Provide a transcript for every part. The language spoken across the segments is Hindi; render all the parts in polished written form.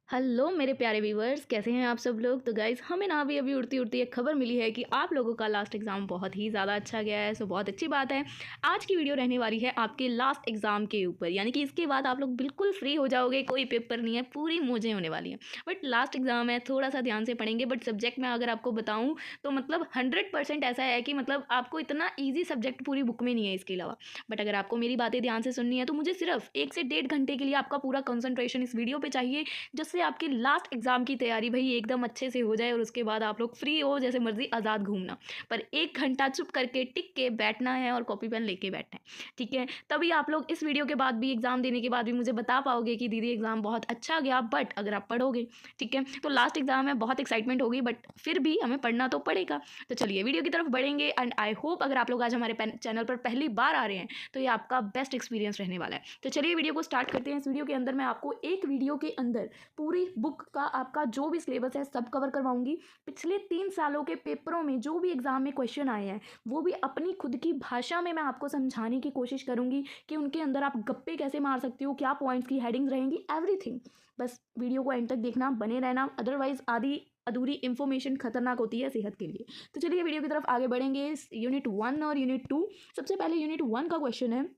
हेलो मेरे प्यारे व्यूवर्स, कैसे हैं आप सब लोग। तो गाइज़ हमें ना अभी उड़ती उड़ती एक खबर मिली है कि आप लोगों का लास्ट एग्ज़ाम बहुत ही ज़्यादा अच्छा गया है। सो बहुत अच्छी बात है। आज की वीडियो रहने वाली है आपके लास्ट एग्ज़ाम के ऊपर, यानी कि इसके बाद आप लोग बिल्कुल फ्री हो जाओगे, कोई पेपर नहीं है, पूरी मौजें होने वाली हैं। बट लास्ट एग्ज़ाम है, थोड़ा सा ध्यान से पढ़ेंगे। बट सब्जेक्ट में अगर आपको बताऊँ तो मतलब 100% ऐसा है कि मतलब आपको इतना ईजी सब्जेक्ट पूरी बुक में नहीं है इसके अलावा। बट अगर आपको मेरी बातें ध्यान से सुननी है तो मुझे सिर्फ 1 से 1.5 घंटे के लिए आपका पूरा कंसंट्रेशन इस वीडियो पे चाहिए, जिससे आपकी लास्ट एग्ज़ाम की तैयारी भाई एकदम अच्छे से हो जाए और उसके बाद आप लोग फ्री हो, जैसे मर्ज़ी आज़ाद घूमना। पर 1 घंटा चुप करके टिक के बैठना है और कॉपी पेन लेके बैठना है, ठीक है? तभी आप लोग इस वीडियो के बाद भी, एग्ज़ाम देने के बाद भी मुझे बता पाओगे कि दीदी एग्ज़ाम बहुत अच्छा गया। बट अगर आप पढ़ोगे, ठीक है? तो लास्ट एग्ज़ाम है, बहुत एक्साइटमेंट होगी, बट फिर भी हमें पढ़ना तो पड़ेगा। तो चलिए वीडियो की तरफ बढ़ेंगे। एंड आई होप अगर आप लोग आज हमारे चैनल पर पहली बार आ रहे हैं तो ये आपका बेस्ट एक्सपीरियंस रहने वाला है। तो चलिए वीडियो को स्टार्ट करते हैं। इस वीडियो के अंदर मैं आपको एक वीडियो के अंदर पूरी बुक का आपका जो भी सिलेबस है सब कवर करवाऊंगी। पिछले 3 सालों के पेपरों में जो भी एग्जाम में क्वेश्चन आए हैं वो भी अपनी खुद की भाषा में मैं आपको समझाने की कोशिश करूंगी कि उनके अंदर आप गप्पे कैसे मार सकते हो, क्या पॉइंट्स की हेडिंग्स रहेंगी, एवरीथिंग। बस वीडियो को एंड तक देखना, बने रहना, अदरवाइज आधी अधूरी इन्फॉर्मेशन खतरनाक होती है सेहत के लिए। तो चलिए वीडियो की तरफ आगे बढ़ेंगे। यूनिट 1 और यूनिट 2। सबसे पहले यूनिट 1 का क्वेश्चन है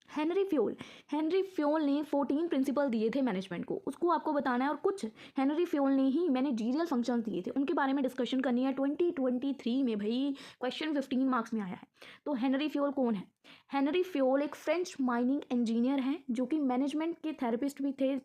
हेनरी फ्योल ने 14 प्रिंसिपल दिए थे मैनेजमेंट को, उसको आपको बताना है। और कुछ हेनरी फ्योल ने ही मैनेजरियल फंक्शंस दिए थे, उनके बारे में डिस्कशन करनी है। 2023 में भाई क्वेश्चन 15 मार्क्स में आया है। तो हेनरी फ्योल कौन है? हेनरी फ्योल एक फ्रेंच माइनिंग इंजीनियर हैं जो कि मैनेजमेंट के थेरेपिस्ट भी थे,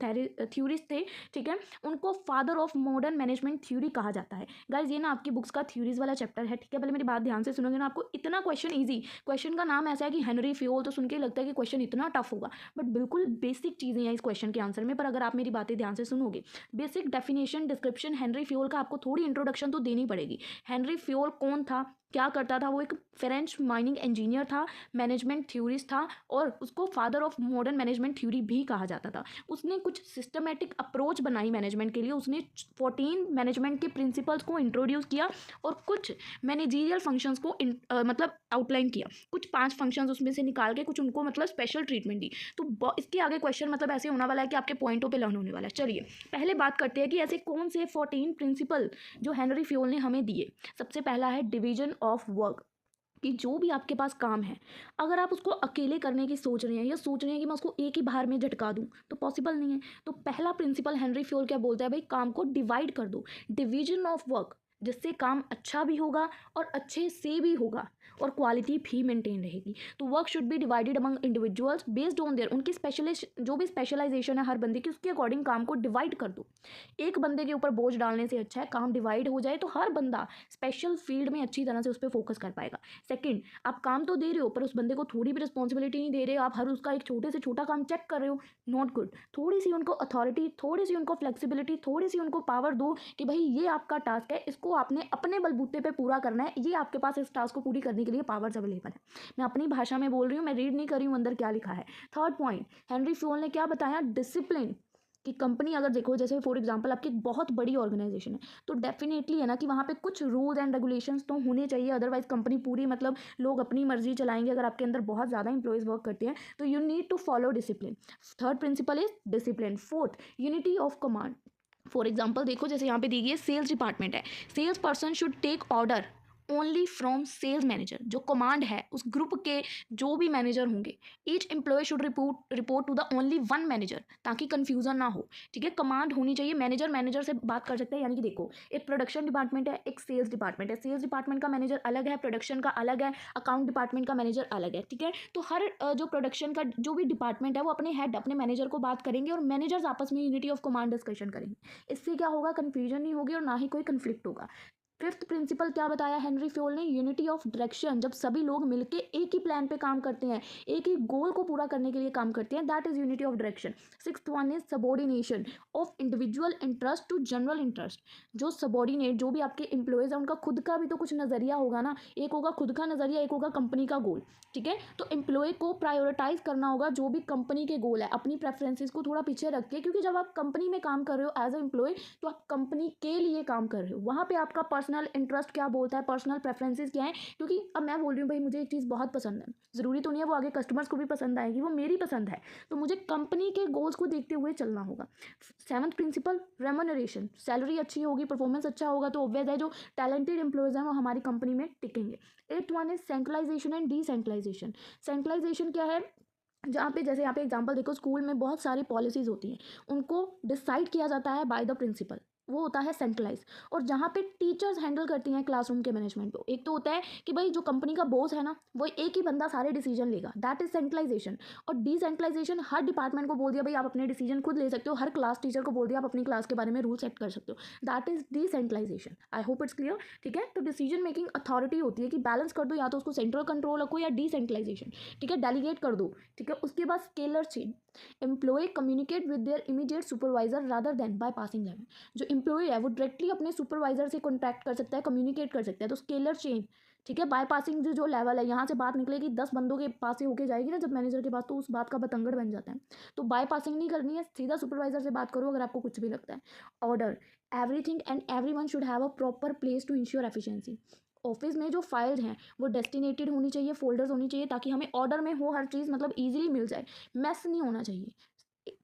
थ्योरिस्ट थे, ठीक है? उनको father of modern management theory कहा जाता है। गाइज ये ना आपकी बुक्स का थ्योरीज वाला चैप्टर है, ठीक है? पहले मेरी बात ध्यान से सुनोगे ना, आपको इतना क्वेश्चन ईजी, क्वेश्चन का नाम ऐसा है कि हेनरी फ्योल, तो सुन के लगता है कि क्वेश्चन इतना टफ होगा, बट बिल्कुल बेसिक चीज़ें हैं इस क्वेश्चन के आंसर में। पर अगर आप मेरी बातें ध्यान से सुनोगे, basic definition, description Henry Fayol का आपको थोड़ी इंट्रोडक्शन तो देनी पड़ेगी। हेनरी फ्योल कौन था, क्या करता था? वो एक फ्रेंच माइनिंग इंजीनियर था, मैनेजमेंट थ्योरिस्ट था, और उसको father of modern management theory भी कहा जाता था। उसने कुछ सिस्टमेटिक अप्रोच बनाई मैनेजमेंट के लिए, उसने 14 मैनेजमेंट के प्रिंसिपल्स को इंट्रोड्यूस किया और कुछ मैनेजरियल फंक्शंस को मतलब आउटलाइन किया। कुछ 5 फंक्शंस उसमें से निकाल के कुछ उनको मतलब स्पेशल ट्रीटमेंट दी। तो इसके आगे क्वेश्चन मतलब ऐसे होने वाला है कि आपके पॉइंटों पे लर्न होने वाला है। चलिए पहले बात करते हैं कि ऐसे कौन से 14 प्रिंसिपल जो हेनरी फ्योल ने हमें दिए। सबसे पहला है डिवीजन ऑफ वर्क, कि जो भी आपके पास काम है, अगर आप उसको अकेले करने की सोच रहे हैं या सोच रहे हैं कि मैं उसको एक ही बार में झटका दूं, तो पॉसिबल नहीं है। तो पहला प्रिंसिपल हेनरी फ्योल क्या बोलता है भाई, काम को डिवाइड कर दो, डिवीजन ऑफ वर्क, जिससे काम अच्छा भी होगा और अच्छे से भी होगा और क्वालिटी भी मेंटेन रहेगी। तो work should be divided among individuals based on their, उनकी स्पेशलिस्ट जो भी स्पेशलाइजेशन है हर बंदे की, उसके अकॉर्डिंग काम को डिवाइड कर दो। एक बंदे के ऊपर बोझ डालने से अच्छा है काम डिवाइड हो जाए, तो हर बंदा स्पेशल फील्ड में अच्छी तरह से उस पर फोकस कर पाएगा। सेकंड, आप काम तो दे रहे हो पर उस बंदे को थोड़ी भी रिस्पॉन्सिबिलिटी नहीं दे रहे हो, आप हर उसका एक छोटे से छोटा काम चेक कर रहे हो, नॉट गुड। थोड़ी सी उनको अथॉरिटी, थोड़ी सी उनको फ्लेक्सिबिलिटी, थोड़ी सी उनको पावर दो कि भाई ये आपका टास्क है, इसको आपने अपने बलबूते पे पूरा करना है, ये आपके पास इस टास्क को पूरी करने के लिए पावर्स अवेलेबल है। मैं अपनी भाषा में बोल रही हूँ, मैं रीड नहीं कर रही हूँ अंदर क्या लिखा है। थर्ड पॉइंट, हेनरी फ्योल ने क्या बताया, डिसिप्लिन। कि कंपनी अगर देखो, जैसे फॉर एग्जांपल आपकी एक बहुत बड़ी ऑर्गेनाइजेशन है, तो डेफिनेटली है ना कि वहाँ पे कुछ रूल्स एंड रेगुलेशंस तो होने चाहिए, अदरवाइज कंपनी पूरी मतलब लोग अपनी मर्जी चलाएंगे। अगर आपके अंदर बहुत ज़्यादा इंप्लॉयज़ वर्क करते हैं तो you need to follow discipline. Third principle is discipline. Fourth, unity of command. For example देखो, जैसे यहाँ पे दी गई है सेल्स डिपार्टमेंट है, sales person should take order only from sales manager, जो कमांड है उस ग्रुप के जो भी मैनेजर होंगे, each employee should report to the only one manager, ताकि कंफ्यूजन ना हो, ठीक है? कमांड होनी चाहिए, मैनेजर से बात कर सकते हैं। यानी कि देखो, एक प्रोडक्शन डिपार्टमेंट है, एक सेल्स डिपार्टमेंट है, सेल्स डिपार्टमेंट का मैनेजर अलग है, प्रोडक्शन का अलग है, अकाउंट डिपार्टमेंट का मैनेजर अलग है, ठीक है? तो हर जो प्रोडक्शन का जो भी डिपार्टमेंट है वो अपने हेड, अपने मैनेजर को बात करेंगे और मैनेजर्स आपस में यूनिटी ऑफ कमांड डिस्कशन करेंगे। इससे क्या होगा, कंफ्यूजन नहीं होगी और ना ही कोई कंफ्लिक्ट होगा। फिफ्थ प्रिंसिपल क्या बताया हेनरी फ्योल ने, यूनिटी ऑफ डायरेक्शन, जब सभी लोग मिलके एक ही प्लान पे काम करते हैं, एक ही गोल को पूरा करने के लिए काम करते हैं, that is unity of direction. Sixth one is subordination of individual interest to general interest. जो सबॉर्डिनेट, जो भी आपके एम्प्लॉयज हैं, उनका खुद का भी तो कुछ नजरिया होगा ना, एक होगा खुद का नजरिया, एक होगा कंपनी का गोल, ठीक है? तो एम्प्लॉय को प्रायोरिटाइज करना होगा, जो भी कंपनी के गोल है अपनी प्रेफरेंसेस को थोड़ा पीछे रख के, क्योंकि जब आप कंपनी में काम कर रहे हो एज ए एम्प्लॉय, तो आप कंपनी के लिए काम कर रहे हो, वहाँ पे आपका पर्सनल इंटरेस्ट क्या बोलता है, पर्सनल प्रेफरेंसेस क्या है। क्योंकि अब मैं बोल रही हूँ भाई मुझे एक चीज़ बहुत पसंद है, ज़रूरी तो नहीं है वो आगे कस्टमर्स को भी पसंद आएगी, वो मेरी पसंद है, तो मुझे कंपनी के गोल्स को देखते हुए चलना होगा। 7th प्रिंसिपल, रेम्यूनरेशन, सैलरी अच्छी होगी, परफॉर्मेंस अच्छा होगा तो ऑब्वियस है जो टैलेंटेड एम्प्लॉयज़ हैं वो हमारी कंपनी में टिकेंगे। 8th one is centralisation and decentralisation. Centralisation क्या है, जहाँ पे जैसे यहाँ पे एग्जांपल देखो, स्कूल में बहुत सारी पॉलिसीज़ होती हैं, उनको डिसाइड किया जाता है बाय द प्रिंसिपल, वो होता है सेंट्रलाइज। और जहाँ पे टीचर्स हैंडल करती हैं क्लासरूम के मैनेजमेंट को, एक तो होता है कि भाई जो कंपनी का बॉस है ना वो एक ही बंदा सारे डिसीजन लेगा, दैट इज सेंट्रलाइजेशन। और डिसेंट्रलाइजेशन, हर डिपार्टमेंट को बोल दिया भाई आप अपने डिसीजन खुद ले सकते हो, हर क्लास टीचर को बोल दिया आप अपनी क्लास के बारे में रूल सेट कर सकते हो, that is decentralisation. I hope it's clear, ठीक है। तो डिसीजन मेकिंग अथॉरिटी होती है कि बैलेंस कर दो, या तो उसको सेंट्रल कंट्रोल रखो या डिसेंट्रलाइजेशन, ठीक है, डेलीगेट कर दो, ठीक है। उसके बाद scalar chain, employee communicate with their immediate supervisor rather than by passing level. जो एम्प्लॉय है वो डायरेक्टली अपने सुपरवाइजर से कॉन्टैक्ट कर सकता है, कम्युनिकेट कर सकता है, तो स्केलर चेन, ठीक है। बाय पासिंग जो लेवल है, यहाँ से बात निकलेगी 10 बंदों के पास से होके जाएगी ना जब मैनेजर के पास, तो उस बात का बतंगड़ बन जाता है। तो बाय पासिंग नहीं करनी है, सीधा सुपरवाइजर से बात करो अगर आपको कुछ भी लगता है। Order, everything and everyone should have a proper place to ensure efficiency. Office में जो फाइल्स हैं वो डेस्टिनेटेड होनी चाहिए, फोल्डर्स होनी चाहिए, ताकि हमें ऑर्डर में हो हर चीज़, मतलब ईजिली मिल जाए, मैस नहीं होना चाहिए।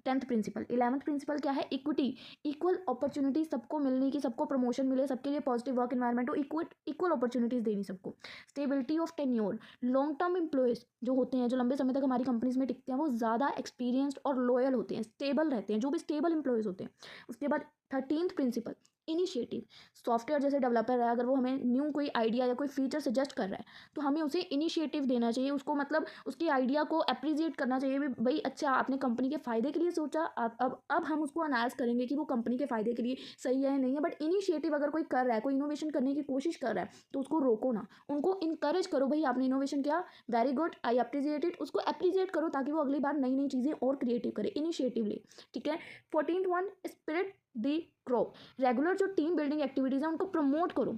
10th principal. 11th प्रिंसिपल क्या है, इक्विटी, इक्वल अपॉर्चुनिटी सबको मिलने की, सबको प्रमोशन मिले, सबके लिए पॉजिटिव वर्क एनवायरनमेंट हो, इक्वल अपॉर्चुनिटीज देनी सबको। Stability of tenure, long term employees जो होते हैं, जो लंबे समय तक हमारी कंपनीज में टिकते हैं, वो ज़्यादा एक्सपीरियंस्ड और लॉयल होते हैं, स्टेबल रहते हैं, जो भी स्टेबल एम्प्लॉयज़ होते हैं। उसके बाद 13th प्रिंसिपल, इनिशिएटिव। सॉफ्टवेयर जैसे डेवलपर है, अगर वो हमें न्यू कोई आइडिया या कोई फीचर सजेस्ट कर रहा है तो हमें उसे इनिशिएटिव देना चाहिए, उसको मतलब उसकी आइडिया को अप्रिजिएट करना चाहिए भाई अच्छा आपने कंपनी के फ़ायदे के लिए सोचा, अब हम उसको अनालाइज करेंगे कि वो कंपनी के फ़ायदे के लिए सही है या नहीं है। बट इनिशिएटिव अगर कोई कर रहा है, कोई इनोवेशन करने की कोशिश कर रहा है, तो उसको रोको ना, उनको इनकरेज करो, भाई आपने इनोवेशन किया, वेरी गुड, आई अप्रिजिएट इट, उसको अप्रिजिएट करो ताकि वो अगली बार नई नई चीज़ें और क्रिएटिव करे, इनिशिएटिव ले, ठीक है। 14th one, spirit the crop. Regular जो टीम बिल्डिंग एक्टिविटीज़ हैं उनको प्रमोट करो।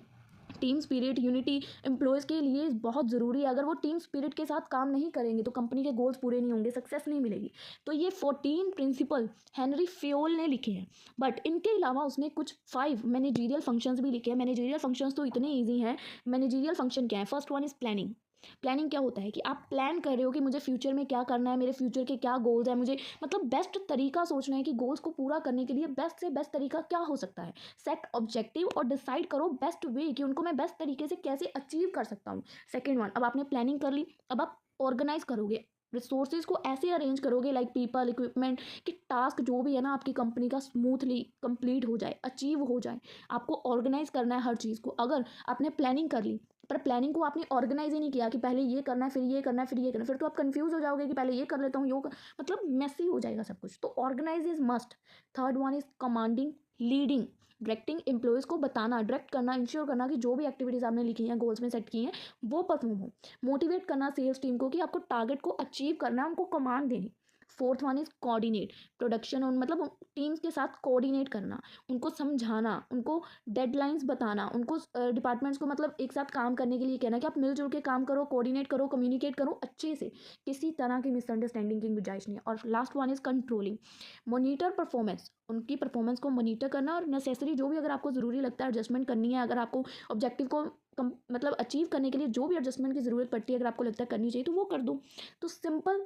टीम स्पिरिट, यूनिटी एम्प्लॉयज़ के लिए बहुत ज़रूरी है। अगर वो टीम स्पिरिट के साथ काम नहीं करेंगे तो कंपनी के गोल्स पूरे नहीं होंगे, सक्सेस नहीं मिलेगी। तो ये 14 प्रिंसिपल हेनरी फ्योल ने लिखे हैं, बट इनके अलावा उसने कुछ 5 मैनेजरियल फंक्शंस भी लिखे हैं। मैनेजरियल फंक्शंस तो इतने ईजी हैं। मैनेजरियल फंक्शन क्या है, first one is planning. Planning क्या होता है कि आप प्लान कर रहे हो कि मुझे फ्यूचर में क्या करना है, मेरे फ्यूचर के क्या गोल्स हैं, मुझे मतलब बेस्ट तरीका सोचना है कि गोल्स को पूरा करने के लिए बेस्ट से बेस्ट तरीका क्या हो सकता है। सेट ऑब्जेक्टिव और डिसाइड करो बेस्ट वे कि उनको मैं बेस्ट तरीके से कैसे अचीव कर सकता हूँ। सेकेंड वन, अब आपने प्लानिंग कर ली, अब आप ऑर्गेनाइज करोगे, रिसोर्सेज को ऐसे अरेंज करोगे लाइक पीपल, इक्विपमेंट, कि टास्क जो भी है ना आपकी कंपनी का स्मूथली कंप्लीट हो जाए, अचीव हो जाए। आपको ऑर्गेनाइज करना है हर चीज़ को। अगर आपने प्लानिंग कर ली पर प्लानिंग को आपने ऑर्गेनाइज ही नहीं किया कि पहले ये करना है, फिर ये करना है, फिर ये करना है, फिर तो आप कंफ्यूज हो जाओगे कि पहले ये कर लेता हूँ, मतलब मेसी हो जाएगा सब कुछ। तो organise is must. Third one is commanding, leading, directing employees को बताना, डायरेक्ट करना, इंश्योर करना कि जो भी एक्टिविटीज़ आपने लिखी हैं, गोल्स में सेट की हैं, वो परफॉर्म हो। मोटिवेट करना सेल्स टीम को कि आपको टारगेट को अचीव करना है, उनको कमांड देनी। Fourth one is coordinate, production और मतलब टीम्स के साथ कोऑर्डिनेट करना, उनको समझाना, उनको डेडलाइंस बताना, उनको डिपार्टमेंट्स को मतलब एक साथ काम करने के लिए कहना कि आप मिलजुल के काम करो, कोऑर्डिनेट करो, कम्युनिकेट करो अच्छे से, किसी तरह की मिसअंडरस्टैंडिंग की गुंजाइश नहीं है। और last one is controlling, monitor performance, उनकी परफॉर्मेंस को मॉनिटर करना और नेसेसरी जो भी अगर आपको ज़रूरी लगता है एडजस्टमेंट करनी है, अगर आपको ऑब्जेक्टिव को मतलब अचीव करने के लिए जो भी एडजस्टमेंट की ज़रूरत पड़ती है, अगर आपको लगता है करनी चाहिए तो वो कर दो। तो सिंपल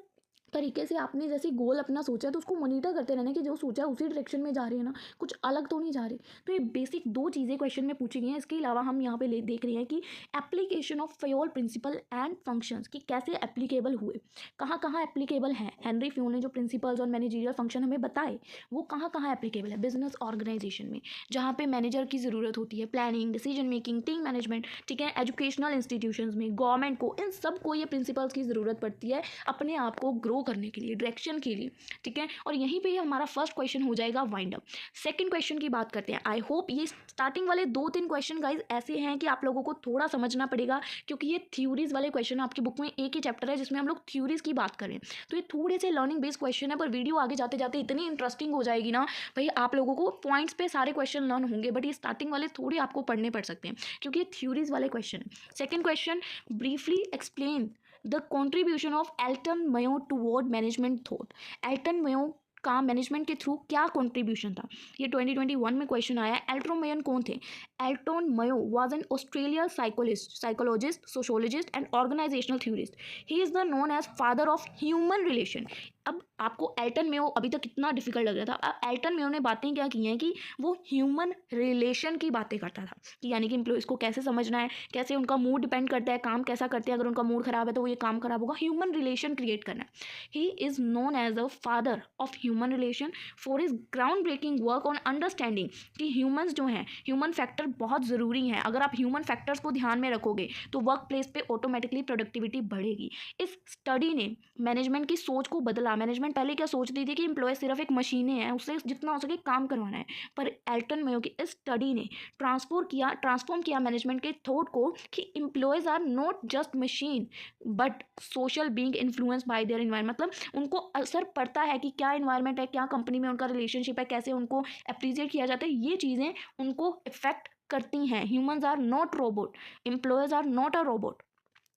तरीके से आपने जैसे गोल अपना सोचा है तो उसको मॉनिटर करते रहना कि जो सोचा है उसी डायरेक्शन में जा रहे हैं ना, कुछ अलग तो नहीं जा रहे। तो ये बेसिक 2 चीज़ें क्वेश्चन में पूछी गई हैं। इसके अलावा हम यहाँ पे देख रहे हैं कि application of Fayol principle and functions कि कैसे एप्लीकेबल हुए, कहाँ कहाँ एप्लीकेबल हैं। हेनरी फ्योल ने जो प्रिंसिपल्स और मैनेजरियल फंक्शन हमें बताए वो कहाँ कहाँ एप्लीकेबल है। बिजनेस ऑर्गेनाइजेशन में जहाँ पे मैनेजर की ज़रूरत होती है, planning, decision making, team management, ठीक है, एजुकेशनल इंस्टीट्यूशंस में, गवर्नमेंट को, इन सब को ये प्रिंसिपल्स की ज़रूरत पड़ती है अपने आप को ग्रो करने के लिए, डायरेक्शन के लिए, ठीक है। और यहीं पे हमारा फर्स्ट क्वेश्चन हो जाएगा वाइंड अप। सेकंड क्वेश्चन की बात करते हैं। आई होप ये स्टार्टिंग वाले 2-3 क्वेश्चन गाइज ऐसे हैं कि आप लोगों को थोड़ा समझना पड़ेगा, क्योंकि ये थ्योरीज वाले क्वेश्चन आपकी बुक में एक ही चैप्टर है जिसमें हम लोग थ्योरीज की बात करें, तो ये थोड़े से लर्निंग बेस्ड क्वेश्चन है, पर वीडियो आगे जाते जाते इतनी इंटरेस्टिंग हो जाएगी ना भाई, आप लोगों को पॉइंट्स पे सारे क्वेश्चन लर्न होंगे, बट ये स्टार्टिंग वाले थोड़े आपको पढ़ने पड़ सकते हैं क्योंकि ये थ्योरीज वाले question. Second question, briefly explain the contribution of Elton Mayo toward management thought. Elton Mayo का मैनेजमेंट के थ्रू क्या कंट्रीब्यूशन था। ये 2021 में क्वेश्चन आया। एल्टन मेयो कौन थे? Elton Mayo was an Australian psychologist, sociologist and organisational theorist. He is the known as father of human relation. अब आपको एल्टन मेयो अभी तक कितना डिफिकल्ट लग रहा था, अब एल्टन मेयो ने बातें क्या की हैं कि वो ह्यूमन रिलेशन की बातें करता था, कि यानी कि एम्प्लॉयज़ को कैसे समझना है, कैसे उनका मूड डिपेंड करता है, काम कैसा करते हैं, अगर उनका मूड खराब है तो वो ये काम खराब होगा, ह्यूमन रिलेशन क्रिएट करना है। He is known as a father of human relation for his ground breaking work on understanding कि ह्यूमन्स जो हैं, ह्यूमन फैक्टर बहुत ज़रूरी हैं। अगर आप ह्यूमन फैक्टर्स को ध्यान में रखोगे तो वर्क प्लेस पे ऑटोमेटिकली प्रोडक्टिविटी बढ़ेगी। इस स्टडी ने मैनेजमेंट की सोच को बदला। मैनेजमेंट पहले क्या सोचती थी कि एम्प्लॉय सिर्फ एक मशीनें हैं, उससे जितना हो सके काम करवाना है, पर एल्टन मेयो की इस स्टडी ने ट्रांसफॉर्म किया मैनेजमेंट के थॉट को कि employees are not just machine but social being influence by their environment. मतलब उनको असर पड़ता है कि क्या एनवायरनमेंट है, क्या कंपनी में उनका रिलेशनशिप है, कैसे उनको अप्रिजिएट किया जाता है, ये चीज़ें उनको इफेक्ट करती हैं। Humans are not robot, employees are not a robot.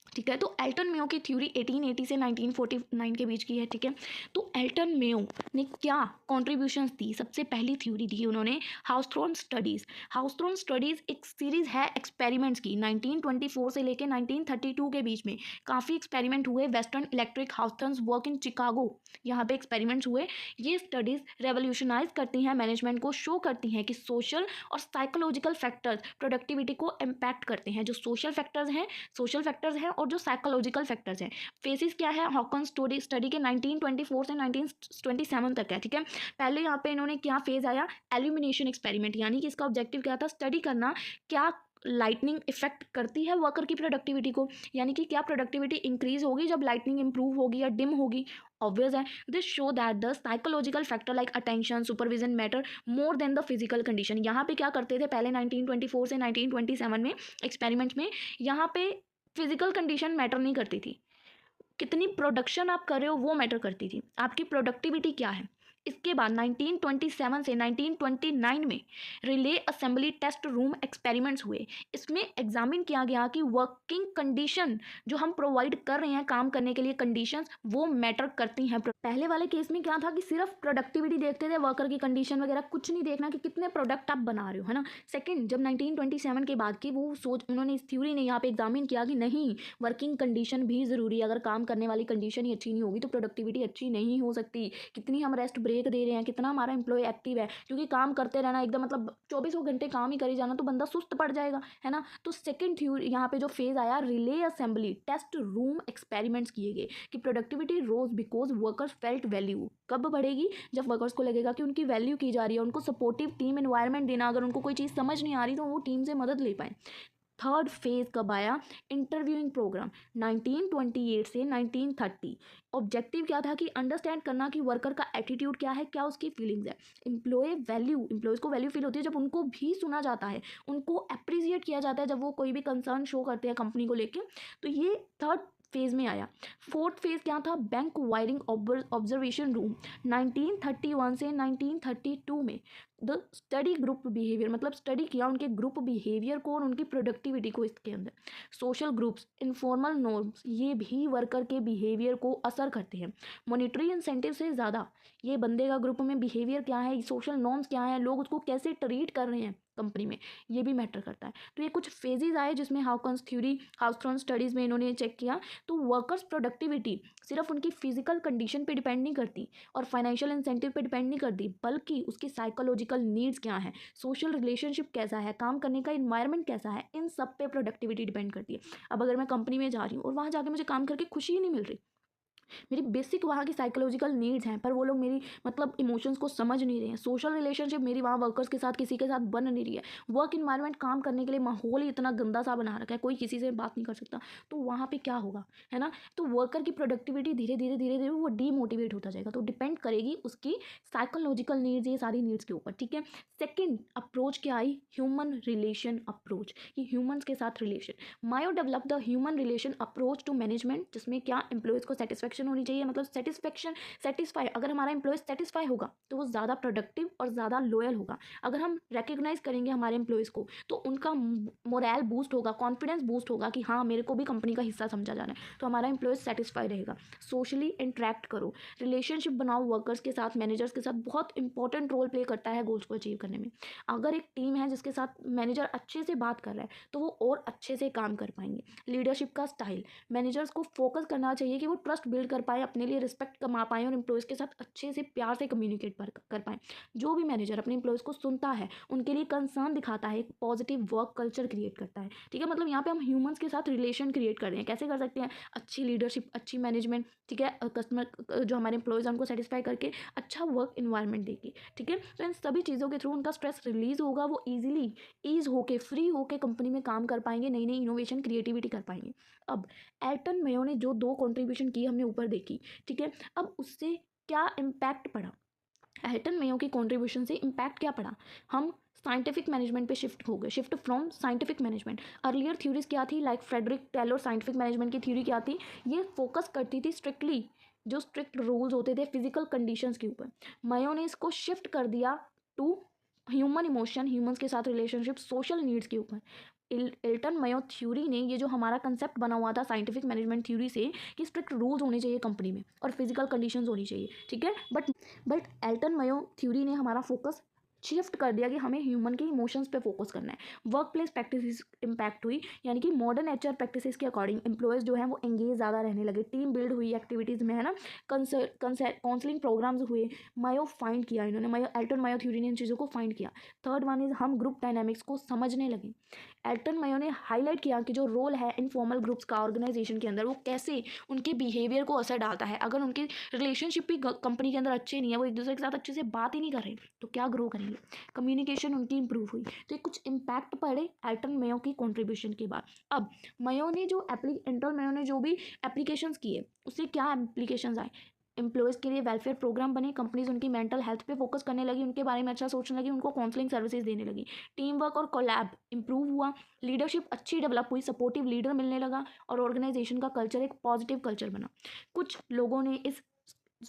ठीक है, तो एल्टन मेयो की थ्योरी 1880 से 1949 के बीच की है। ठीक है, तो एल्टन मेयो ने क्या कॉन्ट्रीब्यूशंस दी? सबसे पहली थ्योरी दी उन्होंने हाउसथ्रोन स्टडीज़। हाउसथ्रोन स्टडीज़ एक सीरीज़ है एक्सपेरिमेंट्स की। 1924 से लेकर 1932 के बीच में काफ़ी एक्सपेरिमेंट हुए। Western electric Hawthorne's work in Chicago, यहाँ पे एक्सपेरिमेंट्स हुए। ये स्टडीज़ रेवोल्यूशनाइज करती हैं मैनेजमेंट को, शो करती हैं कि सोशल और साइकोलॉजिकल फैक्टर्स प्रोडक्टिविटी को इम्पैक्ट करते हैं। जो सोशल फैक्टर्स हैं और जो साइकोलॉजिकल फैक्टर्स हैं। फेसिस क्या है हॉकन्स स्टडी के 1924 से 1927 तक है। ठीक है, पहले यहाँ पे इन्होंने क्या फेज आया, एल्यूमिनेशन एक्सपेरिमेंट, यानी कि इसका ऑब्जेक्टिव क्या था, स्टडी करना क्या लाइटनिंग इफेक्ट करती है वर्कर की प्रोडक्टिविटी को, यानी कि क्या प्रोडक्टिविटी इंक्रीज होगी जब लाइटनिंग इंप्रूव होगी या डिम होगी। ऑब्वियस है, this show that the psychological factor like attention supervision matter more than the physical condition. यहाँ पे क्या करते थे पहले 1924 से 1927 में एक्सपेरिमेंट में, यहाँ पे फिजिकल कंडीशन मैटर नहीं करती थी, कितनी प्रोडक्शन आप कर रहे हो वो मैटर करती थी, आपकी प्रोडक्टिविटी क्या है। इसके बाद 1927 से 1929 में relay assembly test room experiments हुए। इसमें एग्जामिन किया गया कि वर्किंग कंडीशन जो हम प्रोवाइड कर रहे हैं काम करने के लिए, कंडीशंस वो मैटर करती हैं। पहले वाले केस में क्या था कि सिर्फ प्रोडक्टिविटी देखते थे, वर्कर की कंडीशन वगैरह कुछ नहीं देखना कि कितने प्रोडक्ट आप बना रहे हो, है ना। सेकंड, जब 1927 के बाद की वो सोच उन्होंने इस थ्योरी ने यहाँ पे एग्जामिन किया कि नहीं, वर्किंग कंडीशन भी ज़रूरी है। अगर काम करने वाली कंडीशन ही अच्छी नहीं होगी तो प्रोडक्टिविटी अच्छी नहीं हो सकती। कितनी हम रेस्ट ब्रेक दे रहे हैं, कितना हमारा एम्प्लॉय एक्टिव है, क्योंकि काम करते रहना एकदम मतलब 24 घंटे काम ही करी जाना तो बंदा सुस्त पड़ जाएगा, है ना। तो सेकंड थ्योरी यहाँ पे जो फेज आया, relay assembly test room experiments किए गए कि productivity rose because workers felt value. कब बढ़ेगी, जब वर्कर्स को लगेगा कि उनकी वैल्यू की जा रही है, उनको सपोर्टिव टीम एनवायरनमेंट देना, अगर उनको कोई चीज़ समझ नहीं आ रही तो वो टीम से मदद ले पाए। थर्ड फेज कब आया, इंटरव्यूइंग प्रोग्राम 1928 से 1930। ऑब्जेक्टिव क्या था कि अंडरस्टैंड करना कि वर्कर का एटीट्यूड क्या है, क्या उसकी फीलिंग्स है। एम्प्लॉयज़ को वैल्यू फील होती है जब उनको भी सुना जाता है, उनको अप्रिजिएट किया जाता है जब वो कोई भी कंसर्न शो करते हैं कंपनी को लेके। तो ये थर्ड फेज में आया। फोर्थ फेज क्या था, बैंक वायरिंग ऑब्जर्वेशन रूम 1931 से 1932 में। द स्टडी ग्रुप बिहेवियर, मतलब स्टडी किया उनके ग्रुप बिहेवियर को और उनकी प्रोडक्टिविटी को। इसके अंदर सोशल ग्रुप्स, इनफॉर्मल नॉर्म्स, ये भी वर्कर के बिहेवियर को असर करते हैं। मॉनिटरी इंसेंटिव से ज़्यादा ये बंदे का ग्रुप में बिहेवियर क्या है, सोशल नॉर्म्स क्या है, लोग उसको कैसे ट्रीट कर रहे हैं कंपनी में, ये भी मैटर करता है। तो ये कुछ फेजेस आए जिसमें हाउसथ्रोन स्टडीज़ में इन्होंने चेक किया। तो वर्कर्स प्रोडक्टिविटी सिर्फ उनकी फिजिकल कंडीशन पे डिपेंड नहीं करती और फाइनेंशियल इंसेंटिव पे डिपेंड नहीं करती, बल्कि उसकी साइकोलॉजिकल नीड्स क्या है, सोशल रिलेशनशिप कैसा है, काम करने का इन्वायरमेंट कैसा है, इन सब पे प्रोडक्टिविटी डिपेंड करती है। अब अगर मैं कंपनी में जा रही हूँ और वहाँ जाके मुझे काम करके खुशी ही नहीं मिल रही, मेरी बेसिक वहाँ की साइकोलॉजिकल नीड्स हैं, पर वो लोग मेरी मतलब इमोशंस को समझ नहीं रहे हैं, सोशल रिलेशनशिप मेरी वहाँ वर्कर्स के साथ किसी के साथ बन नहीं रही है, वर्क इन्वायरमेंट काम करने के लिए माहौल ही इतना गंदा सा बना रखा है, कोई किसी से बात नहीं कर सकता, तो वहाँ पे क्या होगा, है ना। तो वर्कर की प्रोडक्टिविटी धीरे धीरे वो डीमोटिवेट होता जाएगा। तो डिपेंड करेगी उसकी साइकोलॉजिकल नीड्स, ये सारी नीड्स के ऊपर। ठीक है, सेकेंड अप्रोच क्या आई, ह्यूमन रिलेशन अप्रोच, कि ह्यूमन्स के साथ रिलेशन। Mayo develop the human relation approach to management, जिसमें क्या एम्प्लॉयज़ को सेटिस्फेक्शन सेटिस्फेक्शन होनी चाहिए, मतलब सेटिस्फाई, अगर हमारा एम्प्लॉय सेटिस्फाई होगा तो वो ज़्यादा प्रोडक्टिव और ज़्यादा लॉयल होगा। अगर हम रिकग्नाइज करेंगे हमारे एम्प्लॉयज़ को तो उनका मोरल बूस्ट होगा, कॉन्फिडेंस बूस्ट होगा कि हाँ मेरे को भी कंपनी का हिस्सा समझा जा रहा है, तो हमारा एम्प्लॉय सेटिस्फाई रहेगा। सोशली इंटरेक्ट करो, रिलेशनशिप बनाओ वर्कर्स के साथ, मैनेजर्स के साथ, बहुत इंपॉर्टेंट रोल प्ले करता है गोल्स को अचीव करने में। अगर एक टीम है जिसके साथ मैनेजर अच्छे से बात कर रहा है तो वो और अच्छे से काम कर पाएंगे। लीडरशिप का स्टाइल, मैनेजर्स को फोकस करना चाहिए कि वो ट्रस्ट बिल्ड कर पाए, अपने लिए रिस्पेक्ट कमा पाएँ और एम्प्लॉयज़ के साथ अच्छे से प्यार से कम्युनिकेट कर पाएँ। जो भी मैनेजर अपने एम्प्लॉयज़ को सुनता है, उनके लिए कंसर्न दिखाता है, एक पॉजिटिव वर्क कल्चर क्रिएट करता है। ठीक है, मतलब यहाँ पे हम ह्यूमंस के साथ रिलेशन क्रिएट कर रहे हैं। कैसे कर सकते हैं? अच्छी लीडरशिप, अच्छी मैनेजमेंट, ठीक है, कस्टमर जो हमारे एम्प्लॉयज़ हैं उनको सेटिस्फाई करके अच्छा वर्क इन्वायरमेंट देगी। ठीक है, तो इन सभी चीज़ों के थ्रू उनका स्ट्रेस रिलीज होगा, वो ईज़ होके, फ्री होके कंपनी में काम कर पाएंगे, नई नई इनोवेशन क्रिएटिविटी कर पाएंगे। अब एल्टन मेयो ने जो 2 कंट्रीब्यूशन की हमने ऊपर देखी, ठीक है, अब उससे क्या इम्पैक्ट पड़ा? एल्टन मेयो की कंट्रीब्यूशन से इम्पैक्ट क्या पड़ा? हम साइंटिफिक मैनेजमेंट पे शिफ्ट हो गए, shift from scientific management. Earlier theories क्या थी, like Frederick Taylor scientific management की थ्योरी क्या थी, ये फोकस करती थी स्ट्रिक्टली जो स्ट्रिक्ट रूल्स होते थे फिजिकल कंडीशंस के ऊपर। मेयो ने इसको शिफ्ट कर दिया टू ह्यूमन इमोशन, ह्यूमंस के साथ रिलेशनशिप, सोशल नीड्स के ऊपर। एल्टन मेयो थ्योरी ने ये जो हमारा कंसेप्ट बना हुआ था साइंटिफिक मैनेजमेंट थ्योरी से कि स्ट्रिक्ट रूल्स होने चाहिए कंपनी में और फिजिकल कंडीशंस होनी चाहिए, ठीक है, बट एल्टन मेयो थ्योरी ने हमारा फोकस शिफ्ट कर दिया कि हमें ह्यूमन के इमोशंस पे फोकस करना है। वर्क प्लेस प्रैक्टिस इम्पैक्ट हुई, यानी कि मॉडर्न एचआर प्रैक्टिसेस के अकॉर्डिंग एम्प्लॉयज़ जो हैं वो एंगेज ज़्यादा रहने लगे, टीम बिल्ड हुई एक्टिविटीज़ में, है ना, काउंसलिंग प्रोग्राम्स हुए। मायो फाइंड किया इन्होंने, एल्टन मायो थ्योरी ने इन चीज़ों को फाइंड किया। थर्ड वन इज हम ग्रुप डायनामिक्स को समझने लगे। एल्टन मायो ने हाईलाइट किया कि जो रोल है इनफॉर्मल ग्रुप्स का ऑर्गेनाइजेशन के अंदर वो कैसे उनके बिहेवियर को असर डालता है। अगर उनकी रिलेशनशिप भी कंपनी के अंदर अच्छे नहीं है, वो एक दूसरे के साथ अच्छे से बात ही नहीं कर रहे, तो क्या ग्रो करेंगे। कम्युनिकेशन उनकी इंप्रूव हुई, तो ये कुछ इम्पैक्ट पड़े एल्टन मेयो की कंट्रीब्यूशन के बाद। अब मेयो ने जो एल्टन मेयो ने जो भी एप्लीकेशंस किए उससे क्या एप्लीकेशंस आए, एम्प्लॉयज़ के लिए वेलफेयर प्रोग्राम बने, कंपनीज उनकी मेंटल हेल्थ पे फोकस करने लगी, उनके बारे में अच्छा सोचने लगी, उनको काउंसलिंग सर्विसेज देने लगी, टीम वर्क और कोलैब इंप्रूव हुआ, लीडरशिप अच्छी डेवलप हुई, सपोर्टिव लीडर मिलने लगा और ऑर्गेनाइजेशन का कल्चर एक पॉजिटिव कल्चर बना। कुछ लोगों ने इस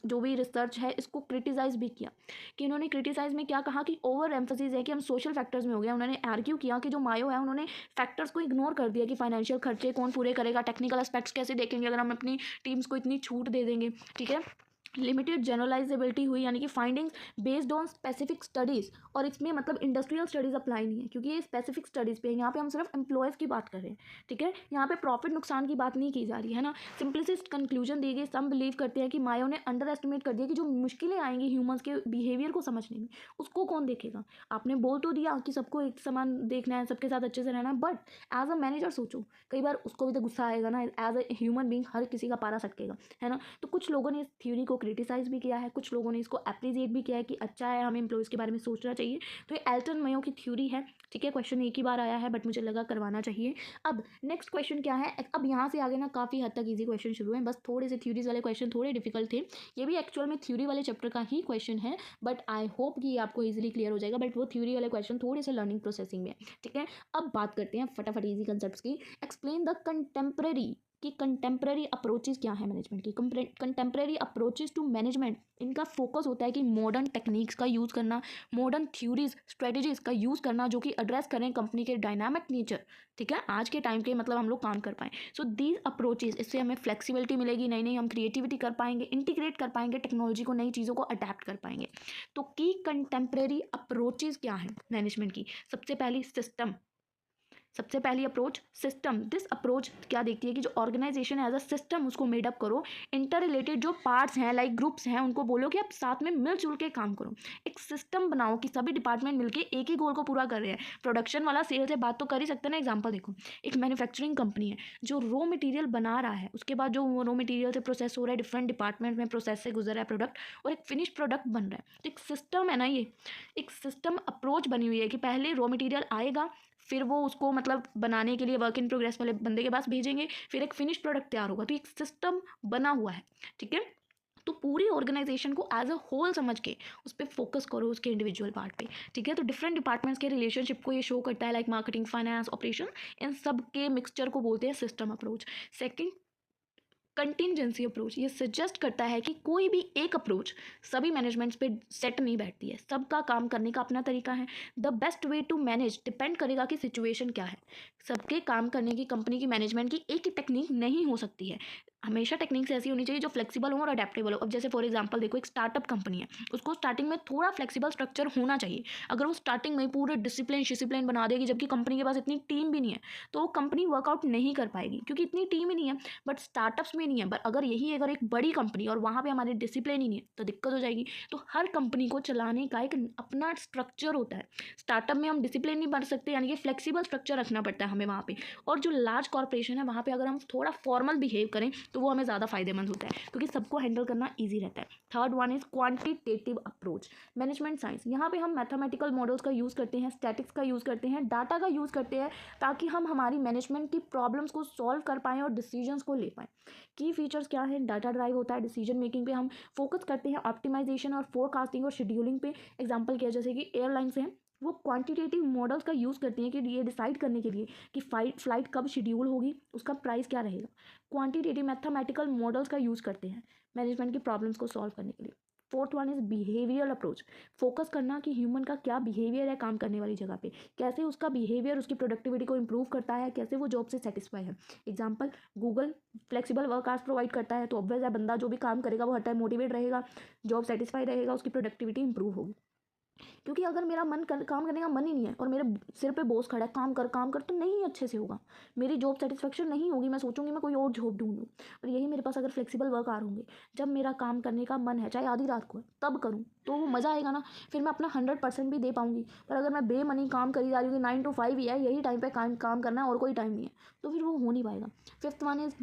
जो भी रिसर्च है इसको क्रिटिसाइज़ भी किया कि इन्होंने क्रिटिसाइज़ में क्या कहा कि ओवर एम्फोसिस है कि हम सोशल फैक्टर्स में हो गया। उन्होंने आर्ग्यू किया कि जो मायो है उन्होंने फैक्टर्स को इग्नोर कर दिया कि फाइनेंशियल खर्चे कौन पूरे करेगा, टेक्निकल एस्पेक्ट्स कैसे देखेंगे अगर हम अपनी टीम्स को इतनी छूट दे देंगे, ठीक है। लिमिटेड जनरलाइजेबिलिटी हुई, यानी कि findings based on specific studies, और इसमें मतलब इंडस्ट्रियल स्टडीज़ अप्लाई नहीं है क्योंकि ये स्पेसिफिक स्टडीज़ पे है। यहाँ पे हम सिर्फ एम्प्लॉयज़ की बात कर रहे हैं, ठीक है, यहाँ पे प्रॉफिट नुकसान की बात नहीं की जा रही है ना। सिंपलिसिस्ट कंक्लूजन दी गई, सम बिलीव करते हैं कि मायो ने अंडर एस्टिमेट कर दिया कि जो मुश्किलें आएंगी ह्यूमंस के बिहेवियर को समझने में उसको कौन देखेगा। आपने बोल तो दिया कि सबको एक समान देखना है, सबके साथ अच्छे से रहना है, बट एज अ मैनेजर सोचो, कई बार उसको भी तो गुस्सा आएगा ना, एज अ ह्यूमन बींग हर किसी का पारा सटकेगा, है ना। तो कुछ लोगों ने इस थ्योरी को क्रिटिसाइज भी किया है, कुछ लोगों ने इसको अप्रिजिएट भी किया है कि अच्छा है, हमें एम्प्लॉयज़ के बारे में सोचना चाहिए। तो ये एल्टन मेयो की थ्योरी है, ठीक है। क्वेश्चन एक ही बार आया है बट मुझे लगा करवाना चाहिए। अब नेक्स्ट क्वेश्चन क्या है, अब यहाँ से आगे ना काफ़ी हद तक ईजी क्वेश्चन शुरू हैं, बस थोड़े से थ्योरीज वाले क्वेश्चन थोड़े डिफिकल्ट थे। ये भी एक्चुअल में थ्योरी वाले चैप्टर का ही क्वेश्चन है, बट आई होप कि आपको ईजिली क्लियर हो जाएगा, बट वो थ्योरी वाले क्वेश्चन थोड़े से लर्निंग प्रोसेसिंग में, ठीक है। अब बात करते हैं फटाफट ईजी कंसेप्ट की। एक्सप्लेन द कंटेम्प्रेरी कि कंटेम्प्रेरी अप्रोचेज क्या है मैनेजमेंट की। कंटेम्प्रेरी अप्रोचेज टू मैनेजमेंट, इनका फोकस होता है कि मॉडर्न टेक्निक्स का यूज़ करना, मॉडर्न थ्योरीज स्ट्रेटजीज का यूज़ करना जो कि एड्रेस करें कंपनी के डायनामिक नेचर, ठीक है, आज के टाइम के मतलब हम लोग काम कर पाएँ। सो दीज अप्रोचेज, इससे हमें फ्लेक्सिबिलिटी मिलेगी, नई नई हम क्रिएटिविटी कर पाएंगे, इंटीग्रेट कर पाएंगे टेक्नोलॉजी को, नई चीज़ों को अडेप्ट कर पाएंगे। तो की कंटेम्प्रेरी अप्रोचेज क्या है मैनेजमेंट की। सबसे पहली अप्रोच सिस्टम। दिस अप्रोच क्या देखती है कि जो ऑर्गेनाइजेशन एज अ सिस्टम उसको मेडअप करो, इंटर रिलेटेड जो पार्ट्स हैं लाइक ग्रुप्स हैं उनको बोलो कि आप साथ में मिलजुल के काम करो, एक सिस्टम बनाओ कि सभी डिपार्टमेंट मिलके एक ही गोल को पूरा कर रहे हैं। प्रोडक्शन वाला सेल से बात तो कर ही सकते हैं ना। एग्जाम्पल देखो, एक मैन्युफैक्चरिंग कंपनी है जो रॉ मटेरियल बना रहा है, उसके बाद जो रॉ मटेरियल से प्रोसेस हो रहा है, डिफरेंट डिपार्टमेंट में प्रोसेस से गुजर रहा है प्रोडक्ट, और एक फिनिश प्रोडक्ट बन रहा है। तो एक सिस्टम है ना, ये एक सिस्टम अप्रोच बनी हुई है कि पहले रॉ मटेरियल आएगा, फिर वो उसको मतलब बनाने के लिए वर्क इन प्रोग्रेस वाले बंदे के पास भेजेंगे, फिर एक फिनिश प्रोडक्ट तैयार होगा। तो एक सिस्टम बना हुआ है, ठीक है। तो पूरी ऑर्गेनाइजेशन को एज अ होल समझ के उस पर फोकस करो, उसके इंडिविजुअल पार्ट पे, ठीक है। तो डिफरेंट डिपार्टमेंट्स के रिलेशनशिप को ये शो करता है, लाइक मार्केटिंग, फाइनेंस, ऑपरेशन, इन सब के मिक्सचर को बोलते हैं system approach. Second contingency approach ये सजेस्ट करता है कि कोई भी एक अप्रोच सभी मैनेजमेंट्स पे सेट नहीं बैठती है, सबका काम करने का अपना तरीका है। The best way to manage depend करेगा कि सिचुएशन क्या है। सबके काम करने की कंपनी की मैनेजमेंट की एक ही टेक्निक नहीं हो सकती है, हमेशा टेक्निक्स ऐसी होनी चाहिए जो फ्लेक्सिबल हो और अडेप्टेबल हो। अब जैसे फॉर एग्जांपल देखो, एक स्टार्टअप कंपनी है, उसको स्टार्टिंग में थोड़ा फ्लेक्सिबल स्ट्रक्चर होना चाहिए। अगर वो स्टार्टिंग में पूरे डिसिप्लिन बना देगी जबकि कंपनी के पास इतनी टीम भी नहीं है, तो वो कंपनी वर्कआउट नहीं कर पाएगी क्योंकि इतनी टीम ही नहीं है। बट स्टार्टअप्स में नहीं है, बट अगर एक बड़ी कंपनी और वहाँ पर हमारी डिसिप्लिन ही नहीं है तो दिक्कत हो जाएगी। तो हर कंपनी को चलाने का एक अपना स्ट्रक्चर होता है। स्टार्टअप में हम डिसिप्लिन नहीं बन सकते, यानी कि फ्लेक्सिबल स्ट्रक्चर रखना पड़ता है हमें वहाँ पे। और जो लार्ज कॉर्पोरेशन है वहाँ पे अगर हम थोड़ा फॉर्मल बिहेव करें तो वो हमें ज़्यादा फायदेमंद होता है क्योंकि सबको हैंडल करना ईजी रहता है। Third one is quantitative approach management science. यहाँ पे हम मैथमेटिकल मॉडल्स का यूज़ करते हैं, स्टैटिक्स का यूज़ करते हैं, डाटा का यूज़ करते हैं ताकि हम हमारी मैनेजमेंट की प्रॉब्लम्स को सॉल्व कर पाएँ और डिसीजंस को ले पाएँ। की फीचर्स क्या है? डाटा ड्राइव होता है, डिसीजन मेकिंग पे हम फोकस करते हैं, ऑप्टिमाइजेशन और फोरकास्टिंग और शेड्यूलिंग पे। एग्जाम्पल किया जैसे कि एयरलाइंस हैं, वो क्वांटिटेटिव मॉडल्स का यूज़ करती हैं कि ये डिसाइड करने के लिए कि फ्लाइट कब शेड्यूल होगी, उसका प्राइस क्या रहेगा। क्वांटिटेटिव मैथमेटिकल मॉडल्स का यूज़ करते हैं मैनेजमेंट की प्रॉब्लम्स को सॉल्व करने के लिए। Fourth one is behavioural approach. Focus करना कि ह्यूमन का क्या बिहेवियर है काम करने वाली जगह पे, कैसे उसका बिहेवियर उसकी प्रोडक्टिविटी को इंप्रूव करता है, कैसे वो जॉब से सेटिस्फाई है। Example, Google flexible work hours provide करता है तो ऑब्वियस है बंदा जो भी काम करेगा वो हर टाइम मोटिवेट रहेगा, जॉब सेटिस्फाई रहेगा, उसकी प्रोडक्टिविटी इंप्रूव होगी। क्योंकि अगर मेरा काम करने का मन ही नहीं है और मेरे सिर पे बॉस खड़ा है काम कर तो नहीं अच्छे से होगा, मेरी जॉब सेटिस्फेक्शन नहीं होगी, मैं सोचूंगी मैं कोई और जॉब ढूंढूं। और यही मेरे पास अगर फ्लेक्सिबल वर्क आवर होंगे, जब मेरा काम करने का मन है चाहे आधी रात को है तब करूँ तो वो मज़ा आएगा ना, फिर मैं अपना 100% भी दे पाऊंगी। पर अगर मैं बेमनी काम करी जा रही हूँ कि 9 to 5 ही है, यही टाइम पे काम करना है और कोई टाइम नहीं है, तो फिर वो हो नहीं पाएगा। Fifth one is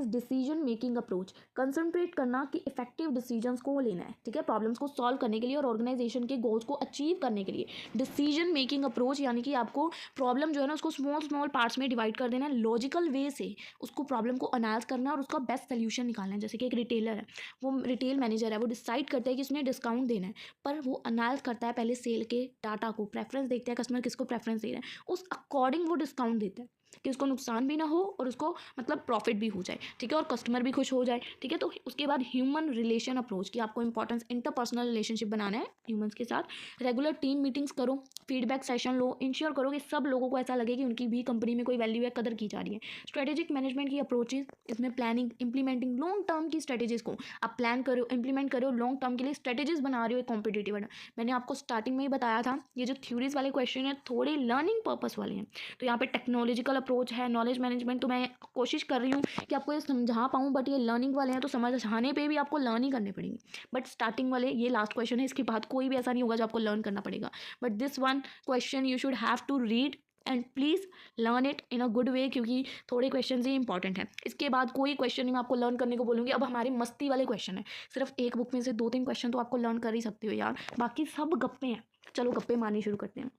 decision making approach. Concentrate करना कि इफेक्टिव डिसीजंस को लेना है, ठीक है, प्रॉब्लम्स को सॉल्व करने के लिए और ऑर्गेनाइजेशन के गोल्स को अचीव करने के लिए। डिसीजन मेकिंग अप्रोच यानी कि आपको प्रॉब्लम जो है ना उसको स्मॉल पार्ट्स में डिवाइड कर देना है, लॉजिकल वे से उसको प्रॉब्लम को एनालाइज करना है और उसका बेस्ट सोल्यूशन निकालना है। जैसे कि एक रिटेलर है, वो रिटेल मैनेजर है, वो डिसाइड करता है कि उसने डिस्काउंट देना है, पर वो एनालाइज करता है पहले सेल के डाटा को, प्रेफरेंस देखते हैं कस्टमर किसको प्रेफरेंस दे रहे हैं, उस अकॉर्डिंग वो डिस्काउंट देता है कि उसको नुकसान भी ना हो और उसको मतलब प्रॉफिट भी हो जाए, ठीक है, और कस्टमर भी खुश हो जाए, ठीक है। तो उसके बाद ह्यूमन रिलेशन अप्रोच की आपको इंपॉर्टेंस, इंटरपर्सनल रिलेशनशिप बनाना है ह्यूमंस के साथ। रेगुलर टीम मीटिंग्स करो, फीडबैक सेशन लो, इंश्योर करो कि सब लोगों को ऐसा लगे कि उनकी भी कंपनी में कोई वैल्यू है, कदर की जा रही है। स्ट्रेटेजिक मैनेजमेंट की अप्रोचेज, इसमें प्लानिंग, इंप्लीमेंटिंग लॉन्ग टर्म की स्ट्रेटेजीज को आप प्लान करो, इंप्लीमेंट करो, लॉन्ग टर्म के लिए स्ट्रेटेजीज बना रहे हो कॉम्पिटेटिव। मैंने आपको स्टार्टिंग में ही बताया था ये जो थ्योरीज वाले क्वेश्चन है थोड़े लर्निंग पर्पस वाले हैं, तो यहाँ पे टेक्नोलॉजिकल अप्रोच है, नॉलेज मैनेजमेंट, तो मैं कोशिश कर रही हूँ कि आपको ये समझा पाऊँ, बट ये लर्निंग वाले हैं तो समझाने पे भी आपको लर्न ही करने पड़ेंगे। बट स्टार्टिंग वाले ये लास्ट क्वेश्चन है, इसके बाद कोई भी ऐसा नहीं होगा जो आपको लर्न करना पड़ेगा। But this one question you should have to read and please learn it in a good way, क्योंकि थोड़े क्वेश्चन ही इंपॉर्टेंट है। इसके बाद कोई क्वेश्चन नहीं मैं आपको लर्न करने को बोलूँगी। अब हमारे मस्ती वाले क्वेश्चन है, सिर्फ एक बुक में से 2-3 क्वेश्चन तो आपको लर्न कर ही सकते हो यार, बाकी सब गप्पे हैं। चलो गप्पे मारनी शुरू करते हैं।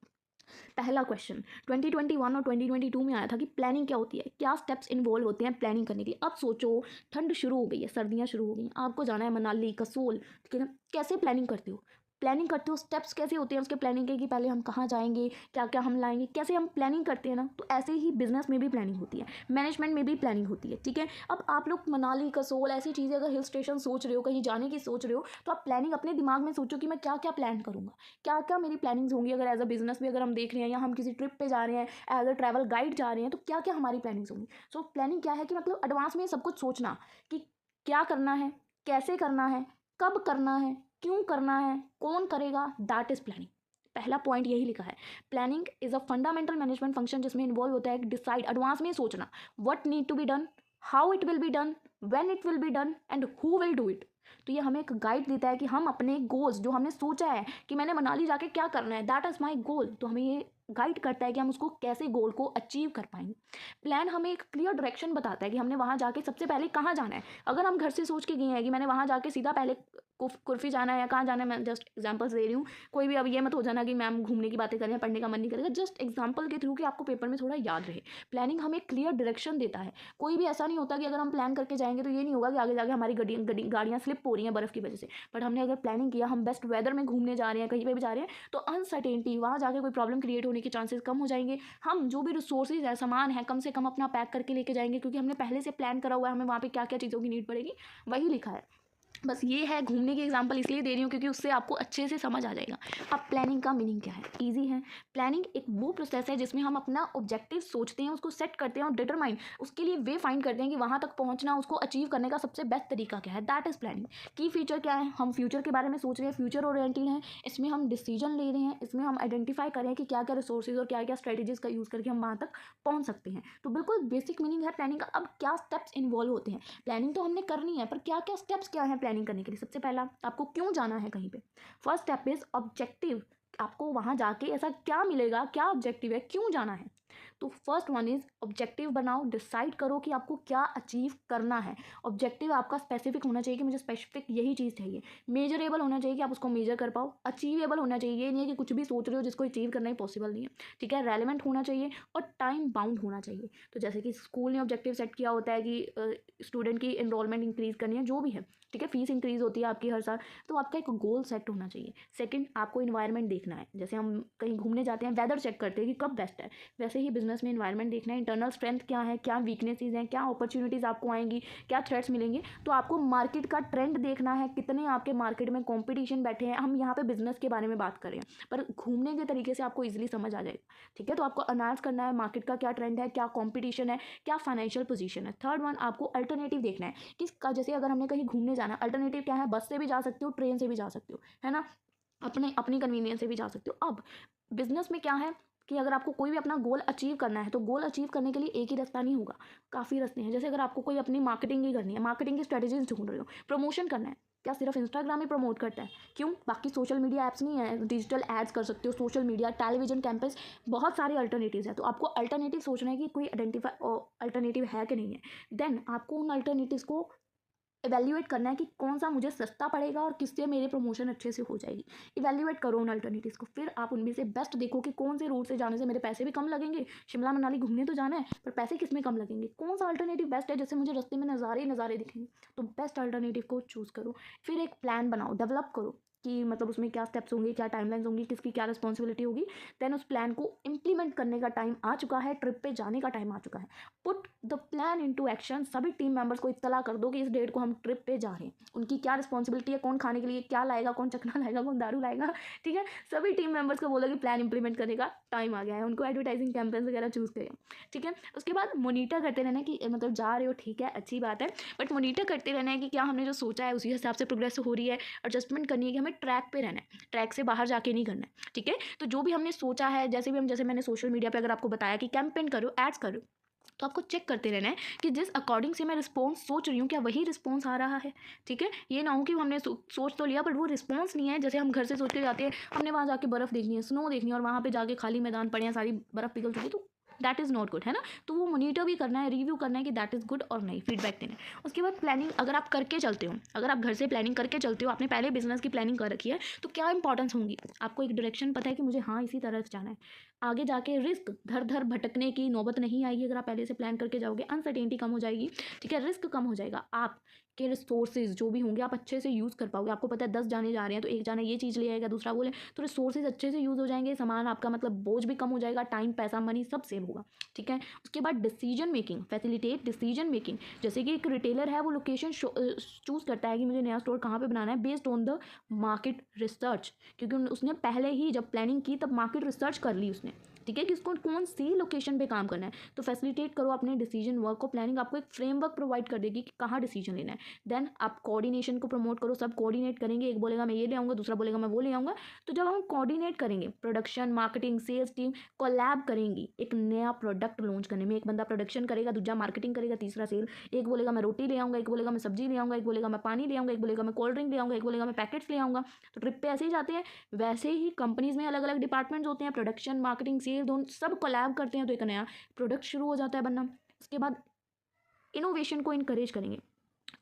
पहला क्वेश्चन 2021 और 2022 में आया था कि प्लानिंग क्या होती है, क्या स्टेप्स इन्वॉल्व होते हैं प्लानिंग करने के लिए। अब सोचो, ठंड शुरू हो गई है, सर्दियाँ शुरू हो गई हैं, आपको जाना है मनाली, कसोल, ठीक है ना, कैसे प्लानिंग करते हो? स्टेप्स कैसे होते हैं उसके प्लानिंग के, कि पहले हम कहाँ जाएंगे, क्या क्या हम लाएंगे, कैसे हम प्लानिंग करते हैं ना। तो ऐसे ही बिजनेस में भी प्लानिंग होती है, मैनेजमेंट में भी प्लानिंग होती है, ठीक है। अब आप लोग मनाली, कसोल ऐसी चीज़ें अगर हिल स्टेशन सोच रहे हो, कहीं जाने की सोच रहे हो, तो आप प्लानिंग अपने दिमाग में सोचो कि मैं क्या क्या प्लान करूँगा, क्या क्या मेरी प्लानिंग्स होंगी। अगर एज अ बिजनेस भी अगर हम देख रहे हैं या हम किसी ट्रिप पे जा रहे हैं, एज अ ट्रैवल गाइड जा रहे हैं, तो क्या क्या हमारी प्लानिंग्स होंगी। सो प्लानिंग क्या है कि मतलब एडवांस में सब कुछ सोचना कि क्या करना है, कैसे करना है, कब करना है, क्यों करना है, कौन करेगा, दैट इज प्लानिंग। पहला पॉइंट यही लिखा है, planning is a fundamental management function, जिसमें इन्वॉल्व होता है डिसाइड, एडवांस में सोचना, what need to be done, how it will be done, when it will be done and who will do it. तो ये हमें एक गाइड देता है कि हम अपने गोल्स जो हमने सोचा है कि मैंने मनाली जाके क्या करना है, दैट इज माई गोल, तो हमें ये गाइड करता है कि हम उसको कैसे गोल को अचीव कर पाएंगे। प्लान हमें एक क्लियर डायरेक्शन बताता है कि हमने वहाँ जाके सबसे पहले कहाँ जाना है। अगर हम घर से सोच के गए हैं कि मैंने वहाँ जाके सीधा पहले कुर्फी जाना है या कहाँ जाना है, मैं जस्ट एग्जांपल्स दे रही हूँ। कोई भी अब ये मत हो जाना कि मैम घूमने की बातें कर रहे हैं, पढ़ने का मन नहीं करेगा, जस्ट एग्जांपल के थ्रू कि आपको पेपर में थोड़ा याद रहे। प्लानिंग हमें क्लियर डायरेक्शन देता है। कोई भी ऐसा नहीं होता कि अगर हम प्लान करके जाएंगे तो ये नहीं होगा कि आगे जाके हमारी गाड़ियाँ स्लिप हो रही हैं बर्फ़ की वजह से, बट हमने अगर प्लानिंग किया, हम बेस्ट वेदर में घूमने जा रहे हैं, कहीं पर भी जा रहे हैं, तो अनसर्टेनिटी वहाँ जाके कोई प्रॉब्लम क्रिएट होने के चांसेस कम हो जाएंगे। हम जो भी रिसोर्सेज है, सामान है, कम से कम अपना पैक करके लेके जाएंगे, क्योंकि हमने पहले से प्लान करा हुआ है, हमें वहाँ पे क्या क्या चीज़ों की नीड पड़ेगी वही लिखा है। बस ये है, घूमने की एग्जांपल इसलिए दे रही हूँ क्योंकि उससे आपको अच्छे से समझ आ जाएगा। अब प्लानिंग का मीनिंग क्या है? ईजी है। प्लानिंग एक वो प्रोसेस है जिसमें हम अपना ऑब्जेक्टिव सोचते हैं, उसको सेट करते हैं और डिटरमाइन उसके लिए वे फाइंड करते हैं कि वहाँ तक पहुँचना, उसको अचीव करने का सबसे बेस्ट तरीका क्या है। That is planning. की फीचर क्या है? हम फ्यूचर के बारे में सोच रहे हैं, फ्यूचर ओरिएंटेड हैं, इसमें हम डिसीजन ले रहे हैं, इसमें हम आइडेंटिफाई करें कि क्या क्या रिसोर्सेज और क्या क्या स्ट्रेटेजीज का यूज़ करके हम वहाँ तक पहुँच सकते हैं। तो बिल्कुल बेसिक मीनिंग है प्लानिंग का। अब क्या स्टेप्स इन्वॉल्व होते हैं? प्लानिंग तो हमने करनी है, पर क्या क्या स्टेप्स क्या है प्लानिंग करने के लिए? सबसे पहला, आपको क्यों जाना है कहीं पे। First step is objective. आपको वहां जाके ऐसा क्या मिलेगा, क्या ऑब्जेक्टिव है, क्यों जाना है। तो फर्स्ट वन इज ऑब्जेक्टिव बनाओ, डिसाइड करो कि आपको क्या अचीव करना है। ऑब्जेक्टिव आपका स्पेसिफिक होना चाहिए कि मुझे स्पेसिफिक यही चीज़ चाहिए। मेजरेबल होना चाहिए कि आप उसको मेजर कर पाओ। अचीवेबल होना चाहिए, ये नहीं है कि कुछ भी सोच रहे हो जिसको अचीव करना ही पॉसिबल नहीं है, ठीक है। रेलेवेंट होना चाहिए और टाइम बाउंड होना चाहिए। तो जैसे कि स्कूल ने ऑब्जेक्टिव सेट किया होता है कि स्टूडेंट की एनरोलमेंट इंक्रीज करनी है, जो भी है, ठीक है, फीस इंक्रीज होती है आपकी हर साल, तो आपका एक गोल सेट होना चाहिए। सेकंड, आपको इन्वायरमेंट देखना है। जैसे हम कहीं घूमने जाते हैं, वेदर चेक करते हैं कि कब बेस्ट है, वैसे ही बिजनेस में इन्वायरमेंट देखना है। इंटरनल स्ट्रेंथ क्या है, क्या वीकनेसेस हैं, क्या अपॉर्चुनिटीज़ आपको आएंगी, क्या थ्रेट्स मिलेंगे। तो आपको मार्केट का ट्रेंड देखना है, कितने आपके मार्केट में कॉम्पिटिशन बैठे हैं। हम यहाँ पे बिजनेस के बारे में बात करें, पर घूमने के तरीके से आपको ईजिली समझ आ जाएगा, ठीक है। तो आपको अनालाइज करना है मार्केट का क्या ट्रेंड है, क्या कॉम्पिटिशन है, क्या फाइनेंशियल पोजीशन है। थर्ड वन, आपको अल्टरनेटिव देखना है कि जैसे अगर हमने कहीं घूमने जाना, अल्टरनेटिव क्या है, बस से भी जा सकते हो, ट्रेन से भी जा सकते हो, है ना, अपने अपनी कन्वीनियंस से भी जा सकते हो। अब बिजनेस में क्या है कि अगर आपको कोई भी अपना गोल अचीव करना है, तो गोल अचीव करने के लिए एक ही रास्ता नहीं होगा, काफ़ी रास्ते हैं। जैसे अगर आपको कोई अपनी मार्केटिंग ही करनी है, मार्केटिंग की स्ट्रेटेजीज ढूंढ रहे हो, प्रमोशन करना है, क्या सिर्फ इंस्टाग्राम ही प्रमोट करता है? क्यों? बाकी सोशल मीडिया ऐप्स नहीं है, डिजिटल एड्स कर सकते हो, सोशल मीडिया, टेलीविजन कैंपस, बहुत सारे अल्टरनेटिव्स हैं। तो आपको अल्टरनेटिव सोचना है कि कोई आइडेंटिफाई अल्टरनेटिव है कि नहीं है। देन आपको उन अल्टरनेटिव्स को इवैल्यूएट करना है कि कौन सा मुझे सस्ता पड़ेगा और किससे मेरे प्रमोशन अच्छे से हो जाएगी। इवैल्यूएट करो उन अल्टरनेटिव्स को, फिर आप उनमें से बेस्ट देखो कि कौन से रूट से जाने से मेरे पैसे भी कम लगेंगे। शिमला मनाली घूमने तो जाना है, पर पैसे किस में कम लगेंगे, कौन सा अल्टरनेटिव बेस्ट है जिससे मुझे रास्ते में नज़ारे ही नज़ारे दिखेंगे। तो बेस्ट अल्टरनेटिव को चूज़ करो। फिर एक प्लान बनाओ, डेवलप करो कि मतलब उसमें क्या स्टेप्स होंगे, क्या टाइमलाइंस होंगी, किसकी क्या रिस्पॉन्सिबिलिटी होगी। देन उस प्लान को इम्प्लीमेंट करने का टाइम आ चुका है, ट्रिप पे जाने का टाइम आ चुका है। Put the plan into action. सभी टीम मेंबर्स को इत्तला कर दो कि इस डेट को हम ट्रिप पे जा रहे हैं। उनकी क्या रिस्पॉन्सिबिलिटी है, कौन खाने के लिए क्या लाएगा, कौन चखना लाएगा, कौन दारू लाएगा, ठीक है। सभी टीम मेंबर्स को बोलो कि प्लान इंप्लीमेंट करने का टाइम आ गया है। उनको एडवर्टाइजिंग कैंपेन्स वगैरह चूज़ करें, ठीक है। उसके बाद मोनीटर करते रहना है कि मतलब जा रहे हो, ठीक है, अच्छी बात है, बट मोनीटर करते रहना है कि क्या हमने जो सोचा है उसी हिसाब से प्रोग्रेस हो रही है। एडजस्टमेंट करनी है कि हमें ट्रैक पे रहना है, ट्रैक से बाहर जाके नहीं करना है, ठीक है। तो जो भी हमने सोचा है, जैसे मैंने सोशल मीडिया पे अगर आपको बताया कि कैंपेन करो, एड्स करो, तो आपको चेक करते रहना है कि जिस अकॉर्डिंग से मैं रिस्पॉन्स सोच रही हूँ क्या वही रिस्पॉन्स आ रहा है, ठीक है। ये ना हो कि हमने सोच तो लिया बट वो रिस्पॉन्स नहीं है। जैसे हम घर से सोच के जाते हैं, हमने वहाँ जाके बर्फ़ देखनी है, स्नो देखनी है, और वहाँ पे जाके खाली मैदान पड़े हैं, सारी बर्फ़ पिघल चुकी है, तो दैट इज़ नॉट गुड, है ना। तो वो मोनीटर भी करना है, रिव्यू करना है कि दैट इज़ गुड और नहीं, फीडबैक देना है। उसके बाद प्लानिंग अगर आप करके चलते हो, अगर आप घर से प्लानिंग करके चलते हो, आपने पहले बिजनेस की प्लानिंग कर रखी है, तो क्या इंपॉर्टेंस होंगी, आपको एक डायरेक्शन पता है कि मुझे हाँ इसी तरह से जाना है। आगे जाके रिस्क धर धर भटकने की नौबत नहीं आएगी अगर आप पहले से प्लान करके जाओगे। अनसर्टेनिटी कम हो जाएगी, ठीक है, रिस्क कम हो जाएगा। आप के रिसोर्सेज जो भी होंगे आप अच्छे से यूज़ कर पाओगे। आपको पता है 10 जाने जा रहे हैं तो एक जाना ये चीज़ ले आएगा, दूसरा वो ले, तो रिसोर्सेज अच्छे से यूज़ हो जाएंगे, सामान आपका मतलब बोझ भी कम हो जाएगा, टाइम पैसा मनी सब सेव होगा, ठीक है। उसके बाद decision making, facilitate decision making. जैसे कि एक रिटेलर है, वो लोकेशन चूज़ करता है कि मुझे नया स्टोर कहाँ पे बनाना है based on the market research, क्योंकि उसने पहले ही जब प्लानिंग की तब मार्केट रिसर्च कर ली उसने, ठीक है, कि इसको कौन सी लोकेशन पे काम करना है। तो फैसिलिटेट करो अपने डिसीजन वर्क को। प्लानिंग आपको एक फ्रेमवर्क प्रोवाइड कर देगी कि कहाँ डिसीजन लेना है। देन आप कोऑर्डिनेशन को प्रमोट करो, सब कोऑर्डिनेट करेंगे, एक बोलेगा मैं ये ले आऊँगा, दूसरा बोलेगा मैं वो ले आऊँगा। तो जब हम कोऑर्डिनेट करेंगे, production, marketing, sales team collab करेंगी एक नया प्रोडक्ट लॉन्च करने में। एक बंदा प्रोडक्शन करेगा, दूसरा मार्केटिंग करेगा, तीसरा सेल। एक बोलेगा मैं रोटी ले आऊँगा, एक बोलेगा मैं सब्जी ले आऊँगा, एक बोलेगा मैं पानी ले आऊँगा, एक बोलेगा मैं कोल्ड ड्रिंक ले आऊँगा, एक बोलेगा मैं पैकेट्स ले आऊँगा। तो ट्रिप पे ऐसे ही जाते हैं। वैसे ही कंपनीज में अलग अलग डिपार्टमेंट्स होते हैं, प्रोडक्शन, मार्केटिंग, सेल, दोनों सब कोलैब करते हैं, तो एक नया प्रोडक्ट शुरू हो जाता है बनना। उसके बाद इनोवेशन को इनकरेज करेंगे,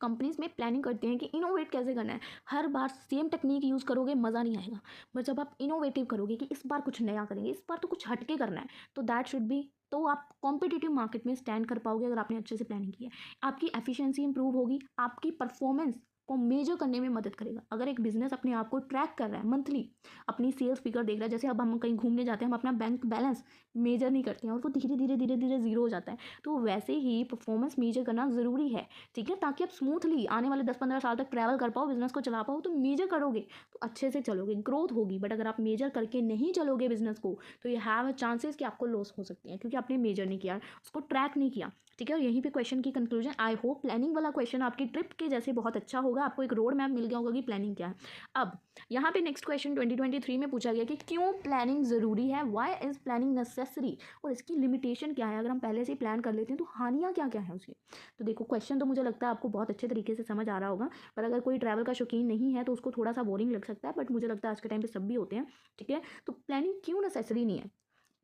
कंपनीज में प्लानिंग करते हैं कि इनोवेट कैसे करना है। हर बार सेम टेक्निक यूज़ करोगे मज़ा नहीं आएगा, बट जब आप इनोवेटिव करोगे कि इस बार कुछ नया करेंगे, इस बार तो कुछ हटके करना है, तो दैट शुड बी, तो आप कॉम्पिटिटिव मार्केट में स्टैंड कर पाओगे अगर आपने अच्छे से प्लानिंग की है। आपकी एफिशिएंसी इंप्रूव होगी, आपकी परफॉर्मेंस को मेजर करने में मदद करेगा। अगर एक बिजनेस अपने आप को ट्रैक कर रहा है मंथली, अपनी सेल्स फिगर देख रहा है, जैसे अब हम कहीं घूमने जाते हैं, हम अपना बैंक बैलेंस मेजर नहीं करते हैं और वो धीरे धीरे धीरे धीरे जीरो हो जाता है, तो वैसे ही परफॉर्मेंस मेजर करना ज़रूरी है, ठीक है, ताकि आप स्मूथली आने वाले 10-15 साल तक ट्रैवल कर पाओ, बिजनेस को चला पाओ। तो मेजर करोगे तो अच्छे से चलोगे, ग्रोथ होगी। बट अगर आप मेजर करके नहीं चलोगे बिजनेस को, तो ये हैव अ चांसेस कि आपको लॉस हो सकती है, क्योंकि आपने मेजर नहीं किया, उसको ट्रैक नहीं किया, ठीक है। और यहीं पे क्वेश्चन की कंक्लूजन, आई होप प्लानिंग वाला क्वेश्चन आपकी ट्रिप के जैसे बहुत अच्छा होगा, आपको एक रोड मैप मिल गया होगा कि प्लानिंग क्या है। अब यहाँ पे नेक्स्ट क्वेश्चन 2023 में पूछा गया कि क्यों प्लानिंग ज़रूरी है, व्हाई इज़ प्लानिंग नेसेसरी, और इसकी लिमिटेशन क्या है। अगर हम पहले से ही प्लान कर लेते हैं तो हानियाँ क्या क्या है उसकी। तो देखो, क्वेश्चन तो मुझे लगता है आपको बहुत अच्छे तरीके से समझ आ रहा होगा, पर अगर कोई ट्रैवल का शौकीन नहीं है तो उसको थोड़ा सा बोरिंग लग सकता है, बट मुझे लगता है आज के टाइम पे सब भी होते हैं, ठीक है। तो प्लानिंग क्यों नेसेसरी नहीं है,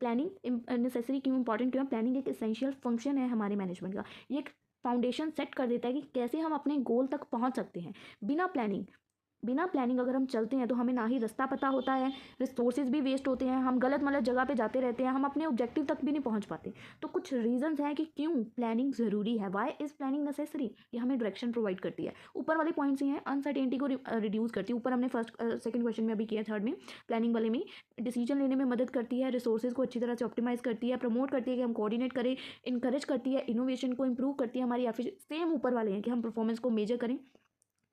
प्लानिंग नेसेसरी क्यों, इंपॉर्टेंट क्यों है। प्लानिंग एक एसेंशियल फंक्शन है हमारे मैनेजमेंट का, ये एक फाउंडेशन सेट कर देता है कि कैसे हम अपने गोल तक पहुंच सकते हैं। बिना प्लानिंग अगर हम चलते हैं तो हमें ना ही रास्ता पता होता है, रिसोर्सेज भी वेस्ट होते हैं, हम गलत मलत जगह पे जाते रहते हैं, हम अपने ऑब्जेक्टिव तक भी नहीं पहुंच पाते। तो कुछ रीजंस हैं कि क्यों प्लानिंग ज़रूरी है, व्हाई इज़ प्लानिंग नेसेसरी। ये हमें डायरेक्शन प्रोवाइड करती है। ऊपर वाले पॉइंट्स ही हैं, अनसर्टेनिटी को रिड्यूस करती है, ऊपर हमने सेकंड क्वेश्चन में अभी किया, थर्ड में प्लानिंग वाले में डिसीजन लेने में मदद करती है, रिसोर्सेज को अच्छी तरह से ऑप्टिमाइज करती है, प्रमोट करती है कि हम कोऑर्डिनेट करें, इंकरेज करती है, इनोवेशन को इंप्रूव करती है हमारी सेम ऊपर वाले हैं कि हम परफॉर्मेंस को मेजर करें,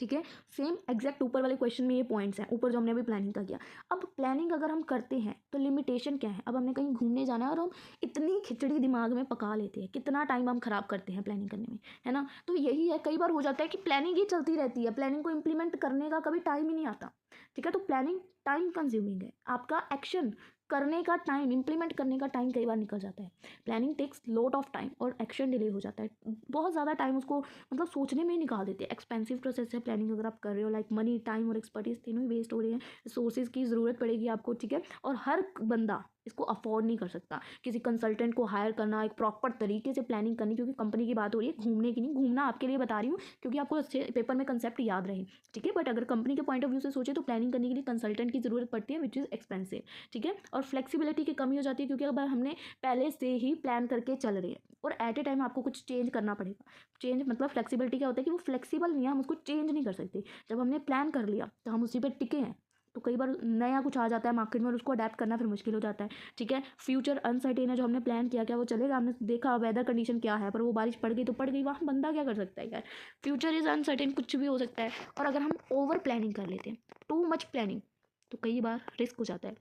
ठीक है। सेम एग्जैक्ट ऊपर वाले क्वेश्चन में ये पॉइंट्स हैं, ऊपर जो हमने अभी प्लानिंग का किया। अब प्लानिंग अगर हम करते हैं तो लिमिटेशन क्या है। अब हमने कहीं घूमने जाना है और हम इतनी खिचड़ी दिमाग में पका लेते हैं, कितना टाइम हम खराब करते हैं प्लानिंग करने में, है ना। तो यही है, कई बार हो जाता है कि प्लानिंग ही चलती रहती है, प्लानिंग को इम्प्लीमेंट करने का कभी टाइम ही नहीं आता, ठीक है। तो प्लानिंग टाइम कंज्यूमिंग है, आपका एक्शन करने का टाइम, इंप्लीमेंट करने का टाइम कई बार निकल जाता है। Planning takes lot of time और एक्शन डिले हो जाता है, बहुत ज़्यादा टाइम उसको मतलब सोचने में ही निकाल देते हैं। एक्सपेंसिव प्रोसेस है प्लानिंग अगर आप कर रहे हो, लाइक मनी, टाइम और एक्सपर्टीज तीनों ही वेस्ट हो रहे हैं, रिसोर्सेज की ज़रूरत पड़ेगी आपको, ठीक है। और हर बंदा इसको अफोर्ड नहीं कर सकता। किसी कंसल्टेंट को हायर करना, एक प्रॉपर तरीके से प्लानिंग करनी, क्योंकि कंपनी की बात हो रही है, घूमने की नहीं। घूमना आपके लिए बता रही हूँ क्योंकि आपको अच्छे पेपर में कंसेप्ट याद रहे, ठीक है। बट अगर कंपनी के पॉइंट ऑफ व्यू से सोचे तो प्लानिंग करने के लिए कंसल्टेंट की ज़रूरत पड़ती है, विच इज़ एक्सपेंसिव, ठीक है। और फ्लेक्सिबिलिटी की कमी हो जाती है, क्योंकि अगर हमने पहले से ही प्लान करके चल रहे हैं और एट ए टाइम आपको कुछ चेंज करना पड़ेगा। चेंज मतलब फ्लेक्सिबिलिटी क्या होता है कि वो फ्लेक्सिबल नहीं है, हम उसको चेंज नहीं कर सकते। जब हमने प्लान कर लिया तो हम उसी पर टिके हैं, तो कई बार नया कुछ आ जाता है मार्केट में और उसको अडेप्ट करना फिर मुश्किल हो जाता है, ठीक है। फ्यूचर अनसर्टेन है, जो हमने प्लान किया क्या वो चलेगा, हमने देखा वेदर कंडीशन क्या है, पर वो बारिश पड़ गई तो पड़ गई, वहाँ बंदा क्या कर सकता है यार। फ्यूचर इज़ अनसर्टेन, कुछ भी हो सकता है। और अगर हम ओवर प्लानिंग कर लेते हैं, टू मच प्लानिंग, तो कई बार रिस्क हो जाता है,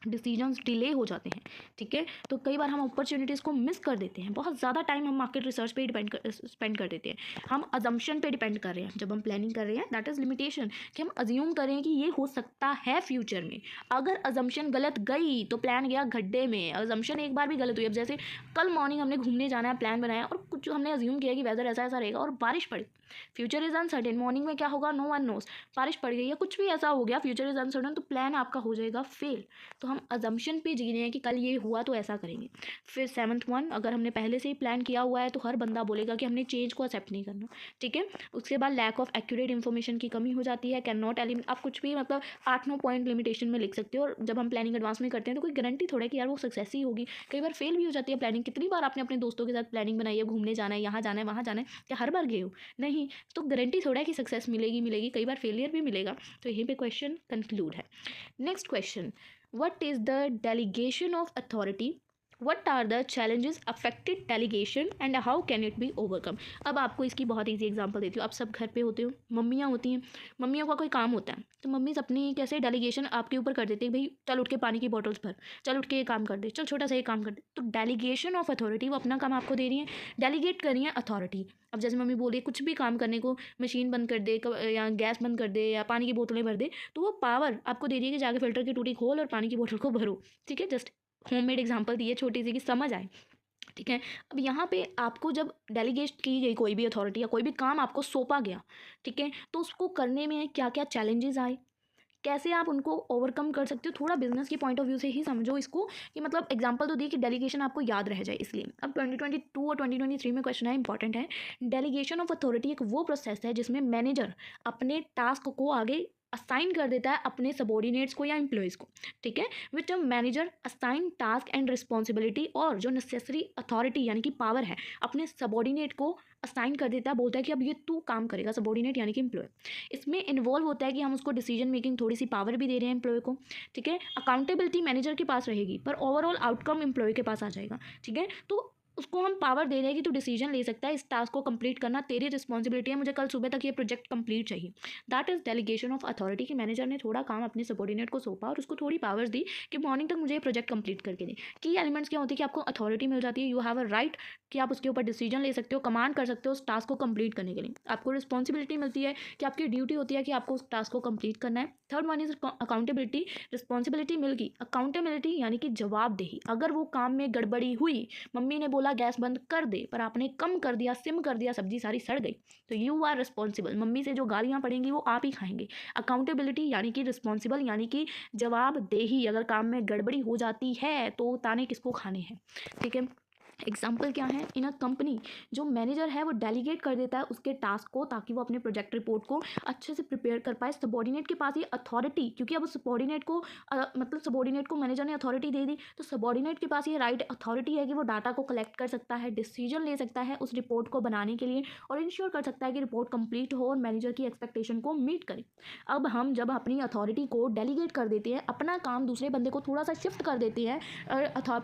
डिसीजंस डिले हो जाते हैं, ठीक है। तो कई बार हम अपॉर्चुनिटीज़ को मिस कर देते हैं, बहुत ज़्यादा टाइम हम मार्केट रिसर्च पे स्पेंड कर देते हैं, हम अजम्पशन पे डिपेंड कर रहे हैं जब हम प्लानिंग कर रहे हैं। दैट इज़ लिमिटेशन, कि हम अज्यूम करें कि ये हो सकता है फ्यूचर में। अगर अजम्पशन गलत गई तो प्लान गया गड्ढे में। अजम्पशन एक बार भी गलत हुई, अब जैसे कल मॉर्निंग हमने घूमने जाना है, प्लान बनाया और कुछ हमने अज्यूम किया कि वेदर ऐसा ऐसा रहेगा और बारिश पड़ी। फ्यूचर इज़ अनसर्टेन, मॉर्निंग में क्या होगा नो वन नोस, बारिश पड़ गई या कुछ भी ऐसा हो गया, फ्यूचर इज़ अनसर्टेन, तो प्लान आपका हो जाएगा फेल। तो हम अजम्पशन पे जी रहे हैं कि कल ये हुआ तो ऐसा करेंगे। फिर 7th वन, अगर हमने पहले से ही प्लान किया हुआ है तो हर बंदा बोलेगा कि हमने चेंज को एक्सेप्ट नहीं करना, ठीक है। उसके बाद लैक ऑफ एक्यूरेट इन्फॉर्मेशन की कमी हो जाती है, कैन नॉट एलिमिनेट, आप कुछ भी मतलब 8-9 पॉइंट लिमिटेशन में लिख सकते हो। और जब हम प्लानिंग एडवांस में करते हैं तो कोई गारंटी थोड़ा है कि यार वो सक्सेस ही होगी, कई बार फेल भी हो जाती है प्लानिंग। कितनी बार आपने अपने दोस्तों के साथ प्लानिंग बनाई है, घूमने जाना है, यहाँ जाना है, वहाँ जाना है, क्या हर बार गए हो? नहीं। तो गारंटी थोड़ा है कि सक्सेस मिलेगी, कई बार फेलियर भी मिलेगा। तो यहीं पे क्वेश्चन कंक्लूड है। Next question, what is the delegation of authority, what are the challenges affected delegation and how can it be overcome। अब आपको इसकी बहुत ईजी एग्जांपल देती हूँ। आप सब घर पे होते हो, मम्मियाँ होती हैं, मम्मियों का कोई काम होता है तो मम्मी अपनी कैसे डेलीगेशन आपके ऊपर कर देती है, भाई चल उठ के पानी की बॉटल्स भर, चल उठ के ये काम कर दे, चल छोटा सा ये काम कर दे। तो डेलीगेशन ऑफ अथॉरिटी, वो अपना काम आपको दे रही है, डेलीगेट कर रही है अथॉरिटी। अब जैसे मम्मी बोले कुछ भी काम करने को, मशीन बंद कर दे या गैस बंद कर दे या पानी की बोतलें भर दे, तो वो पावर आपको दे रही है कि जाके फिल्टर की टूटी खोल और पानी की बोतल को भरो, ठीक है। जस्ट होममेड एग्जांपल दी है छोटी सी कि समझ आए, ठीक है। अब यहाँ पे आपको जब डेलीगेट की गई कोई भी अथॉरिटी या कोई भी काम आपको सौंपा गया, ठीक है, तो उसको करने में क्या क्या चैलेंजेस आए, कैसे आप उनको ओवरकम कर सकते हो, थोड़ा बिजनेस की पॉइंट ऑफ व्यू से ही समझो इसको, कि मतलब एग्जांपल तो दी कि डेलीगेशन आपको याद रह जाए इसलिए। अब 2022 और 2023 में क्वेश्चन है, इंपॉर्टेंट है। डेलीगेशन ऑफ अथॉरिटी एक वो प्रोसेस है जिसमें मैनेजर अपने टास्क को आगे असाइन कर देता है अपने सबॉर्डिनेट्स को या एम्प्लॉयज़ को, ठीक है। Which manager assign task and responsibility, और जो नेसेसरी अथॉरिटी यानी कि पावर है अपने सबॉर्डिनेट को असाइन कर देता है, बोलता है कि अब ये तू काम करेगा, सबॉर्डिनेट यानी कि एम्प्लॉय। इसमें इन्वॉल्व होता है कि हम उसको डिसीजन मेकिंग थोड़ी सी पावर भी दे रहे हैं एम्प्लॉय को, ठीक है। अकाउंटेबिलिटी मैनेजर के पास रहेगी पर ओवरऑल आउटकम एम्प्लॉय के पास आ जाएगा, ठीक है। तो उसको हम पावर दे रहे हैं कि तू डिसीजन ले सकता है, इस टास्क को कंप्लीट करना तेरी रिस्पॉन्सिबिलिटी है, मुझे कल सुबह तक ये प्रोजेक्ट कंप्लीट चाहिए। That is delegation of authority, कि मैनेजर ने थोड़ा काम अपने सबॉर्डिनेट को सौंपा और उसको थोड़ी पावर्स दी कि मॉर्निंग तक मुझे ये प्रोजेक्ट कंप्लीट करके दे। की एलिमेंट्स क्या होती है कि आपको अथॉरिटी मिल जाती है, यू हैव अ राइट कि आप उसके ऊपर डिसीजन ले सकते हो, कमांड कर सकते हो उस टास्क को कंप्लीट करने के लिए। आपको रिस्पॉन्सिबिलिटी मिलती है कि आपकी ड्यूटी होती है कि आपको उस टास्क को कंप्लीट करना है। Third one is accountability, responsibility मिल गई। अकाउंटेबिलिटी यानी कि जवाबदेही, अगर वो काम में गड़बड़ी हुई, मम्मी ने बोला गैस बंद कर दे पर आपने कम कर दिया, सिम कर दिया, सब्जी सारी सड़ गई, तो यू आर रिस्पॉन्सिबल। मम्मी से जो गालियां पड़ेंगी वो आप ही खाएंगे। अकाउंटेबिलिटी यानी कि रिस्पॉन्सिबल यानी कि जवाबदेही, अगर काम में गड़बड़ी हो जाती है तो ताने किसको खाने हैं, ठीक है। एग्जाम्पल क्या है, इन अ कंपनी जो मैनेजर है वो डेलीगेट कर देता है उसके टास्क को ताकि वो अपने प्रोजेक्ट रिपोर्ट को अच्छे से प्रिपेयर कर पाए। सबॉर्डिनेट के पास ये अथॉरिटी, क्योंकि अब उस सबॉर्डिनेट को मतलब सबॉर्डिनेट को मैनेजर ने अथॉरिटी दे दी, तो सबॉर्डिनेट के पास ये राइट अथॉरिटी है कि वो डाटा को कलेक्ट कर सकता है, डिसीजन ले सकता है उस रिपोर्ट को बनाने के लिए, और इंश्योर कर सकता है कि रिपोर्ट कंप्लीट हो और मैनेजर की एक्सपेक्टेशन को मीट करे। अब हम जब अपनी अथॉरिटी को डेलीगेट कर देते हैं, अपना काम दूसरे बंदे को थोड़ा सा शिफ्ट कर देते हैं,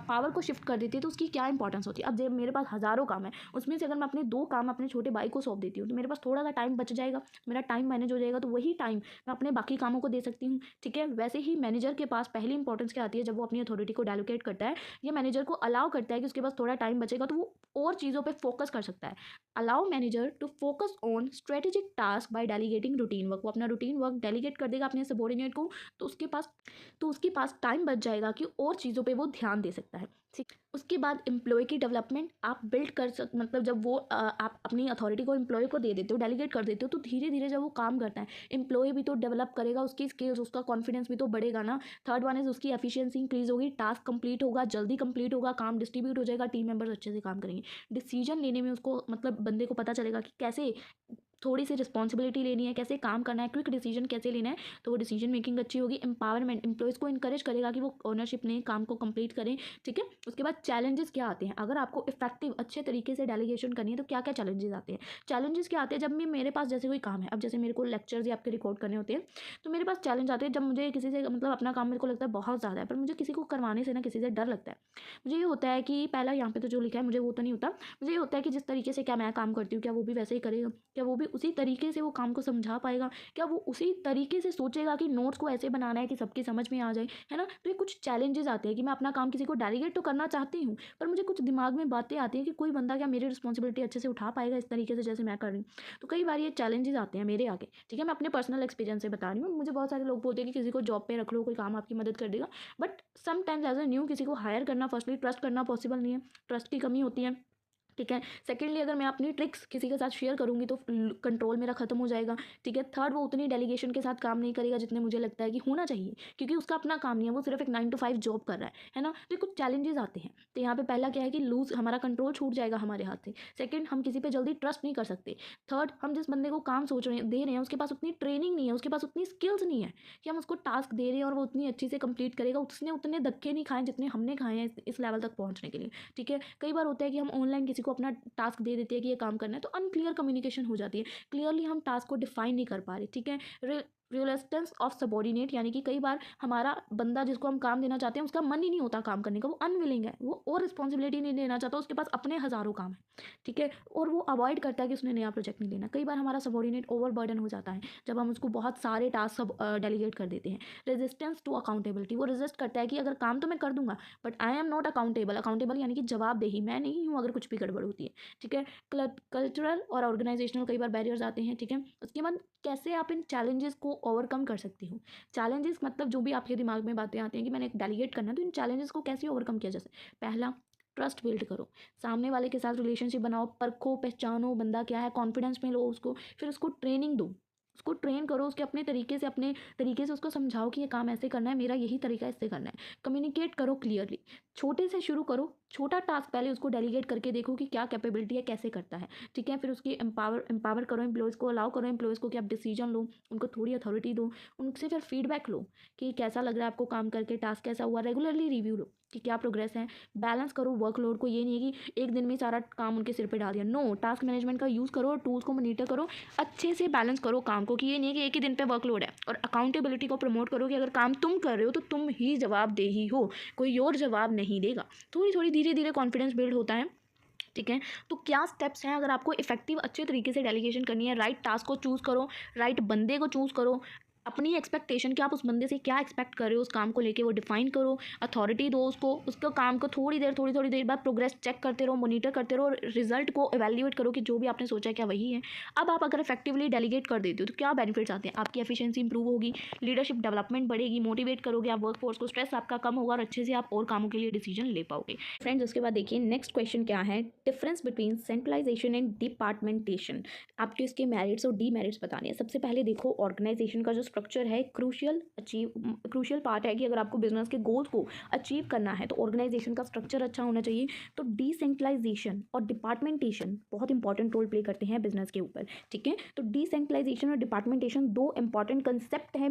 पावर को शिफ्ट कर देती है, तो उसकी क्या इंपॉर्टेंस होती है। अब जब मेरे पास हज़ारों काम है, उसमें से अगर मैं अपने 2 काम अपने छोटे भाई को सौंप देती हूँ तो मेरे पास थोड़ा सा टाइम बच जाएगा, मेरा टाइम मैनेज हो जाएगा, तो वही टाइम मैं अपने बाकी कामों को दे सकती हूँ, ठीक है। वैसे ही मैनेजर के पास पहली इंपॉर्टेंस क्या आती है, जब वो अपनी अथॉरिटी को डेलीगेट करता है, ये मैनेजर को अलाउ करता है कि उसके पास थोड़ा टाइम बचेगा तो वो और चीज़ों पर फोकस कर सकता है। Allow manager to focus on strategic task by delegating routine work, वो अपना रूटीन वर्क डेलीगेट कर देगा अपने सबॉर्डिनेट को, तो उसके पास टाइम बच जाएगा कि और चीज़ों पे वो ध्यान दे सकता है, ठीक। उसके बाद एम्प्लॉय की डेवलपमेंट आप बिल्ड कर मतलब जब वो आप अपनी अथॉरिटी को एम्प्लॉय को दे देते हो, डेलीगेट कर देते हो, तो धीरे धीरे जब वो काम करता है एम्प्लॉय भी तो डेवलप करेगा, उसकी स्किल्स, उसका कॉन्फिडेंस भी तो बढ़ेगा ना। थर्ड वन इज उसकी एफिशिएंसी इंक्रीज होगी, टास्क कंप्लीट होगा, जल्दी कंप्लीट होगा, काम डिस्ट्रीब्यूट हो जाएगा, टीम मेंबर्स अच्छे से काम करेंगे। डिसीजन लेने में उसको मतलब बंदे को पता चलेगा कि कैसे थोड़ी सी रिस्पॉन्सिबिलिटी लेनी है, कैसे काम करना है, क्विक डिसीजन कैसे लेना है, तो वो डिसीजन मेकिंग अच्छी होगी। एम्पावरमेंट, एम्प्लॉयज़ को इंकरेज करेगा कि वो ओनरशिप लें, काम को कंप्लीट करें, ठीक है। उसके बाद चैलेंजेस क्या आते हैं, अगर आपको इफेक्टिव अच्छे तरीके से डेलीगेशन करनी है तो क्या क्या चैलेंजेस आते हैं। चैलेंजेस क्या आते हैं, जब भी मेरे पास जैसे कोई काम है, अब जैसे मेरे को लेक्चर्स या आपके रिकॉर्ड करने होते हैं, तो मेरे पास चैलेंज आते हैं जब मुझे किसी से मतलब अपना काम मेरे को लगता है बहुत ज़्यादा है, पर मुझे किसी को करवाने से ना किसी से डर लगता है। मुझे ये होता है कि पहला यहाँ पे तो जो लिखा है मुझे वो तो नहीं होता, मुझे ये होता है कि जिस तरीके से क्या मैं काम करती हूँ क्या वो भी वैसे ही करेगा, क्या वो भी उसी तरीके से वो काम को समझा पाएगा, क्या वो उसी तरीके से सोचेगा कि नोट्स को ऐसे बनाना है कि सबकी समझ में आ जाए, है ना। तो ये कुछ चैलेंजेस आते हैं कि मैं अपना काम किसी को डेलीगेट तो करना चाहती हूँ, पर मुझे कुछ दिमाग में बातें आती हैं कि कोई बंदा क्या मेरी रिस्पॉन्सिबिलिटी अच्छे से उठा पाएगा इस तरीके से जैसे मैं कर रही हूँ। तो कई बार ये चैलेंजेस आते हैं मेरे आगे, ठीक है। मैं अपने पर्सनल एक्सपीरियंस से बता रही हूँ। मुझे बहुत सारे लोग बोलते हैं कि किसी को जॉब पे रख लो, कोई काम आपकी मदद कर देगा, but sometimes as a new किसी को हायर करना, फर्स्टली ट्रस्ट करना पॉसिबल नहीं है, ट्रस्ट की कमी होती है, ठीक है। सेकेंडली अगर मैं अपनी ट्रिक्स किसी के साथ शेयर करूँगी तो कंट्रोल मेरा खत्म हो जाएगा, ठीक है। थर्ड, वो उतनी डेलीगेशन के साथ काम नहीं करेगा जितने मुझे लगता है कि होना चाहिए, क्योंकि उसका अपना काम नहीं है, वो सिर्फ एक 9 to 5 जॉब कर रहा है ना। तो कुछ चैलेंजेस आते हैं, तो यहाँ पे पहला क्या है कि लूज हमारा कंट्रोल छूट जाएगा हमारे हाथ से। सेकेंड, हम किसी पे जल्दी ट्रस्ट नहीं कर सकते। थर्ड, हम जिस बंदे को काम सोच रहे हैं दे रहे हैं उसके पास उतनी ट्रेनिंग नहीं है, उसके पास उतनी स्किल्स नहीं है कि हम उसको टास्क दे रहे हैं और वो उतनी अच्छी से कंप्लीट करेगा, उसने उतने धक्के नहीं खाए जितने हमने खाए हैं इस लेवल तक पहुँचने के लिए, ठीक है। कई बार होता है कि हम ऑनलाइन किसी को अपना टास्क दे देते हैं कि ये काम करना है, तो अनक्लियर कम्युनिकेशन हो जाती है, क्लियरली हम टास्क को डिफाइन नहीं कर पा रहे, ठीक है। रिलेस्टेंस ऑफ सबॉर्डिनेट, यानी कि कई बार हमारा बंदा जिसको हम काम देना चाहते हैं उसका मन ही नहीं होता काम करने का, वो अनविलिंग है, वो और रिस्पॉन्सिबिलिटी नहीं लेना चाहता, उसके पास अपने हज़ारों काम है, ठीक है, और वो अवॉइड करता है कि उसने नया प्रोजेक्ट नहीं लेना। कई बार हमारा सबॉर्डिनेट ओवर बर्डन हो जाता है जब हम उसको बहुत सारे टास्क सब डेलीगेट कर देते हैं। रेजिस्टेंस टू अकाउंटेबिलिटी, वो रेजिस्ट करता है कि अगर काम तो मैं कर दूंगा but I am not accountable. Accountable यानी कि जवाबदेही मैं नहीं हूँ अगर कुछ भी गड़बड़ होती है, ठीक है। कल्चरल और ऑर्गेनाइजेशनल कई बार बैरियर्स आते हैं, ठीक है। उसके बाद कैसे आप इन चैलेंजेस को ओवरकम कर सकती हो। चैलेंजेस मतलब जो भी आपके दिमाग में बातें आती हैं कि मैंने डेलीगेट करना है, तो इन चैलेंजेस को कैसे ओवरकम किया जाए। पहला, ट्रस्ट बिल्ड करो, सामने वाले के साथ रिलेशनशिप बनाओ, परखो, पहचानो बंदा क्या है, कॉन्फिडेंस में लो उसको, फिर उसको ट्रेनिंग दो, उसको ट्रेन करो, उसके अपने तरीके से उसको समझाओ कि ये काम ऐसे करना है, मेरा यही तरीका इससे करना है। कम्युनिकेट करो क्लियरली, छोटे से शुरू करो, छोटा टास्क पहले उसको डेलीगेट करके देखो कि क्या कैपेबिलिटी है, कैसे करता है, ठीक है। फिर उसकी एम्पावर करो एम्प्लॉयज़ को, अलाउ करो एम्प्लॉयज़ को कि आप डिसीजन लो, उनको थोड़ी अथॉरिटी दो, उनसे फिर फीडबैक लो कि कैसा लग रहा है आपको काम करके, टास्क कैसा हुआ, रेगुलरली रिव्यू लो कि क्या प्रोग्रेस है। बैलेंस करो वर्कलोड को, ये नहीं है कि एक दिन में सारा काम उनके सिर पे डाल दिया, नो, टास्क मैनेजमेंट का यूज़ करो और टूल्स को मॉनिटर करो, अच्छे से बैलेंस करो काम को, कि ये नहीं है कि एक ही दिन पे वर्कलोड है। और अकाउंटेबिलिटी को प्रमोट करो कि अगर काम तुम कर रहे हो तो तुम ही जवाबदेही हो, कोई और जवाब नहीं देगा। थोड़ी थोड़ी धीरे धीरे कॉन्फिडेंस बिल्ड होता है, ठीक है। तो क्या स्टेप्स हैं अगर आपको इफेक्टिव अच्छे तरीके से डेलीगेशन करनी है? राइट टास्क को चूज़ करो, राइट बंदे को चूज़ करो, अपनी एक्सपेक्टेशन कि आप उस बंदे से क्या एक्सपेक्ट कर रहे हो उस काम को लेके वो डिफाइन करो, अथॉरिटी दो उसको, उसको काम को थोड़ी थोड़ी देर बाद प्रोग्रेस चेक करते रहो, मॉनिटर करते रहो, रिजल्ट को एवेल्यूएट करो कि जो भी आपने सोचा है क्या वही है। अब आप अगर इफेक्टिवली डेलीगेट कर देते हो तो क्या बेनिफिट्स आते हैं? आपकी एफिशिएंसी इंप्रूव होगी, लीडरशिप डेवलपमेंट बढ़ेगी, मोटिवेट करोगे आप वर्कफोर्स को, स्ट्रेस आपका कम होगा और अच्छे से आप और कामों के लिए डिसीजन ले पाओगे। फ्रेंड्स, उसके बाद देखिए नेक्स्ट क्वेश्चन क्या है, डिफरेंस बिटवीन सेंट्रलाइजेशन एंड डिपार्टमेंटेशन। आपको इसके मेरिट्स और डीमेरिट्स बताने हैं। सबसे पहले देखो, ऑर्गेनाइजेशन का जो स्ट्रक्चर है क्रूशियल पार्ट है कि अगर आपको बिजनेस के गोल्स को अचीव करना है तो ऑर्गेनाइजेशन का स्ट्रक्चर अच्छा होना चाहिए। तो डिसेंट्रलाइजेशन और डिपार्टमेंटेशन बहुत इंपॉर्टेंट रोल प्ले करते हैं बिजनेस के ऊपर, ठीक है। तो डिसेंट्रलाइजेशन और डिपार्टमेंटेशन दो इंपॉर्टेंट कंसेप्ट है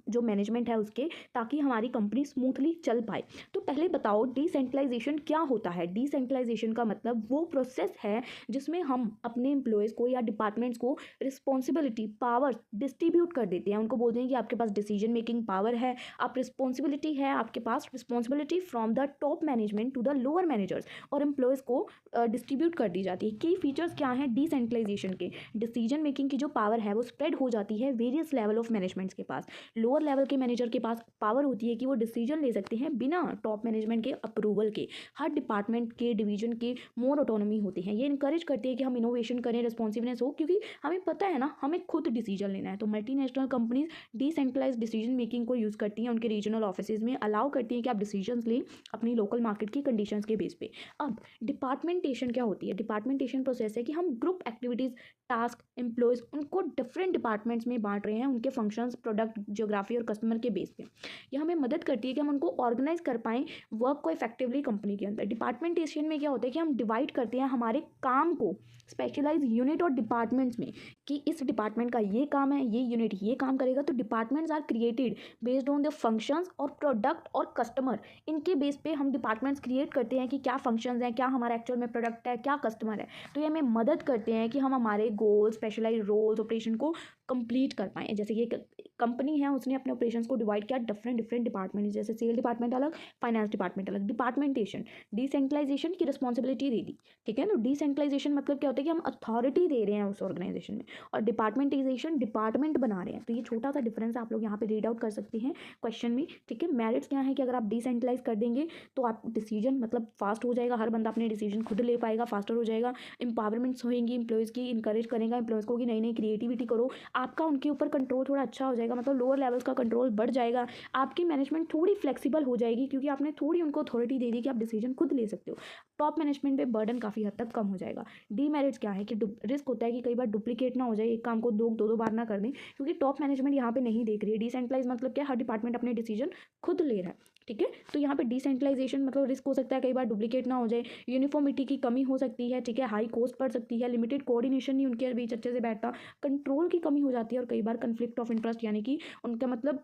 जो मैनेजमेंट है उसके, ताकि हमारी कंपनी स्मूथली चल पाए। तो पहले बताओ डिसेंट्रलाइजेशन क्या होता है? डिसेंट्रलाइजेशन का मतलब वो प्रोसेस है जिसमें हम अपने एम्प्लॉयज़ को या डिपार्टमेंट्स को रिस्पॉन्सिबिलिटी पावर डिस्ट्रीब्यूट कर देते हैं। उनको बोलते हैं कि आपके पास डिसीजन मेकिंग पावर है, आप रिस्पॉन्सिबिलिटी है आपके पास, responsibility from the top management to the lower managers, और एम्प्लॉयज़ को डिस्ट्रीब्यूट कर दी जाती है। की फीचर्स क्या हैं डिसेंट्रलाइजेशन के? डिसीजन मेकिंग की जो पावर है वो स्प्रेड हो जाती है वेरियस लेवल ऑफ मैनेजमेंट्स के पास। लोअर लेवल के मैनेजर के पास पावर होती है कि वो डिसीजन ले सकते हैं बिना टॉप मैनेजमेंट के अप्रूवल के। हर डिपार्टमेंट के डिवीजन के मोर ऑटोनॉमी होती है। ये इंकरेज करती है कि हम इनोवेशन करें, रिस्पॉन्सिवनेस हो, क्योंकि हमें पता है ना हमें खुद डिसीजन लेना है। तो multinational companies decentralise decision making को यूज़ करती हैं, उनके रीजनल ऑफिसेज में अलाउ करती हैं कि आप डिसीजंस लें अपनी लोकल मार्केट की कंडीशंस के बेस पे। अब डिपार्टमेंटेशन क्या होती है? डिपार्टमेंटेशन प्रोसेस है कि हम ग्रुप एक्टिविटीज़, टास्क, एम्प्लॉयज़ उनको डिफरेंट डिपार्टमेंट्स में बांट रहे हैं, उनके फंक्शंस, प्रोडक्ट, ज्योग्राफी और कस्टमर के बेस पे। यह हमें मदद करती है कि हम उनको ऑर्गेनाइज कर पाएँ वर्क को इफेक्टिवली कंपनी के अंदर। डिपार्टमेंटेशन में क्या होता है कि हम डिवाइड करते हैं हमारे काम को स्पेशलाइज यूनिट और डिपार्टमेंट्स में, कि इस डिपार्टमेंट का ये काम है, ये यूनिट ये काम करेगा। तो departments are created based on the functions और प्रोडक्ट और कस्टमर, इनके बेस पे हम डिपार्टमेंट्स क्रिएट करते हैं कि क्या फंक्शंस हैं, क्या हमारा एक्चुअल में प्रोडक्ट है, क्या कस्टमर है। तो ये हमें मदद करते हैं कि हम हमारे गोल, स्पेशलाइज रोल्स, ऑपरेशन को कंप्लीट कर पाएँ। जैसे कि एक कंपनी है, उसने अपने ऑपरेशंस को डिवाइड किया डिफरेंट डिपार्टमेंट, जैसे सेल डिपार्टमेंट अलग, फाइनेंस डिपार्टमेंट अलग। डिपार्टमेंटेशन, डिसेंट्रलाइजेशन की रिस्पॉन्सिबिलिटी दे दी, ठीक है। तो डिसेंट्रलाइजेशन मतलब क्या होता है कि हम अथॉरिटी दे रहे हैं उस ऑर्गेनाइजेशन में, और डिपार्टमेंटाइजेशन डिपार्टमेंट बना रहे हैं। तो ये छोटा सा डिफरेंस आप लोग यहाँ पे रीड आउट कर सकते हैं क्वेश्चन में, ठीक है। मेरिट्स क्या है कि अगर आप डिसेंट्रलाइज कर देंगे तो आप डिसीजन मतलब फास्ट हो जाएगा, हर बंदा अपने डिसीजन खुद ले पाएगा, फास्टर हो जाएगा। एम्पावरमेंट्स होएंगी, एम्प्लॉयज़ की इंकरेज करेगा एम्प्लॉयज़ को कि नई नई क्रिएटिविटी करो, आपका उनके ऊपर कंट्रोल थोड़ा अच्छा हो जाएगा, मतलब लोअर लेवल्स का कंट्रोल बढ़ जाएगा। आपकी मैनेजमेंट थोड़ी फ्लेक्सिबल हो जाएगी क्योंकि आपने थोड़ी उनको अथॉरिटी दे दी कि आप डिसीजन खुद ले सकते हो। टॉप मैनेजमेंट पे बर्डन काफ़ी हद तक कम हो जाएगा। डीमेरिट्स क्या है कि रिस्क होता है कि कई बार डुप्लीकेट ना हो जाए, एक काम को दो बार ना कर दें, क्योंकि टॉप मैनेजमेंट यहाँ पे नहीं देख रही है। डिसेंट्रलाइज मतलब क्या, हर डिपार्टमेंट अपने डिसीजन खुद ले रहा है, ठीक है। तो यहाँ पे डिसेंट्रलाइजेशन मतलब रिस्क हो सकता है कई बार डुप्लीकेट ना हो जाए, यूनिफॉर्मिटी की कमी हो सकती है, ठीक है, हाई कॉस्ट पड़ सकती है, लिमिटेड कोऑर्डिनेशन नहीं उनके बीच अच्छे से बैठता, कंट्रोल की कमी हो जाती है, और कई बार कन्फ्लिक्ट ऑफ इंटरेस्ट यानी कि उनका मतलब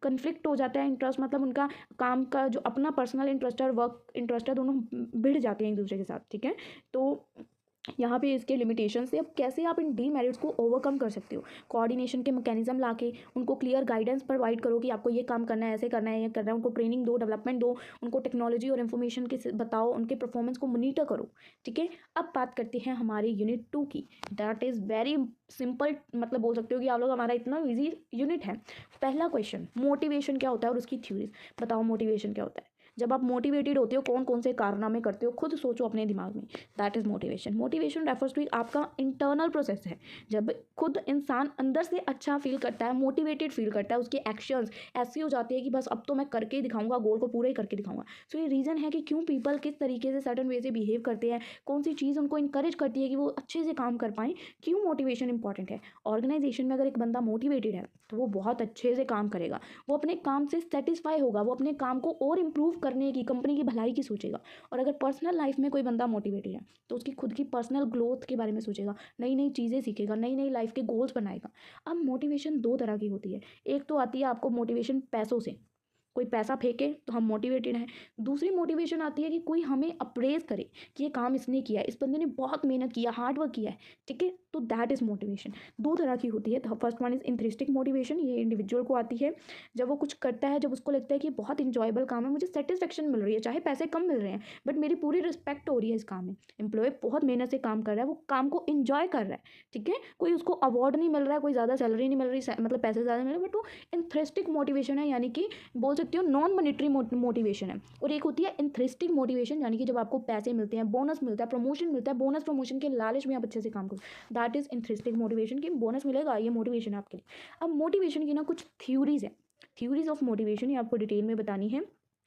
कन्फ्लिक्ट हो जाता है इंटरेस्ट, मतलब उनका काम का जो अपना पर्सनल इंटरेस्ट है और वर्क इंटरेस्ट है, दोनों भिड़ जाते हैं एक दूसरे के साथ, ठीक है। तो यहाँ पे इसके लिमिटेशन से अब कैसे आप इन डीमेरिट्स को ओवरकम कर सकते हो? कोऑर्डिनेशन के मैकेनिज्म लाके उनको क्लियर गाइडेंस प्रोवाइड करो कि आपको ये काम करना है, ऐसे करना है, ये करना है, उनको ट्रेनिंग दो, डेवलपमेंट दो, उनको टेक्नोलॉजी और इन्फॉर्मेशन के बताओ, उनके परफॉर्मेंस को मॉनिटर करो, ठीक है। अब बात करते हैं हमारे यूनिट 2 की। दैट इज़ वेरी सिंपल, मतलब बोल सकते हो कि आप लोग हमारा इतना ईजी यूनिट है। पहला क्वेश्चन, मोटिवेशन क्या होता है और उसकी थ्योरीज बताओ। मोटिवेशन क्या होता है? जब आप मोटिवेटेड होते हो, कौन कौन से कारनामे करते हो, खुद सोचो अपने दिमाग में, that is motivation. Motivation refers to आपका इंटरनल प्रोसेस है। जब खुद इंसान अंदर से अच्छा फील करता है, मोटिवेटेड फील करता है, उसके एक्शंस ऐसी हो जाती है कि बस अब तो मैं करके ही दिखाऊंगा, गोल को पूरा ही करके दिखाऊंगा। सो ये रीज़न है कि क्यों पीपल किस तरीके से सर्टन वे से बिहेव करते हैं, कौन सी चीज़ उनको इंकरेज करती है कि वो अच्छे से काम कर पाएँ, क्यों मोटिवेशन इंपॉर्टेंट है। ऑर्गेनाइजेशन में अगर एक बंदा मोटिवेटेड है तो वो बहुत अच्छे से काम करेगा, वो अपने काम से सेटिस्फाई होगा, वो अपने काम को और इम्प्रूव करने की, कंपनी की भलाई की सोचेगा। और अगर पर्सनल लाइफ में कोई बंदा मोटिवेटेड है तो उसकी खुद की पर्सनल ग्रोथ के बारे में सोचेगा, नई नई चीज़ें सीखेगा, नई नई लाइफ के गोल्स बनाएगा। अब मोटिवेशन दो तरह की होती है। एक तो आती है आपको मोटिवेशन पैसों से, कोई पैसा फेंके तो हम मोटिवेटेड हैं। दूसरी मोटिवेशन आती है कि कोई हमें अप्रेज करे कि ये काम इसने किया है, इस बंदे ने बहुत मेहनत किया, हार्ड वर्क किया है, ठीक है, तो दैट इज़ मोटिवेशन। दो तरह की होती है। फर्स्ट वन इज़ इंट्रिस्टिक मोटिवेशन, ये इंडिविजुअल को आती है जब वो कुछ करता है, जब उसको लगता है कि बहुत इंजॉयबल काम है, मुझे सेटिस्फेक्शन मिल रही है, चाहे पैसे कम मिल रहे हैं बट मेरी पूरी रिस्पेक्ट हो रही है इस काम में। एम्प्लॉय बहुत मेहनत से काम कर रहा है, वो काम को इंजॉय कर रहा है, ठीक है, कोई उसको अवार्ड नहीं मिल रहा है, कोई ज़्यादा सैलरी नहीं मिल रही, मतलब पैसे ज़्यादा मिल रहे हैं, बट वो इंट्रिस्टिक मोटिवेशन है, यानी कि बोल सकते हो नॉन मॉनिटरी मोटिवेशन है। और एक होती है इंथ्रिस्टिक मोटिवेशन, यानी कि जब आपको पैसे मिलते हैं, बोनस मिलता है, प्रमोशन मिलता है, बोनस प्रमोशन के लालच में आप अच्छे से काम करो, दैट इज इंथ्रिस्टिक मोटिवेशन, कि बोनस मिलेगा, ये मोटिवेशन है आपके लिए। अब मोटिवेशन की ना कुछ थ्योरीज है, थ्योरीज ऑफ मोटिवेशन, ये आपको डिटेल में बतानी है।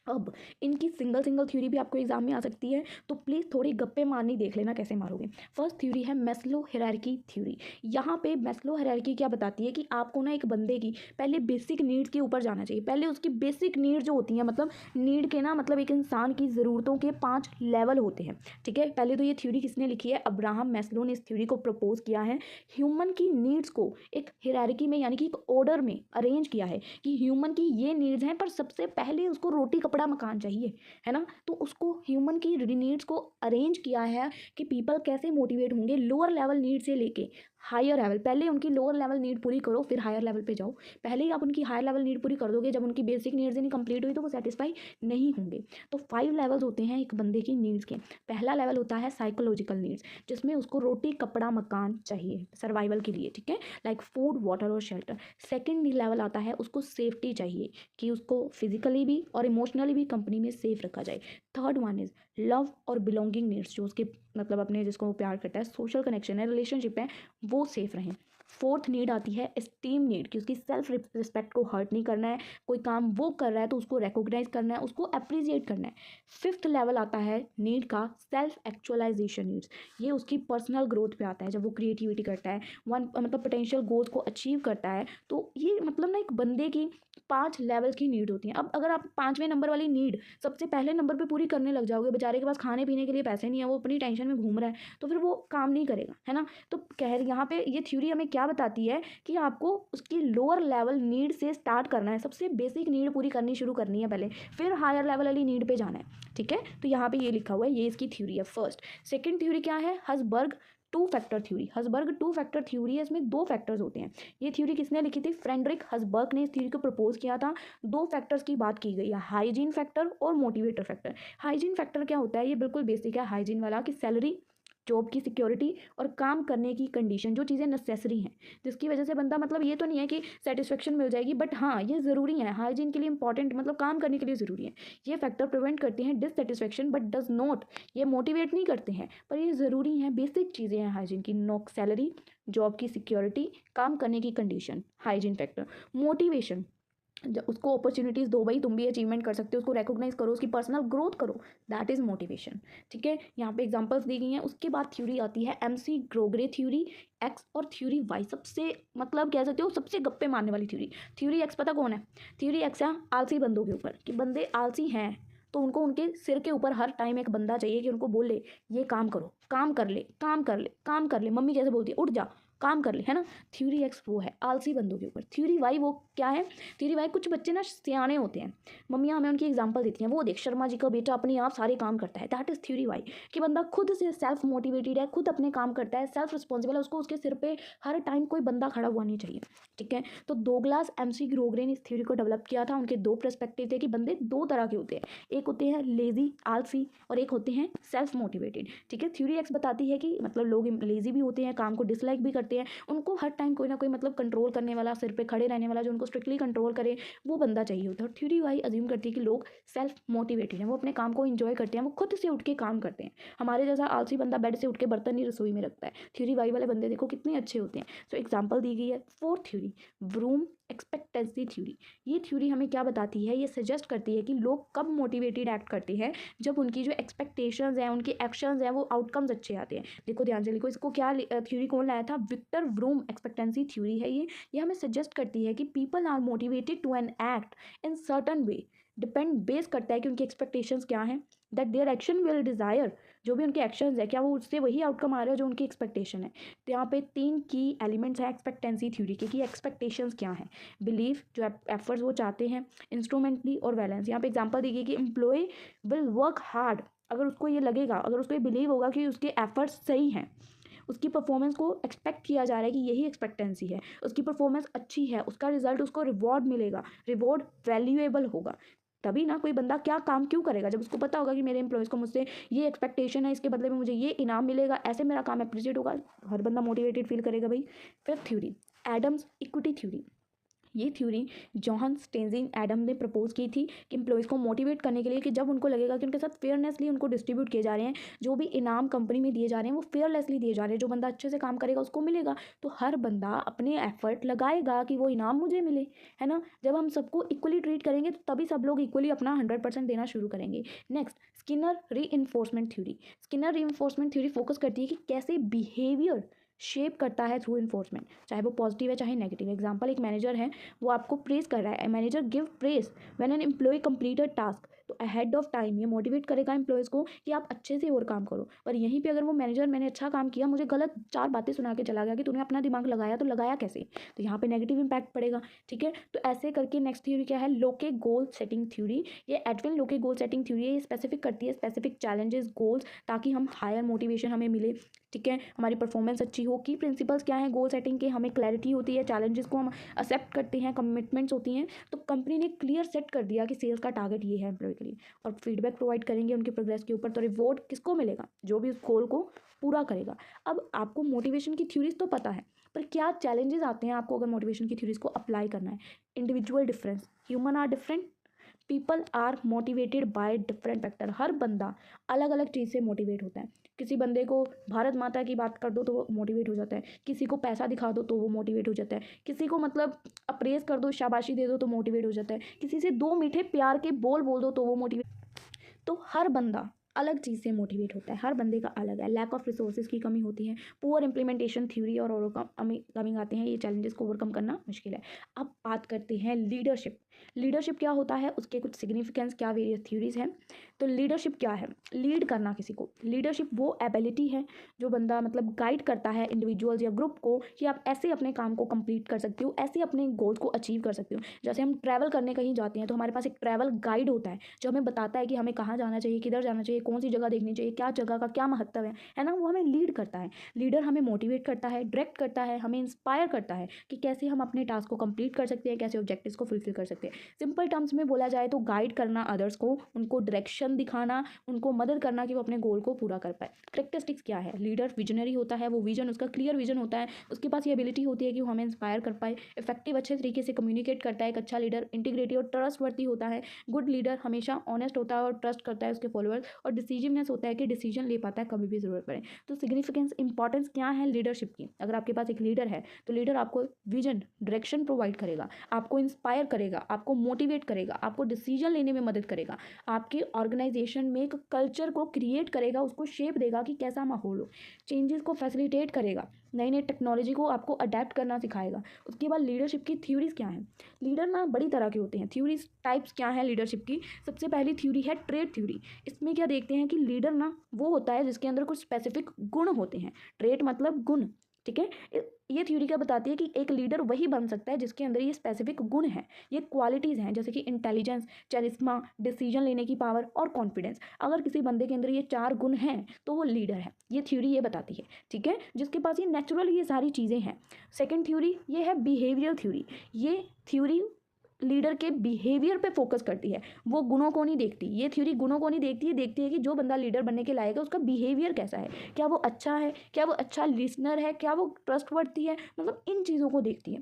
अब इनकी सिंगल सिंगल थ्योरी भी आपको एग्जाम में आ सकती है, तो प्लीज़ थोड़ी गप्पे मारनी देख लेना कैसे मारोगे। फर्स्ट थ्योरी है मैस्लो हायरार्की थ्योरी। यहाँ पे मैस्लो हायरार्की क्या बताती है कि आपको ना एक बंदे की पहले बेसिक नीड्स के ऊपर जाना चाहिए। पहले उसकी बेसिक नीड जो होती हैं, मतलब नीड के ना मतलब एक इंसान की ज़रूरतों के 5 लेवल होते हैं, ठीक है। पहले तो ये थ्योरी किसने लिखी है, अब्राहम मैस्लो ने इस थ्योरी को प्रपोज किया है। ह्यूमन की नीड्स को एक हायरार्की में, यानी कि एक ऑर्डर में अरेंज किया है कि ह्यूमन की ये नीड्स हैं, पर सबसे पहले उसको रोटी कपड़ा मकान चाहिए, है ना। तो उसको ह्यूमन की नीड्स को अरेंज किया है कि पीपल कैसे मोटिवेट होंगे, लोअर लेवल नीड से लेके हायर लेवल। पहले उनकी लोअर लेवल नीड पूरी करो, फिर हायर लेवल पे जाओ। पहले ही आप उनकी हायर लेवल नीड पूरी कर दोगे, जब उनकी बेसिक नीड्स नहीं कंप्लीट हुई तो वो सेटिस्फाई नहीं होंगे। तो 5 लेवल्स होते हैं एक बंदे की नीड्स के। पहला लेवल होता है साइकोलॉजिकल नीड्स, जिसमें उसको रोटी कपड़ा मकान चाहिए सर्वाइवल के लिए, ठीक है, लाइक फूड वाटर और शेल्टर। सेकेंड लेवल आता है उसको सेफ्टी चाहिए, कि उसको फिजिकली भी और इमोशनली भी कंपनी में सेफ रखा जाए। थर्ड वन इज लव और बिलोंगिंग नीड्स, जो उसके मतलब अपने जिसको वो प्यार करता है, सोशल कनेक्शन है, रिलेशनशिप है, वो सेफ रहें। फोर्थ नीड आती है एस्टीम नीड, कि उसकी सेल्फ रिस्पेक्ट को हर्ट नहीं करना है, कोई काम वो कर रहा है तो उसको रिकॉग्नाइज करना है, उसको अप्रिजिएट करना है। फिफ्थ लेवल आता है नीड का सेल्फ एक्चुअलाइजेशन नीड्स, ये उसकी पर्सनल ग्रोथ पे आता है, जब वो क्रिएटिविटी करता है, वन मतलब पोटेंशियल गोल्स को अचीव करता है। तो ये मतलब ना एक बंदे की 5 लेवल की नीड होती हैं। अब अगर आप 5वें नंबर वाली नीड सबसे पहले नंबर पे पूरी करने लग जाओगे, बेचारे के पास खाने पीने के लिए पैसे नहीं है, वो अपनी टेंशन में घूम रहा है, तो फिर वो काम नहीं करेगा, है ना। तो कह यहाँ पे ये थ्योरी हमें क्या बताती है कि आपको उसकी लोअर लेवल नीड से स्टार्ट करना है, सबसे बेसिक नीड पूरी करनी शुरू करनी है पहले, फिर हायर लेवल वाली नीड पे जाना है, ठीक है। तो यहाँ पे ये लिखा हुआ है, ये इसकी थ्योरी है फर्स्ट। सेकेंड थ्योरी क्या है, हसबर्ग 2 फैक्टर थ्योरी। हसबर्ग 2 फैक्टर थ्योरी है, इसमें 2 फैक्टर्स होते हैं। ये थ्योरी किसने लिखी थी, फ्रेडरिक हसबर्ग ने इस थ्योरी को प्रपोज किया था। 2 फैक्टर्स की बात की गई है, हाइजीन फैक्टर और मोटिवेटर फैक्टर। हाइजीन फैक्टर क्या होता है, ये बिल्कुल बेसिक है हाइजीन वाला, कि सैलरी, जॉब की सिक्योरिटी और काम करने की कंडीशन, जो चीज़ें नेसेसरी हैं, जिसकी वजह से बंदा, मतलब ये तो नहीं है कि सेटिस्फेक्शन मिल जाएगी, बट हाँ ये ज़रूरी है, हाइजीन के लिए इंपॉर्टेंट, मतलब काम करने के लिए ज़रूरी है। ये फैक्टर प्रिवेंट करते हैं डिससेटिस्फेक्शन बट डज नॉट, ये मोटिवेट नहीं करते हैं, पर ये ज़रूरी हैं, बेसिक चीज़ें हैं हाइजीन की, नो सैलरी, जॉब की सिक्योरिटी, काम करने की कंडीशन, हाइजीन फैक्टर। मोटिवेशन, जब उसको अपॉर्चुनिटीज़ दो, भाई तुम भी अचीवमेंट कर सकते हो, उसको रिकॉग्नाइज करो, उसकी पर्सनल ग्रोथ करो, दैट इज़ मोटिवेशन, ठीक है। यहाँ पे एग्जांपल्स दी गई हैं। उसके बाद थ्योरी आती है MC ग्रोग्रे थ्योरी एक्स और थ्योरी वाई। सबसे मतलब कह सकते हो सबसे गप्पे मारने वाली थ्योरी। थ्योरी एक्स पता कौन है, थ्योरी एक्स है आलसी बंदों के ऊपर, कि बंदे आलसी हैं तो उनको उनके सिर के ऊपर हर टाइम एक बंदा चाहिए कि उनको बोले ये काम करो, काम कर ले, काम कर ले, काम कर ले, मम्मी जैसे बोलती है उठ जा काम कर ले, है ना। थ्योरी एक्स वो है आलसी बंदों के ऊपर। थ्योरी वाई वो क्या है, थ्योरी वाई कुछ बच्चे ना सियाने होते हैं, मम्मियाँ हमें उनकी एग्जांपल देती हैं, वो देख शर्मा जी का बेटा अपने आप सारे काम करता है, दैट इज़ थ्योरी वाई, कि बंदा खुद से सेल्फ मोटिवेटेड है, खुद अपने काम करता है, सेल्फ रिस्पॉन्सिबल है, उसको उसके सिर पे हर टाइम कोई बंदा खड़ा हुआ नहीं चाहिए, ठीक है। तो डोगलास MC ग्रोग्रे ने इस थ्योरी को डेवलप किया था। उनके 2 पर्सपेक्टिव थे कि बंदे 2 तरह के होते हैं, एक होते हैं लेजी आलसी और एक होते हैं सेल्फ मोटिवेटेड, ठीक है। थ्योरी एक्स बताती है कि मतलब लोग लेजी भी होते हैं, काम को डिसलाइक भी करते करते हैं, उनको हर टाइम कोई ना कोई मतलब कंट्रोल करने वाला, सिर पे खड़े रहने वाला, जो उनको स्ट्रिक्टली कंट्रोल करे, वो बंदा चाहिए होता है। और थ्योरी वाई अज्यूम करती है कि लोग सेल्फ मोटिवेटेड हैं, वो अपने काम को इंजॉय करते हैं, वो खुद से उठ के काम करते हैं। हमारे जैसा आलसी बंदा बेड से उठ के बर्तन ही रसोई में रखता है। थ्योरी वाई वाले बंदे देखो कितने अच्छे होते हैं। सो एग्जाम्पल दी गई है। Fourth theory, Vroom expectancy theory. ये थ्योरी हमें क्या बताती है, ये सजेस्ट करती है कि लोग कब मोटिवेटेड एक्ट करते हैं, जब उनकी जो एक्सपेक्टेशंस हैं, उनके एक्शंस हैं, वो आउटकम्स अच्छे आते हैं। देखो ध्यान से लिखो, इसको क्या थ्योरी कौन लाया था, विक्टर ब्रूम एक्सपेक्टेंसी थ्योरी है ये हमें सजेस्ट करती है कि people are motivated to an act in certain way, depend base करता है कि उनकी एक्सपेक्टेशंस क्या हैं, that their action will desire, जो भी उनके एक्शंस है क्या वो उससे वही आउटकम आ रहा है जो उनकी एक्सपेक्टेशन है। तो यहाँ पे 3 की एलिमेंट्स हैं एक्सपेक्टेंसी थ्योरी के, कि एक्सपेक्टेशंस क्या हैं, बिलीफ जो एफर्ट्स वो चाहते हैं, इंस्ट्रूमेंटली और वैलेंस। यहाँ पे एग्जांपल दी गई कि एम्प्लॉय विल वर्क हार्ड, अगर उसको ये लगेगा, अगर उसको ये बिलीव होगा कि उसके एफर्ट्स सही हैं, उसकी परफॉर्मेंस को एक्सपेक्ट किया जा रहा है कि यही एक्सपेक्टेंसी है, उसकी परफॉर्मेंस अच्छी है, उसका रिजल्ट उसको रिवॉर्ड मिलेगा, रिवॉर्ड वैल्यूएबल होगा, तभी ना कोई बंदा क्या काम क्यों करेगा, जब उसको पता होगा कि मेरे एम्प्लॉयज़ को मुझसे ये एक्सपेक्टेशन है, इसके बदले में मुझे ये इनाम मिलेगा, ऐसे मेरा काम अप्रिशिएट होगा, हर बंदा मोटिवेटेड फील करेगा भाई। Fifth theory, Adams equity theory. ये थ्योरी जॉन स्टेंजिंग एडम ने प्रपोज की थी कि एम्प्लॉयज़ को मोटिवेट करने के लिए, कि जब उनको लगेगा कि उनके साथ फेयरनेसली उनको डिस्ट्रीब्यूट किए जा रहे हैं, जो भी इनाम कंपनी में दिए जा रहे हैं वो फेयरलेसली दिए जा रहे हैं, जो बंदा अच्छे से काम करेगा उसको मिलेगा, तो हर बंदा अपने एफर्ट लगाएगा कि वो इनाम मुझे मिले, है ना। जब हम सबको इक्वली ट्रीट करेंगे तो तभी सब लोग इक्वली अपना 100% देना शुरू करेंगे। Next, Skinner reinforcement theory. Skinner reinforcement theory focus करती है कि कैसे बिहेवियर शेप करता है थ्रू इन्फोर्समेंट, चाहे वो पॉजिटिव है चाहे नेगेटिव। एग्जांपल, एक मैनेजर है, वो आपको प्रेज कर रहा है, manager give praise when an employee complete a task, तो अहेड ऑफ टाइम ये मोटिवेट करेगा एम्प्लॉयज़ को कि आप अच्छे से और काम करो। पर यहीं पे अगर वो मैनेजर, मैंने अच्छा काम किया, मुझे गलत 4 बातें सुना के चला गया कि तूने अपना दिमाग लगाया, तो लगाया कैसे, तो यहाँ पे नेगेटिव इंपैक्ट पड़ेगा। ठीक है, तो ऐसे करके नेक्स्ट थ्योरी क्या है, लोके गोल सेटिंग थ्योरी। ये एडविन लोके गोल सेटिंग थ्योरी है, ये स्पेसिफिक करती है स्पेसिफिक चैलेंजेस, गोल्स, ताकि हम हायर मोटिवेशन हमें मिले। ठीक है, हमारी परफॉर्मेंस अच्छी हो। की प्रिंसिपल्स क्या है गोल सेटिंग के, हमें क्लैरिटी होती है, चैलेंजेस को हम एक्सेप्ट करते हैं, कमिटमेंट्स होती हैं, तो कंपनी ने क्लियर सेट कर दिया कि सेल्स का टारगेट ये है एम्प्लॉय के लिए, और फीडबैक प्रोवाइड करेंगे उनके प्रोग्रेस के ऊपर। तो रिवॉर्ड किसको मिलेगा, जो भी उस गोल को पूरा करेगा। अब आपको मोटिवेशन की थ्योरीज तो पता है, पर क्या चैलेंजेस आते हैं आपको अगर मोटिवेशन की थ्योरीज को अप्लाई करना है। Individual difference, human are different, people are motivated by different factor. हर बंदा अलग अलग चीज़ से मोटिवेट होता है। किसी बंदे को भारत माता की बात कर दो तो वो मोटिवेट हो जाता है, किसी को पैसा दिखा दो तो वो मोटिवेट हो जाता है, किसी को मतलब अप्रेज कर दो, शाबाशी दे दो तो मोटिवेट हो जाता है, किसी से 2 मीठे प्यार के बोल दो तो वो मोटिवेट। तो हर बंदा अलग चीज़ से मोटिवेट होता है, हर बंदे का अलग है। लैक ऑफ रिसोर्सेज की कमी होती है, पुअर इंप्लीमेंटेशन थ्योरी और कमिंग आते हैं, ये चैलेंजेस को ओवरकम करना मुश्किल है। अब बात करते हैं लीडरशिप। लीडरशिप क्या होता है, उसके कुछ सिग्निफिकेंस क्या, वेरियस थ्योरीज हैं। तो लीडरशिप क्या है, लीड करना किसी को। लीडरशिप वो एबिलिटी है जो बंदा मतलब गाइड करता है इंडिविजुअल्स या ग्रुप को, कि आप ऐसे अपने काम को कंप्लीट कर सकते हो, ऐसे अपने गोल्स को अचीव कर सकते हो। जैसे हम ट्रैवल करने कहीं जाते हैं तो हमारे पास एक ट्रैवल गाइड होता है, जो हमें बताता है कि हमें कहाँ जाना चाहिए, किधर जाना चाहिए, कौन सी जगह देखनी चाहिए, क्या जगह का क्या महत्व है ना, वो हमें लीड करता है। लीडर हमें मोटिवेट करता है, डायरेक्ट करता है, हमें इंस्पायर करता है कि कैसे हम अपने टास्क को कंप्लीट कर सकते हैं, कैसे ऑब्जेक्टिव्स को फुलफिल कर सकते हैं। सिंपल टर्म्स में बोला जाए तो गाइड करना अदर्स को, उनको डायरेक्शन दिखाना, उनको मदद करना कि वो अपने गोल को पूरा कर पाए। कैरेक्टरिस्टिक्स क्या है, लीडर विजनरी होता है, वो विजन, उसका क्लियर विजन होता है, उसके पास ये एबिलिटी होती है कि वो हमें इंस्पायर कर पाए। इफेक्टिव, अच्छे तरीके से कम्युनिकेट करता है एक अच्छा लीडर। इंटीग्रिटी और ट्रस्टवर्दी होता है, गुड लीडर हमेशा ऑनेस्ट होता है और ट्रस्ट करता है उसके फॉलोअर्स। और डिसीजननेस होता है कि डिसीजन ले पाता है कभी भी ज़रूरत पड़े। तो सिग्निफिकेंस, इंपॉर्टेंस क्या है लीडरशिप की। अगर आपके पास एक लीडर है तो लीडर आपको विजन, डायरेक्शन प्रोवाइड करेगा, आपको इंस्पायर करेगा, आपको मोटिवेट करेगा, आपको डिसीजन लेने में मदद करेगा, आपके ऑर्गेनाइजेशन में एक कल्चर को क्रिएट करेगा, उसको शेप देगा कि कैसा माहौल हो, चेंजेस को फैसिलिटेट करेगा, नई नई टेक्नोलॉजी को आपको अडेप्ट करना सिखाएगा। उसके बाद लीडरशिप की थ्योरीज क्या हैं। लीडर ना बड़ी तरह के होते हैं। थ्योरीज टाइप्स क्या है लीडरशिप की, सबसे पहली थ्योरी है ट्रेट थ्योरी। इसमें क्या देखते हैं कि लीडर ना वो होता है जिसके अंदर कुछ स्पेसिफिक गुण होते हैं। ट्रेट मतलब गुण, ठीक है। ये थ्योरी क्या बताती है कि एक लीडर वही बन सकता है जिसके अंदर ये स्पेसिफिक गुण है, ये क्वालिटीज़ हैं, जैसे कि इंटेलिजेंस, चरिस्मा, डिसीजन लेने की पावर और कॉन्फिडेंस। अगर किसी बंदे के अंदर ये 4 गुण हैं तो वो लीडर है, ये थ्योरी ये बताती है। ठीक है, जिसके पास ये नेचुरल ये सारी चीज़ें हैं। सेकेंड थ्योरी ये है बिहेवियरल थ्योरी। ये थ्योरी लीडर के बिहेवियर पे फोकस करती है, वो गुणों को नहीं देखती। ये थ्योरी गुणों को नहीं देखती है कि जो बंदा लीडर बनने के लायक है उसका बिहेवियर कैसा है, क्या वो अच्छा है, क्या वो अच्छा लिसनर है, क्या वो ट्रस्टवर्दी है, मतलब इन चीज़ों को देखती है।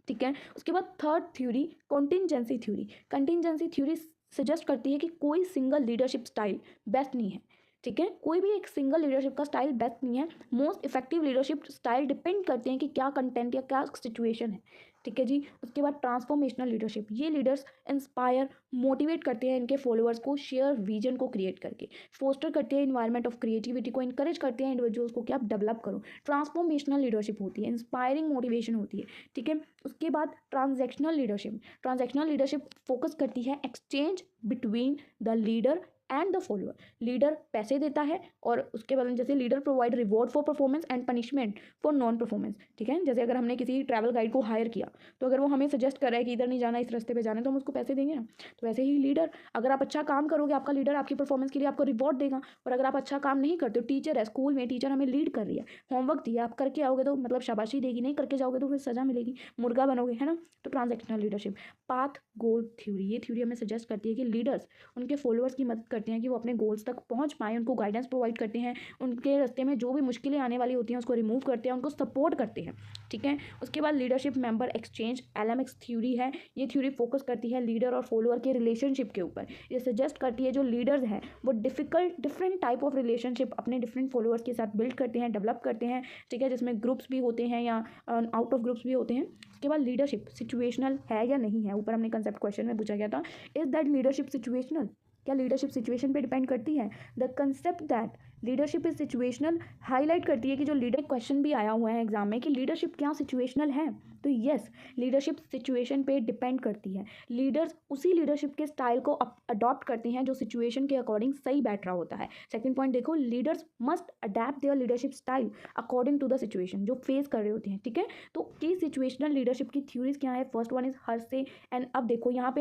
ठीक है। उसके बाद third theory contingency theory. Contingency theory suggest करती है कि कोई सिंगल लीडरशिप स्टाइल बेस्ट नहीं है। ठीक है, कोई भी एक सिंगल लीडरशिप का स्टाइल बेस्ट नहीं है। Most effective leadership style depend करते हैं कि क्या कंटेंट या क्या सिचुएशन है। ठीक है जी। उसके बाद ट्रांसफॉर्मेशनल लीडरशिप, ये लीडर्स इंस्पायर मोटिवेट करते हैं इनके फॉलोअर्स को शेयर विजन को क्रिएट करके, फोस्टर करते हैं इन्वायरमेंट ऑफ क्रिएटिविटी को, इंकरेज करते हैं इंडिविजुअल्स को कि आप डेवलप करो। ट्रांसफॉर्मेशनल लीडरशिप होती है, इंस्पायरिंग मोटिवेशन होती है। ठीक है। उसके बाद ट्रांजैक्शनल लीडरशिप फोकस करती है exchange between the leader and the follower. Leader पैसे देता है और उसके बाद जैसे leader provide reward for performance and punishment for non performance. ठीक है, जैसे अगर हमने किसी ट्रैवल गाइड को हायर किया तो अगर वो हमें सजेस्ट कर रहा है कि इधर नहीं जाना, इस रास्ते पे जाना है, तो हम उसको पैसे देंगे ना। तो वैसे ही लीडर, अगर आप अच्छा काम करोगे आपका लीडर आपकी परफॉर्मेंस के लिए आपको रिवॉर्ड देगा, और अगर आप अच्छा काम नहीं करते हो, टीचर है स्कूल में, टीचर हमें लीड कर रही है, होमवर्क दिया, आप करके आओगे तो मतलब शाबाशी देगी, नहीं करके जाओगे तो फिर सजा मिलेगी, मुर्गा बनोगे, है ना। तो ट्रांजैक्शनल लीडरशिप। पाथ गोल थ्योरी, ये थ्योरी हमें सजेस्ट करती है कि लीडर्स उनके फॉलोअर्स की मदद करते हैं कि वो अपने गोल्स तक पहुंच पाएँ, उनको गाइडेंस प्रोवाइड करते हैं, उनके रास्ते में जो भी मुश्किलें आने वाली होती हैं उसको रिमूव करते हैं, उनको सपोर्ट करते हैं। ठीक है। उसके बाद leadership member exchange, LMX theory है। ये थ्योरी फोकस करती है लीडर और फॉलोअर के रिलेशनशिप के ऊपर। ये सजेस्ट करती है जो लीडर्स हैं वो डिफरेंट टाइप ऑफ रिलेशनशिप अपने डिफरेंट फॉलोअर्स के साथ बिल्ड करते हैं, डेवलप करते हैं। ठीक है, जिसमें ग्रुप्स भी होते हैं या आउट ऑफ ग्रुप्स भी होते हैं। उसके बाद लीडरशिप सिचुएशनल है या नहीं है, ऊपर हमने कंसेप्ट क्वेश्चन में पूछा गया था, इज दैट लीडरशिप सिचुएशनल, क्या लीडरशिप सिचुएशन पे डिपेंड करती है। The concept that leadership is situational highlight करती है कि जो लीडर क्वेश्चन भी आया हुआ है एग्जाम में कि लीडरशिप क्या सिचुएशनल है, तो यस, लीडरशिप सिचुएशन पे डिपेंड करती है। लीडर्स उसी लीडरशिप के स्टाइल को अडॉप्ट करते हैं जो सिचुएशन के अकॉर्डिंग सही बैठ रहा होता है। सेकंड पॉइंट देखो, leaders must adapt their leadership style according to the situation जो फेस कर रहे होते हैं। ठीक है, तो की सिचुएशनल लीडरशिप की थ्योरीज क्या है, first one is Hershey and. अब देखो यहाँ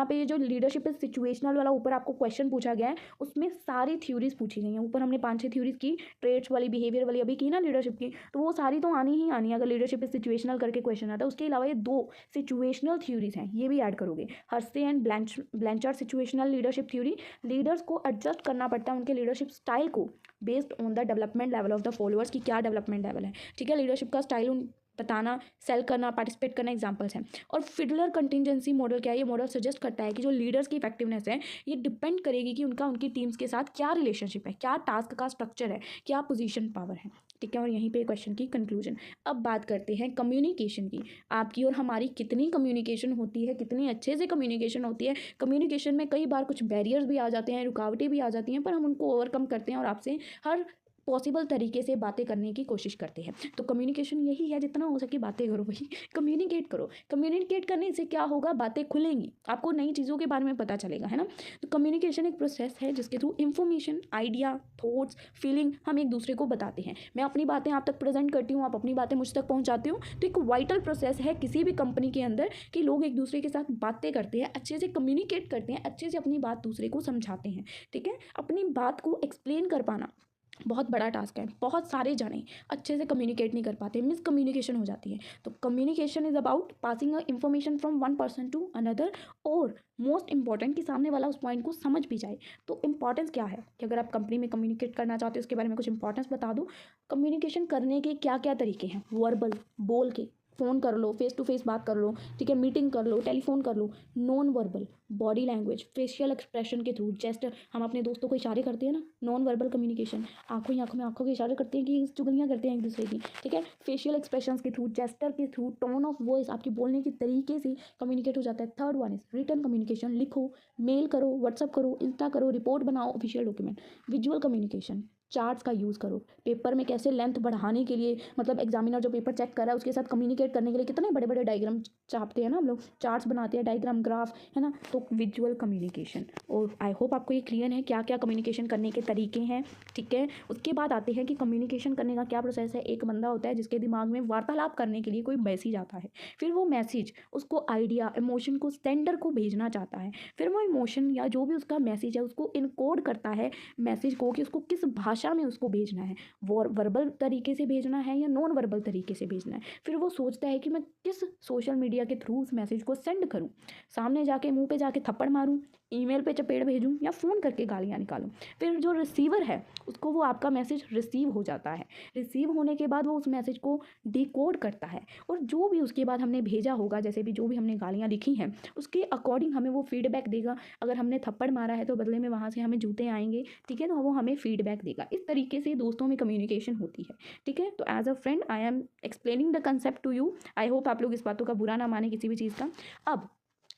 पे ये जो लीडरशिप इज सिचुएशनल वाला ऊपर आपको क्वेश्चन पूछा गया है उसमें सारी थ्योरीज पूछी गई हैं। ऊपर हमने 5-6 थ्योरीज की, ट्रेड्स वाली, बिहेवियर वाली अभी की ना लीडरशिप की, तो वो सारी तो आनी ही आनी है अगर लीडरशिप इज सिचुएशनल करके क्वेश्चन आता है। उसके अलावा ये 2 सिचुएशनल थ्योरीज हैं, ये भी ऐड करोगे, Hersey and Blanchard situational leadership theory. Leaders को एडजस्ट करना पड़ता है उनके लीडरशिप स्टाइल को based on the development level of the followers की क्या डेवलपमेंट लेवल है। ठीक है, लीडरशिप का स्टाइल बताना, सेल करना, पार्टिसिपेट करना एग्जांपल्स हैं। और फिडलर कंटिजेंसी मॉडल क्या है, ये मॉडल सजेस्ट करता है कि जो लीडर्स की इफेक्टिवनेस है ये डिपेंड करेगी कि उनकी टीम्स के साथ क्या रिलेशनशिप है, क्या टास्क का स्ट्रक्चर है, क्या पोजीशन पावर है। ठीक है, और यहीं पे क्वेश्चन की कंक्लूजन। अब बात करते हैं कम्युनिकेशन की, आपकी और हमारी कितनी कम्युनिकेशन होती है, कितनी अच्छे से कम्युनिकेशन होती है। कम्युनिकेशन में कई बार कुछ बैरियर्स भी आ जाते हैं, रुकावटें भी आ जाती हैं, पर हम उनको ओवरकम करते हैं और आपसे हर पॉसिबल तरीके से बातें करने की कोशिश करते हैं। तो कम्युनिकेशन यही है, जितना हो सके बातें करो भाई, कम्युनिकेट करो। कम्युनिकेट करने से क्या होगा, बातें खुलेंगी, आपको नई चीज़ों के बारे में पता चलेगा, है ना। तो कम्युनिकेशन एक प्रोसेस है जिसके through information, idea, thoughts, feeling हम एक दूसरे को बताते हैं। मैं अपनी बातें आप तक प्रेजेंट करती हूँ, आप अपनी बातें मुझ तक पहुँचाते हो। तो एक वाइटल प्रोसेस है किसी भी कंपनी के अंदर कि लोग एक दूसरे के साथ बातें करते हैं, अच्छे से कम्युनिकेट करते हैं, अच्छे से अपनी बात दूसरे को समझाते हैं। ठीक है, अपनी बात को एक्सप्लेन कर पाना बहुत बड़ा टास्क है। बहुत सारे जने अच्छे से कम्युनिकेट नहीं कर पाते, मिसकम्युनिकेशन हो जाती है। तो communication is about passing a information from one person to another, और मोस्ट इंपॉर्टेंट कि सामने वाला उस पॉइंट को समझ भी जाए। तो इंपॉर्टेंस क्या है कि अगर आप कंपनी में कम्युनिकेट करना चाहते हो उसके बारे में कुछ इंपॉर्टेंस बता दो। कम्युनिकेशन करने के क्या क्या तरीके हैं, वर्बल, बोल के, फ़ोन कर लो, फेस टू फेस बात कर लो, ठीक है, मीटिंग कर लो, टेलीफोन कर लो, non verbal, body language, facial expression के थ्रू, जेस्चर, हम अपने दोस्तों को इशारे करते हैं ना, नॉन वर्बल कम्युनिकेशन, आंखों ही आंखों में आंखों के इशारे करते हैं कि चुगलियाँ करते हैं एक दूसरे की। ठीक है, फेशियल एक्सप्रेशंस के थ्रू, जेस्चर के थ्रू, टोन ऑफ वॉइस, आपकी बोलने के तरीके से कम्युनिकेट हो जाता है। Third one is written communication, लिखो, मेल करो, व्हाट्सअप करो, इंस्टा करो, रिपोर्ट बनाओ, official document. Visual communication, charts का यूज़ करो, पेपर में कैसे लेंथ बढ़ाने के लिए, मतलब एग्जामिनर जो पेपर चेक कर रहा है उसके साथ कम्युनिकेट करने के लिए कितने बड़े बड़े डायग्राम छापते हैं ना हम लोग, चार्ट्स बनाते हैं, डायग्राम, ग्राफ, है ना। तो विजुअल कम्युनिकेशन, और आई होप आपको ये क्लियर है क्या क्या कम्युनिकेशन करने के तरीके हैं। ठीक है, उसके बाद आते हैं कि कम्युनिकेशन करने का क्या प्रोसेस है। एक बंदा होता है जिसके दिमाग में वार्तालाप करने के लिए कोई मैसेज आता है, फिर वो मैसेज उसको आइडिया, इमोशन को सेंडर को भेजना चाहता है, फिर वो इमोशन या जो भी उसका मैसेज है उसको इनकोड करता है मैसेज को कि उसको किस भाषा भाषा में उसको भेजना है, वर्बल तरीके से भेजना है या नॉन वर्बल तरीके से भेजना है। फिर वो सोचता है कि मैं किस सोशल मीडिया के थ्रू उस मैसेज को सेंड करूँ, सामने जाके मुंह पे जाके थप्पड़ मारूँ, ईमेल पे चपेट भेजूँ या फ़ोन करके गालियाँ निकालूँ। फिर जो रिसीवर है उसको वो आपका मैसेज रिसीव हो जाता है। रिसीव होने के बाद वो उस मैसेज को डिकोड करता है और जो भी उसके बाद हमने भेजा होगा, जैसे भी जो भी हमने गालियाँ लिखी हैं उसके अकॉर्डिंग हमें वो फीडबैक देगा। अगर हमने थप्पड़ मारा है तो बदले में वहाँ से हमें जूते आएंगे, ठीक है, तो वो हमें फीडबैक देगा। इस तरीके से दोस्तों में कम्युनिकेशन होती है, ठीक है। तो as a friend I am explaining the concept to you. I hope आप लोग इस बातों का बुरा ना माने किसी भी चीज़ का। अब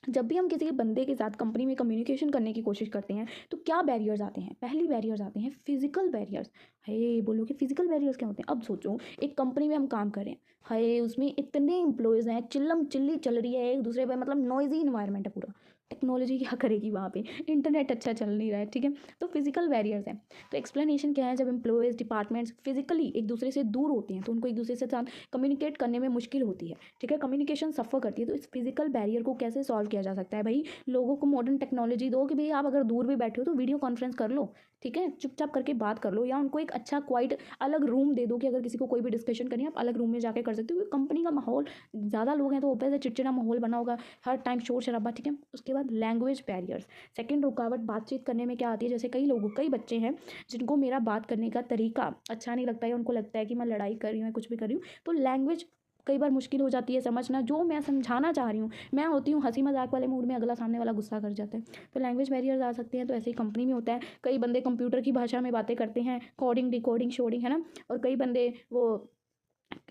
जब भी हम किसी के बंदे के साथ कंपनी में कम्युनिकेशन करने की कोशिश करते हैं तो क्या बैरियर्स आते हैं? पहली बैरियर्स आते हैं फिजिकल बैरियर्स। हाय बोलो कि फिजिकल बैरियर्स क्या होते हैं? अब सोचो एक कंपनी में हम काम कर रहे हैं, हाय उसमें इतने एम्प्लॉयज़ हैं, चिल्लम चिल्ली चल रही है एक दूसरे पर, मतलब नॉइजी इन्वायरमेंट है पूरा। टेक्नोलॉजी क्या करेगी वहाँ पे, इंटरनेट अच्छा चल नहीं रहा है, ठीक है। तो फिजिकल बैरियर्स हैं। तो एक्सप्लेनेशन क्या है, जब एम्प्लॉयज़ डिपार्टमेंट्स फिजिकली एक दूसरे से दूर होते हैं तो उनको एक दूसरे से साथ कम्युनिकेट करने में मुश्किल होती है, ठीक है, कम्युनिकेशन सफ़र करती है। तो इस फिजिकल बैरियर को कैसे सॉल्व किया जा सकता है? भाई लोगों को मॉडर्न टेक्नोलॉजी दो कि भाई आप अगर दूर भी बैठे हो तो वीडियो कॉन्फ्रेंस कर लो, ठीक है, चुपचाप करके बात कर लो, या उनको एक अच्छा क्वाइट अलग रूम दे दो कि अगर किसी को कोई भी डिस्कशन करनी है आप अलग रूम में जाके कर सकते हो। क्योंकि कंपनी का माहौल, ज़्यादा लोग हैं तो ऊपर से चिड़चिड़ा माहौल बना होगा, हर टाइम शोर शराबा, ठीक है। उसके बाद लैंग्वेज बैरियर्स, सेकंड रुकावट बातचीत करने में क्या आती है? जैसे कई बच्चे हैं जिनको मेरा बात करने का तरीका अच्छा नहीं लगता है, उनको लगता है कि मैं लड़ाई कर रही हूँ, कुछ भी कर रही हूँ, तो लैंग्वेज कई बार मुश्किल हो जाती है समझना। जो मैं समझाना चाह रही हूँ, मैं होती हूँ हंसी मजाक वाले मूड में, अगला सामने वाला गुस्सा कर जाता है, तो लैंग्वेज बैरियर्स आ सकते हैं। तो ऐसे ही कंपनी में होता है, कई बंदे कंप्यूटर की भाषा में बातें करते हैं, कोडिंग डिकोडिंग शोडिंग, है ना, और कई बंदे वो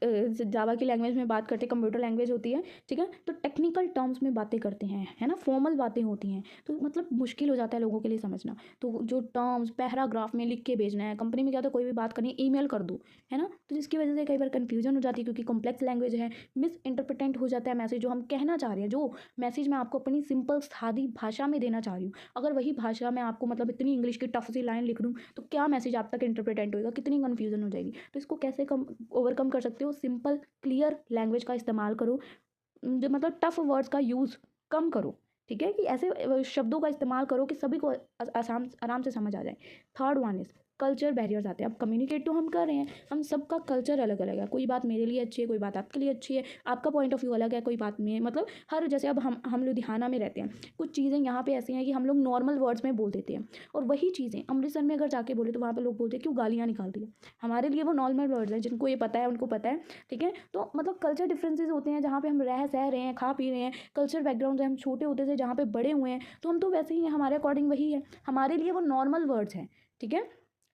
जावा की लैंग्वेज में बात करते हैं, कंप्यूटर लैंग्वेज होती है, ठीक है, तो टेक्निकल टर्म्स में बातें करते हैं, है ना, फॉर्मल बातें होती हैं, तो मतलब मुश्किल हो जाता है लोगों के लिए समझना। तो जो टर्म्स पैराग्राफ में लिख के भेजना है, कंपनी में क्या, तो कोई भी बात करनी है ईमेल कर दो, है ना, तो जिसकी वजह से कई बार कन्फ्यूजन हो जाती है, क्योंकि कॉम्प्लेक्स लैंग्वेज है, मिस इंटरप्रिटेंट हो जाता है मैसेज जो हम कहना चाह रहे हैं। जो मैसेज मैं आपको अपनी सिंपल सादी भाषा में देना चाह रही हूँ, अगर वही भाषा में आपको मतलब इतनी इंग्लिश की टफ सी लाइन लिख दूँ तो क्या मैसेज आप तक इंटरप्रिटेंट होगा, कितनी कन्फ्यूजन हो जाएगी। तो इसको कैसे कम ओवरकम कर सकते हो? सिंपल क्लियर लैंग्वेज का इस्तेमाल करो, जो मतलब टफ वर्ड्स का यूज़ कम करो, ठीक है, कि ऐसे शब्दों का इस्तेमाल करो कि सभी को आसान आराम से समझ आ जाए। Third one is culture barriers आते हैं। अब कम्युनिकेट तो हम कर रहे हैं, हम सबका कल्चर अलग अलग है, कोई बात मेरे लिए अच्छी है, कोई बात आपके लिए अच्छी है, आपका पॉइंट ऑफ व्यू अलग है, कोई बात में मतलब हर, जैसे अब हम लुधियाना में रहते हैं, कुछ चीज़ें यहाँ पे ऐसी हैं कि हम लोग नॉर्मल वर्ड्स में बोल देते हैं, और वही चीज़ें अमृतसर में अगर जाके बोले तो वहाँ पे लोग बोलते हैं क्यों गालियाँ निकाल दी है। हमारे लिए वो नॉर्मल वर्ड्स हैं, जिनको ये पता है उनको पता है, ठीक है। तो मतलब कल्चर डिफरेंसेस होते हैं, जहाँ पे हम रह सह रहे हैं, खा पी रहे हैं, कल्चर बैकग्राउंड है, हम छोटे होते से जहाँ पे बड़े हुए हैं, तो हम तो वैसे ही हैं, हमारे अकॉर्डिंग वही है, हमारे लिए वो नॉर्मल वर्ड्स हैं, ठीक है।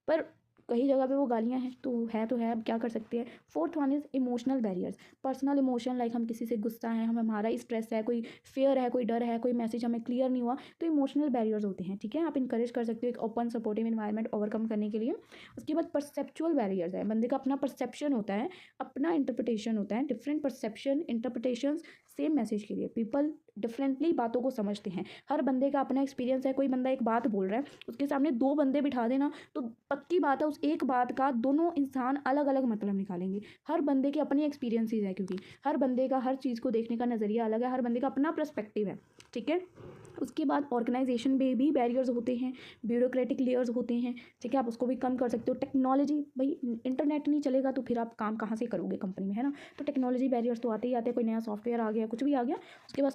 पर कई जगह पे वो गालियाँ हैं, तो है, अब क्या कर सकते हैं। Fourth one is emotional barriers, personal emotion, like हम किसी से गुस्सा है, हमारा स्ट्रेस है, कोई फेयर है, कोई डर है, कोई मैसेज हमें क्लियर नहीं हुआ, तो इमोशनल बैरियर्स होते हैं, ठीक है। आप इंकरेज कर सकते हो एक ओपन सपोर्टिव इन्वायरमेंट ओवरकम करने के लिए। उसके बाद परसेप्चुअल बैरियर्स है, बंदे का अपना परसेप्शन होता है, अपना इंटरप्रिटेशन होता है, different perception interpretations same message के लिए, पीपल डिफरेंटली बातों को समझते हैं, हर बंदे का अपना एक्सपीरियंस है। कोई बंदा एक बात बोल रहा है, उसके सामने दो बंदे बिठा देना तो पक्की बात है उस एक बात का दोनों इंसान अलग अलग मतलब निकालेंगे। हर बंदे के अपनी एक्सपीरियंसेस है, क्योंकि हर बंदे का हर चीज़ को देखने का नज़रिया अलग है, हर बंदे का अपना पर्सपेक्टिव है, ठीक है। उसके बाद ऑर्गेनाइजेशन में भी बैरियर्स होते हैं, ब्यूरोक्रेटिक लेयर्स होते हैं, ठीक है, आप उसको भी कम कर सकते हो। टेक्नोलॉजी, भाई इंटरनेट नहीं चलेगा तो फिर आप काम कहाँ से करोगे कंपनी में, है ना, तो टेक्नोलॉजी बैरियर्स तो आते ही आते हैं, कोई नया सॉफ्टवेयर आ गया, कुछ भी आ गया। उसके बाद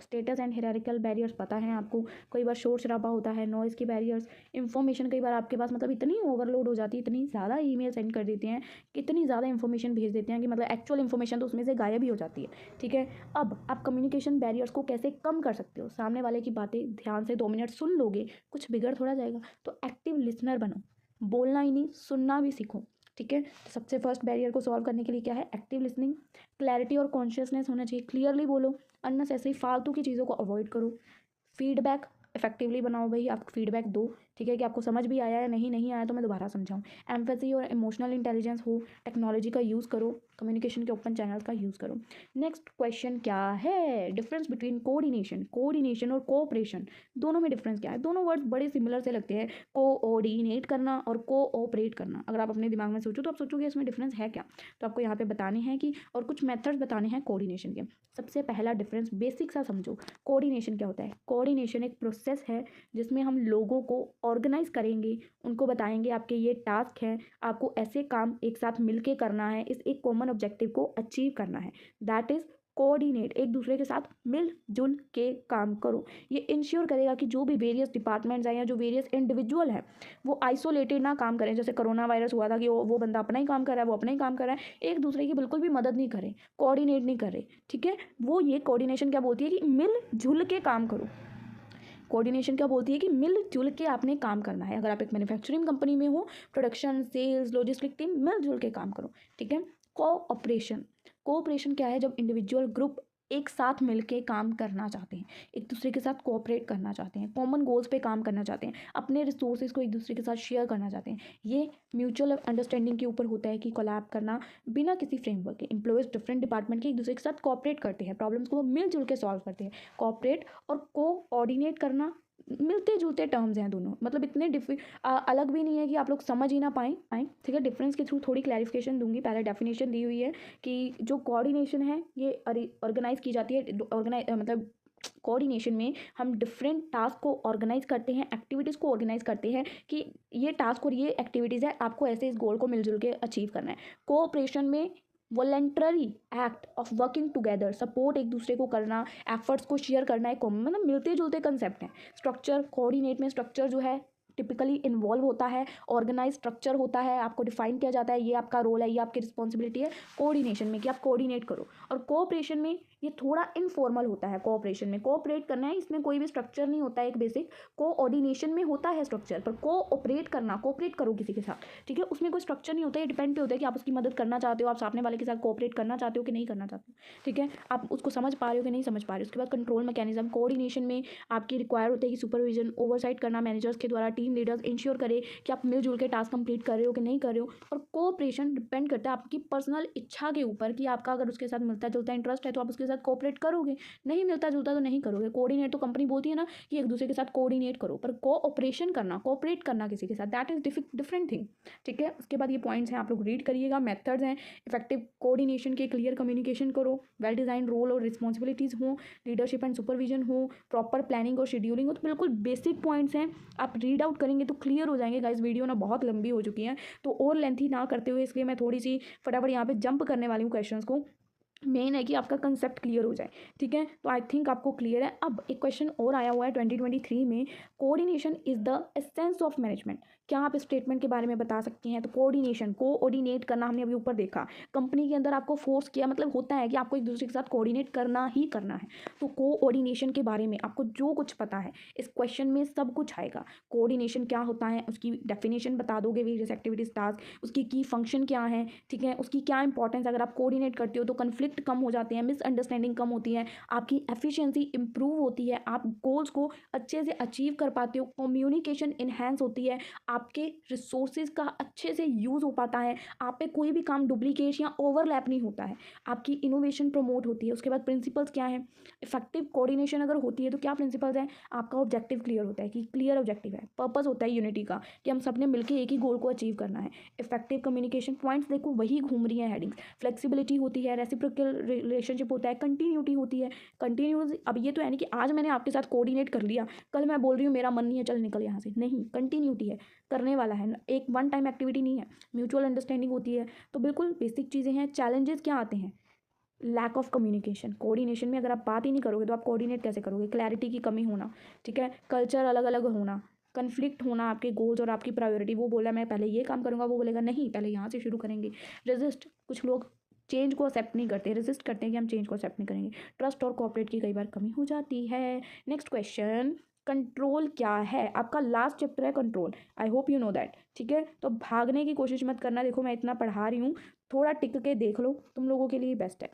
स्टेटस एंड हियरार्किकल बैरियर्स पता है आपको, कई बार शोर शराबा होता है, नॉइज़ की बैरियर्स, इन्फॉर्मेशन कई बार आपके पास मतलब इतनी ओवरलोड हो जाती है, इतनी ज़्यादा ईमेल सेंड कर देते हैं, कितनी ज़्यादा इन्फॉर्मेशन भेज देते हैं कि मतलब एक्चुअल इन्फॉर्मेशन तो उसमें से गायब ही हो जाती है, ठीक है। अब आप कम्युनिकेशन बैरियर्स को कैसे कम कर सकते हो? सामने वाले की बातें ध्यान से 2 मिनट सुन लोगे, कुछ बिगड़ थोड़ा जाएगा। तो एक्टिव लिसनर बनो, बोलना ही नहीं सुनना भी सीखो, ठीक है। तो सबसे फर्स्ट बैरियर को सॉल्व करने के लिए क्या है? एक्टिव लिसनिंग, क्लैरिटी और कॉन्शियसनेस होना चाहिए, क्लियरली बोलो, अननेसेसरी फालतू की चीज़ों को अवॉइड करो। फीडबैक इफेक्टिवली बनाओ, भाई आप फीडबैक दो, ठीक है, कि आपको समझ भी आया है, नहीं आया तो मैं दोबारा समझाऊँ। एम्पैथी और इमोशनल इंटेलिजेंस हो, टेक्नोलॉजी का यूज़ करो, कम्युनिकेशन के ओपन चैनल्स का यूज़ करो। नेक्स्ट क्वेश्चन क्या है, डिफरेंस बिटवीन कोऑर्डिनेशन और कोऑपरेशन, दोनों में डिफरेंस क्या है। दोनों वर्ड्स बड़े सिमिलर से लगते हैं, कोऑर्डिनेट करना और कोऑपरेट करना। अगर आप अपने दिमाग में सोचो तो आप सोचोगे इसमें डिफरेंस है क्या, तो आपको यहाँ पे बताने हैं कि और कुछ मेथड्स बताने हैं कोऑर्डिनेशन के। सबसे पहला डिफरेंस बेसिक सा समझो, कोऑर्डिनेशन क्या होता है। कोऑर्डिनेशन एक प्रोसेस है जिसमें हम लोगों को ऑर्गेनाइज करेंगे, उनको बताएंगे आपके ये टास्क हैं, आपको ऐसे काम एक साथ मिलके करना है, इस एक कॉमन ऑब्जेक्टिव को अचीव करना है। दैट इज कोऑर्डिनेट, एक दूसरे के साथ मिलजुल के काम करो। ये इंश्योर करेगा कि जो भी वेरियस डिपार्टमेंट्स हैं या जो वेरियस इंडिविजुअल हैं वो आइसोलेटेड ना काम करें। जैसे कोरोना वायरस हुआ था कि वो बंदा अपना ही काम कर रहा है, वो अपना ही काम कर रहा है, एक दूसरे की बिल्कुल भी मदद नहीं करे, कोऑर्डिनेट नहीं करे, ठीक है। वो ये कोऑर्डिनेशन क्या बोलती है कि मिलजुल के काम करो। कोऑर्डिनेशन क्या बोलती है कि मिलजुल के आपने काम करना है। अगर आप एक मैन्युफैक्चरिंग कंपनी में हो, प्रोडक्शन, सेल्स, लॉजिस्टिक टीम, मिलजुल के काम करो, ठीक है। कोऑपरेशन क्या है, जब इंडिविजुअल ग्रुप एक साथ मिलके काम करना चाहते हैं, एक दूसरे के साथ कोऑपरेट करना चाहते हैं, कॉमन गोल्स पे काम करना चाहते हैं, अपने रिसोर्सेज को एक दूसरे के साथ शेयर करना चाहते हैं। ये म्यूचुअल अंडरस्टैंडिंग के ऊपर होता है कि कोलैब करना बिना किसी फ्रेमवर्क के। एम्प्लॉयज़ डिफरेंट डिपार्टमेंट के एक दूसरे के साथ कोऑपरेट करते हैं, प्रॉब्लम्स को वो मिलजुल के सॉल्व करते हैं। कोऑपरेट और कोऑर्डिनेट करना मिलते जुलते टर्म्स हैं दोनों, मतलब इतने अलग भी नहीं है कि आप लोग समझ ही ना पाएँ, ठीक है। डिफरेंस के थ्रू थोड़ी क्लैरिफिकेशन दूंगी। पहले डेफिनेशन दी हुई है कि जो कोऑर्डिनेशन है ये ऑर्गेनाइज की जाती है, मतलब कोऑर्डिनेशन में हम डिफरेंट टास्क को ऑर्गेनाइज करते हैं, एक्टिविटीज़ को ऑर्गेनाइज करते हैं कि ये टास्क और ये एक्टिविटीज़ है, आपको ऐसे इस गोल को मिलजुल के अचीव करना है। कोऑपरेशन में voluntary act of working together, support एक दूसरे को करना, एफर्ट्स को शेयर करना है, मतलब मिलते जुलते कंसेप्ट हैं। स्ट्रक्चर, कोऑर्डिनेट में स्ट्रक्चर जो है टिपिकली इन्वॉल्व होता है, ऑर्गेनाइज स्ट्रक्चर होता है, आपको डिफाइन किया जाता है, ये आपका रोल है, ये आपकी रिस्पॉन्सिबिलिटी है कोऑर्डिनेशन में कि आप कोऑर्डिनेट करो। और कोऑपरेशन में ये थोड़ा इनफॉर्मल होता है। कोऑपरेशन में कोऑपरेट करना है, इसमें कोई भी स्ट्रक्चर नहीं होता है एक बेसिक। कोऑर्डिनेशन में होता है स्ट्रक्चर, पर कोऑपरेट करना, कोऑपरेट करो किसी के साथ, ठीक है, उसमें कोई स्ट्रक्चर नहीं होता है। डिपेंड पे होता है कि आप उसकी मदद करना चाहते हो, आप सामने वाले के साथ कोऑपरेट करना चाहते हो कि नहीं करना चाहते हो, ठीक है, आप उसको समझ पा रहे हो कि नहीं समझ पा रहे हो। उसके बाद कंट्रोल मैकेनिज्म, कोऑर्डिनेशन में आपकी रिक्वायर होता है कि सुपरविजन, ओवरसाइट करना मैनेजर्स के द्वारा, टीम लीडर्स इंश्योर करे कि आप मिलजुल के टास्क कंप्लीट कर रहे हो कि नहीं कर रहे हो। और कोऑपरेशन डिपेंड करता है आपकी पर्सनल इच्छा के ऊपर कि आपका अगर उसके साथ मिलता जुलता इंटरेस्ट है तो आप उसके साथ कोऑपरेट करोगे, नहीं मिलता जुलता तो नहीं करोगे। कोऑर्डिनेट तो कंपनी बोलती है ना कि एक दूसरे के साथ कोऑर्डिनेट करो, पर कोऑपरेशन करना, कोऑपरेट करना किसी के साथ, दैट इज डिफरेंट थिंग, ठीक है। उसके बाद ये पॉइंट्स हैं, आप लोग रीड करिएगा। मेथड्स हैं, इफेक्टिव कोऑर्डिनेशन के, क्लियर कम्युनिकेशन करो, वेल डिजाइन रोल और रिस्पॉन्सिबिलिटीज़ हो, लीडरशिप एंड सुपरविजन हो, प्रॉपर प्लानिंग और शेड्यूलिंग हो। तो बिल्कुल बेसिक पॉइंट्स हैं, आप रीड आउट करेंगे तो क्लियर हो जाएंगे। गाइस वीडियो ना बहुत लंबी हो चुकी है, तो और लेंथी ना करते हुए इसलिए मैं थोड़ी सी फटाफट यहाँ पे जंप करने वाली हूँ क्वेश्चंस को। मेन है कि आपका कंसेप्ट क्लियर हो जाए, ठीक है। तो आई थिंक आपको क्लियर है। अब एक क्वेश्चन और आया हुआ है 2023 में, coordination is the essence of management. क्या आप इस स्टेटमेंट के बारे में बता सकती हैं। तो कोऑर्डिनेशन, कोऑर्डिनेट करना हमने अभी ऊपर देखा, कंपनी के अंदर आपको फोर्स किया, मतलब होता है कि आपको एक दूसरे के साथ कोऑर्डिनेट करना ही करना है। तो कोऑर्डिनेशन के बारे में आपको जो कुछ पता है इस क्वेश्चन में सब कुछ आएगा। कोऑर्डिनेशन क्या होता है, उसकी डेफिनेशन बता दोगे, वेरियस एक्टिविटीज टास्क, उसकी की फंक्शन क्या है, ठीक है, उसकी क्या इंपॉर्टेंस। अगर आप कोऑर्डिनेट करते हो तो कन्फ्लिक्ट कम हो जाते हैं, मिसअंडरस्टैंडिंग कम होती है, आपकी एफिशिएंसी इंप्रूव होती है, आप गोल्स को अच्छे से अचीव कर पाते हो, कम्युनिकेशन इन्हेंस होती है, आपके रिसोर्सेज का अच्छे से यूज़ हो पाता है, आप पे कोई भी काम डुप्लीकेट या ओवरलैप नहीं होता है, आपकी इनोवेशन प्रमोट होती है। उसके बाद प्रिंसिपल्स क्या है, इफेक्टिव कोऑर्डिनेशन अगर होती है तो क्या प्रिंसिपल्स हैं, आपका ऑब्जेक्टिव क्लियर होता है कि क्लियर ऑब्जेक्टिव है, पर्पस होता है यूनिटी का कि हम सबने मिलकर एक ही गोल को अचीव करना है। इफेक्टिव कम्युनिकेशन पॉइंट्स देखो वही घूम रही है हेडिंग्स, फ्लेक्सिबिलिटी होती है, रेसिप्रोकल रिलेशनशिप होता है, कंटिन्यूटी होती है, कंटिन्यूस। अब ये तो है नहीं कि आज मैंने आपके साथ कोऑर्डिनेट कर लिया, कल मैं बोल रही हूँ मेरा मन नहीं है चल निकल यहाँ से, नहीं, कंटिन्यूटी है, करने वाला है, एक वन टाइम एक्टिविटी नहीं है, म्यूचुअल अंडरस्टैंडिंग होती है। तो बिल्कुल बेसिक चीज़ें हैं। चैलेंजेस क्या आते हैं, लैक ऑफ कम्युनिकेशन, कोऑर्डिनेशन में अगर आप बात ही नहीं करोगे तो आप कोऑर्डिनेट कैसे करोगे, क्लैरिटी की कमी होना, ठीक है, कल्चर अलग अलग होना, कन्फ्लिक्ट होना, आपके गोल्स और आपकी प्रायोरिटी, वो बोला मैं पहले ये काम करूँगा, वो बोलेगा नहीं पहले यहाँ से शुरू करेंगे। रेजिस्ट, कुछ लोग चेंज को एक्सेप्ट नहीं करते, रेजिस्ट करते हैं कि हम चेंज को एक्सेप्ट नहीं करेंगे। ट्रस्ट और कोऑपरेट की कई बार कमी हो जाती है। नेक्स्ट क्वेश्चन, कंट्रोल क्या है, आपका लास्ट चैप्टर है control, I hope you know that, ठीक है। तो भागने की कोशिश मत करना, देखो मैं इतना पढ़ा रही हूँ, थोड़ा टिक के देख लो, तुम लोगों के लिए बेस्ट है।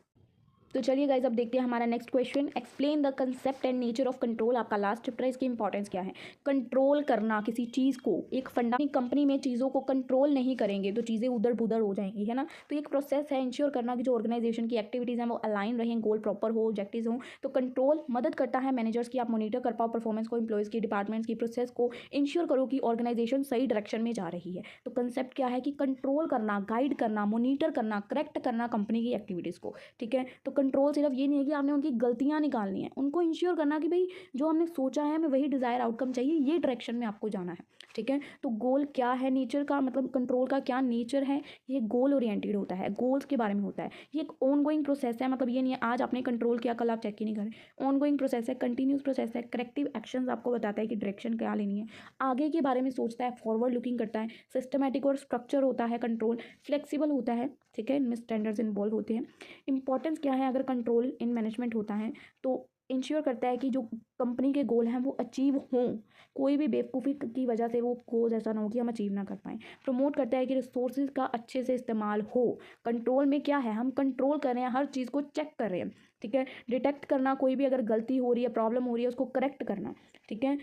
तो चलिए गाइज अब देखते हैं हमारा next question. Explain the concept and nature of control. आपका लास्ट चैप्टर है, इसकी इंपॉर्टेंस क्या है। कंट्रोल करना किसी चीज़ को, एक फंडा कंपनी में चीज़ों को कंट्रोल नहीं करेंगे तो चीज़ें उधर पुधर हो जाएंगी, है ना। तो एक प्रोसेस है इंश्योर करना कि जो ऑर्गेनाइजेशन की एक्टिविटीज़ हैं वो अलाइन रहें, गोल प्रॉपर हो, ऑब्जेक्टिव्स हों। तो कंट्रोल मदद करता है मैनेजर्स की, आप मॉनिटर कर पाओ परफॉर्मेंस को, एम्प्लॉयज़ की, डिपार्टमेंट्स की, प्रोसेस को, इंश्योर करो कि ऑर्गेनाइजेशन सही डायरेक्शन में जा रही है। तो कंसेप्ट क्या है कि कंट्रोल करना, गाइड करना, मॉनिटर करना, करेक्ट करना कंपनी की एक्टिविटीज़ को, ठीक है। तो कंट्रोल सिर्फ ये नहीं है कि आपने उनकी गलतियां निकालनी है, उनको इंश्योर करना कि भाई जो हमने सोचा है हमें वही डिज़ायर आउटकम चाहिए, ये डायरेक्शन में आपको जाना है, ठीक है। तो गोल क्या है, नेचर का मतलब कंट्रोल का क्या नेचर है, ये गोल ओरिएंटेड होता है, गोल्स के बारे में होता है। ये एक ऑन गोइंग प्रोसेस है, मतलब ये नहीं है आज आपने कंट्रोल किया कल आप चेक ही नहीं करें। ऑन गोइंग प्रोसेस है, कंटिन्यूस प्रोसेस है, करेक्टिव एक्शंस आपको बताता है कि डायरेक्शन क्या लेनी है, आगे के बारे में सोचता है, फॉरवर्ड लुकिंग करता है, सिस्टमैटिक और स्ट्रक्चर होता है कंट्रोल, फ्लेक्सिबल होता है, ठीक है, इनमें स्टैंडर्ड्स इन्वॉल्व होते हैं। इंपॉर्टेंस क्या है अगर कंट्रोल इन मैनेजमेंट होता है तो इंश्योर करता है कि जो कंपनी के गोल हैं वो अचीव हों, कोई भी बेवकूफ़ी की वजह से वो गोल ऐसा ना हो कि हम अचीव ना कर पाएँ। प्रमोट करता है कि रिसोर्सेज का अच्छे से इस्तेमाल हो। कंट्रोल में क्या है, हम कंट्रोल कर रहे हैं, हर चीज़ को चेक कर रहे हैं, ठीक है। डिटेक्ट करना, कोई भी अगर गलती हो रही है, प्रॉब्लम हो रही है, उसको करेक्ट करना, ठीक है।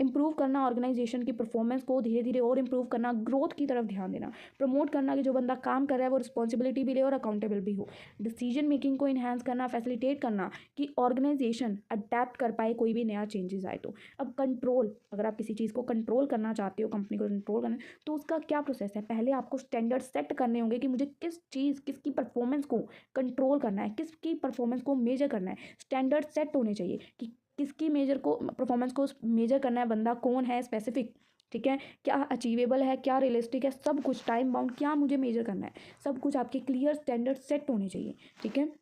इम्प्रूव करना, ऑर्गेनाइजेशन की परफॉर्मेंस को धीरे धीरे और इम्प्रूव करना, ग्रोथ की तरफ ध्यान देना। प्रमोट करना कि जो बंदा काम कर रहा है वो रिस्पॉन्सिबिलिटी भी ले और अकाउंटेबल भी हो। डिसीजन मेकिंग को इन्हांस करना, फैसिलिटेट करना कि ऑर्गेनाइजेशन अडेप्ट कर पाए कोई भी नया चेंजेस आए तो। अब कंट्रोल, अगर आप किसी चीज़ को कंट्रोल करना चाहते हो, कंपनी को कंट्रोल करना, तो उसका क्या प्रोसेस है। पहले आपको स्टैंडर्ड सेट करने होंगे कि मुझे किस चीज़, किसकी परफॉर्मेंस को कंट्रोल करना है, किसकी परफॉर्मेंस को मेजर करना है। स्टैंडर्ड सेट होने चाहिए कि किसकी मेजर को, परफॉर्मेंस को मेजर करना है, बंदा कौन है, स्पेसिफिक, ठीक है, क्या अचीवेबल है, क्या रियलिस्टिक है, सब कुछ टाइम बाउंड, क्या मुझे मेजर करना है, सब कुछ आपके क्लियर स्टैंडर्ड सेट होने चाहिए, ठीक है,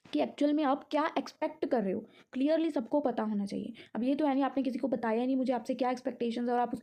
कि एक्चुअल में आप क्या एक्सपेक्ट कर रहे हो, क्लियरली सबको पता होना चाहिए। अब ये तो है नहीं आपने किसी को बताया नहीं मुझे आपसे क्या एक्सपेक्टेशंस है और आप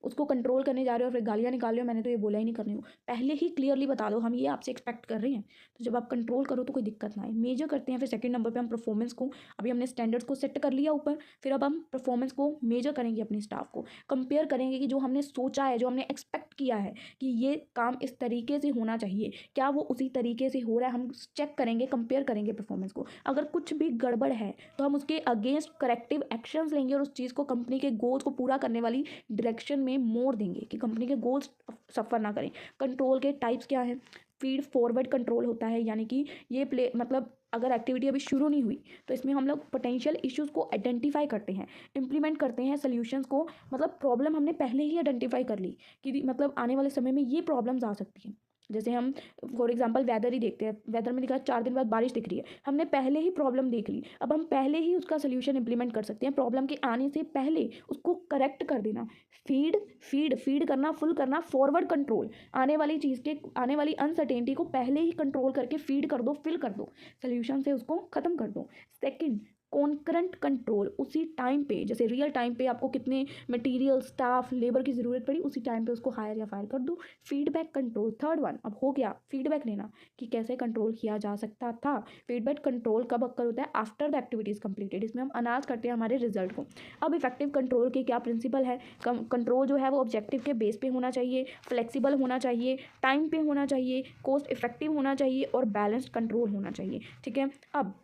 उसको कंट्रोल करने जा रहे हो और फिर गालियाँ निकाल रहे हो, मैंने तो ये बोला ही नहीं करने को। पहले ही क्लियरली बता दो हम ये आपसे एक्सपेक्ट कर रहे हैं, तो जब आप कंट्रोल करो तो कोई दिक्कत ना आए। मेजर करते हैं फिर सेकंड नंबर पर हम परफॉर्मेंस को, अभी हमने स्टैंडर्ड्स को सेट कर लिया ऊपर, फिर अब हम परफॉर्मेंस को मेजर करेंगे, अपने स्टाफ को कंपेयर करेंगे कि जो हमने सोचा है, जो हमने एक्सपेक्ट किया है कि ये काम इस तरीके से होना चाहिए, क्या वो उसी तरीके से हो रहा है, हम चेक करेंगे, कंपेयर करेंगे परफॉर्मेंस को। अगर कुछ भी गड़बड़ है तो हम उसके अगेंस्ट करेक्टिव एक्शंस लेंगे और उस चीज़ को कंपनी के गोल्स को पूरा करने वाली डायरेक्शन में मोड़ देंगे कि कंपनी के गोल्स सफ़र ना करें। कंट्रोल के टाइप्स क्या है, फीड फॉरवर्ड कंट्रोल होता है, यानी कि ये प्ले मतलब अगर एक्टिविटी अभी शुरू नहीं हुई तो इसमें हम लोग पोटेंशियल इश्यूज़ को आइडेंटिफाई करते हैं, इंप्लीमेंट करते हैं सॉल्यूशंस को, मतलब प्रॉब्लम हमने पहले ही आइडेंटिफाई कर ली कि मतलब आने वाले समय में ये प्रॉब्लम्स आ सकती हैं। जैसे हम फॉर एग्जांपल वेदर ही देखते हैं, वेदर में दिखा 4 दिन बाद बारिश दिख रही है, हमने पहले ही प्रॉब्लम देख ली, अब हम पहले ही उसका सोल्यूशन इंप्लीमेंट कर सकते हैं, प्रॉब्लम के आने से पहले उसको करेक्ट कर देना। फीड फीड फीड करना, फुल करना, फॉरवर्ड कंट्रोल, आने वाली चीज़ के, आने वाली अनसर्टेनिटी को पहले ही कंट्रोल करके फीड कर दो, फिल कर दो, सोल्यूशन से उसको ख़त्म कर दो। सेकेंड, कॉन्करेंट कंट्रोल, उसी टाइम पे, जैसे रियल टाइम पे आपको कितने मटेरियल, स्टाफ, लेबर की ज़रूरत पड़ी, उसी टाइम पे उसको हायर या फायर कर दो। फीडबैक कंट्रोल, थर्ड वन, अब हो गया फीडबैक लेना कि कैसे कंट्रोल किया जा सकता था। फीडबैक कंट्रोल कब अक्कर होता है, आफ्टर द एक्टिविटीज़ कंप्लीटेड, इसमें हम अनाउंस करते हैं हमारे रिजल्ट को। अब इफेक्टिव कंट्रोल के क्या प्रिंसिपल है, कंट्रोल जो है वो ऑब्जेक्टिव के बेस पे होना चाहिए, फ्लेक्सिबल होना चाहिए, टाइम पे होना चाहिए, कॉस्ट इफेक्टिव होना चाहिए और बैलेंस्ड कंट्रोल होना चाहिए, ठीक है। अब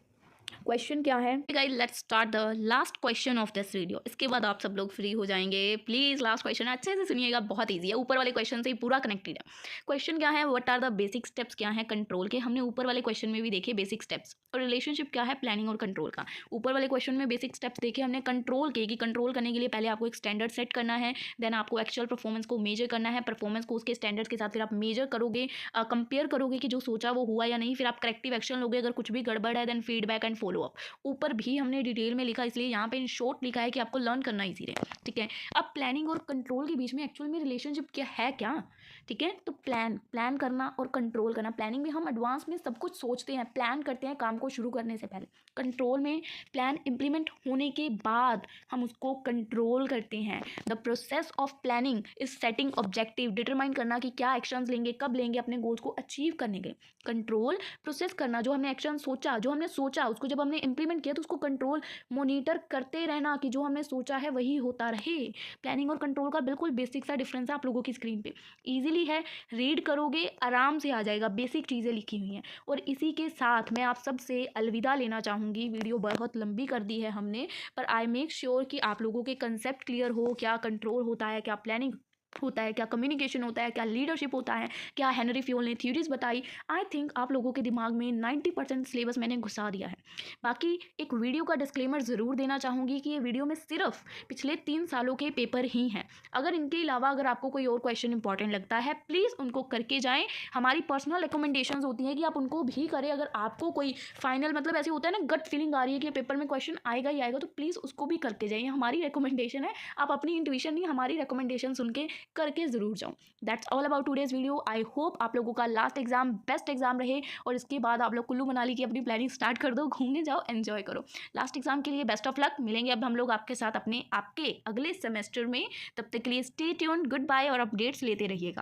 क्वेश्चन क्या है guys, let's start the last question of this video, इसके बाद आप सब लोग फ्री हो जाएंगे। प्लीज़ लास्ट क्वेश्चन अच्छे से सुनिएगा, बहुत इजी है, ऊपर वाले क्वेश्चन से ही पूरा कनेक्टेड है। क्वेश्चन क्या है, what are the basic steps, क्या है कंट्रोल के, हमने ऊपर वाले क्वेश्चन में भी देखे बेसिक स्टेप्स, और रिलेशनशिप क्या है प्लानिंग और कंट्रोल का। ऊपर वाले क्वेश्चन में बेसिक स्टेप्स देखे हमने कंट्रोल के, कि कंट्रोल करने के लिए पहले आपको एक स्टैंडर्ड सेट करना है, देन आपको एक्चुअल परफॉर्मेंस को मेजर करना है, परफॉर्मेंस को उसके स्टैंडर्ड्स के साथ फिर आप मेजर करोगे, कंपेयर करोगे कि जो सोचा वो हुआ या नहीं, फिर आप करेक्टिव एक्शन लोगे अगर कुछ भी गड़बड़ है, then feedback and follow up. ऊपर भी हमने डिटेल में लिखा, इसलिए यहाँ पे इन शॉर्ट लिखा है कि आपको लर्न करना इजी रहे, ठीक है। अब प्लानिंग और कंट्रोल के बीच में एक्चुअल में रिलेशनशिप क्या है, क्या, ठीक है। तो प्लान करना और कंट्रोल करना, प्लानिंग में हम एडवांस में सब कुछ सोचते हैं, प्लान करते हैं काम को शुरू करने से पहले। कंट्रोल में प्लान इंप्लीमेंट होने के बाद हम उसको कंट्रोल करते हैं। The process of planning is setting objective, determine करना कि क्या एक्शंस लेंगे, कब लेंगे अपने गोल्स को अचीव करने के। कंट्रोल प्रोसेस करना, जो हमने एक्शन सोचा, जो हमने सोचा उसको जब हमने हमने इम्प्लीमेंट किया तो उसको कंट्रोल मोनीटर करते रहना कि जो हमने सोचा है वही होता रहे। प्लानिंग और कंट्रोल का बिल्कुल बेसिक सा डिफरेंस है आप लोगों की स्क्रीन पे, ईजिली है, रीड करोगे आराम से आ जाएगा, बेसिक चीज़ें लिखी हुई हैं। और इसी के साथ मैं आप सबसे अलविदा लेना चाहूँगी। वीडियो बहुत लंबी कर दी है हमने, पर आई मेक श्योर कि आप लोगों के कंसेप्ट क्लियर हो, क्या कंट्रोल होता है, क्या प्लानिंग होता है, क्या कम्युनिकेशन होता है, क्या लीडरशिप होता है, क्या हेनरी फ्यूल ने थ्योरीज बताई। आई थिंक आप लोगों के दिमाग में 90% सिलेबस मैंने घुसा दिया है। बाकी एक वीडियो का डिस्क्लेमर ज़रूर देना चाहूँगी कि ये वीडियो में सिर्फ पिछले 3 सालों के पेपर ही हैं। अगर इनके अलावा अगर आपको कोई और क्वेश्चन इंपॉर्टेंट लगता है प्लीज़ उनको करके जाएँ। हमारी पर्सनल रिकमेंडेशंस होती हैं कि आप उनको भी करें। अगर आपको कोई फाइनल मतलब ऐसे होता है ना, गट फीलिंग आ रही है कि पेपर में क्वेश्चन आएगा ही आएगा, तो प्लीज़ उसको भी करके जाइए। हमारी रिकमेंडेशन है, आप अपनी इंट्यूशन नहीं हमारी रिकमेंडेशन सुन के करके ज़रूर जाऊँ। That's all about today's video. I hope आप लोगों का लास्ट एग्जाम बेस्ट एग्जाम रहे और इसके बाद आप लोग कुल्लू मनाली की अपनी प्लानिंग स्टार्ट कर दो, घूमने जाओ, एंजॉय करो। लास्ट एग्जाम के लिए बेस्ट ऑफ लक। मिलेंगे अब हम लोग आपके साथ आपके अगले सेमेस्टर में। तब तक के लिए स्टे ट्यून्ड, गुड बाय और अपडेट्स लेते रहिएगा।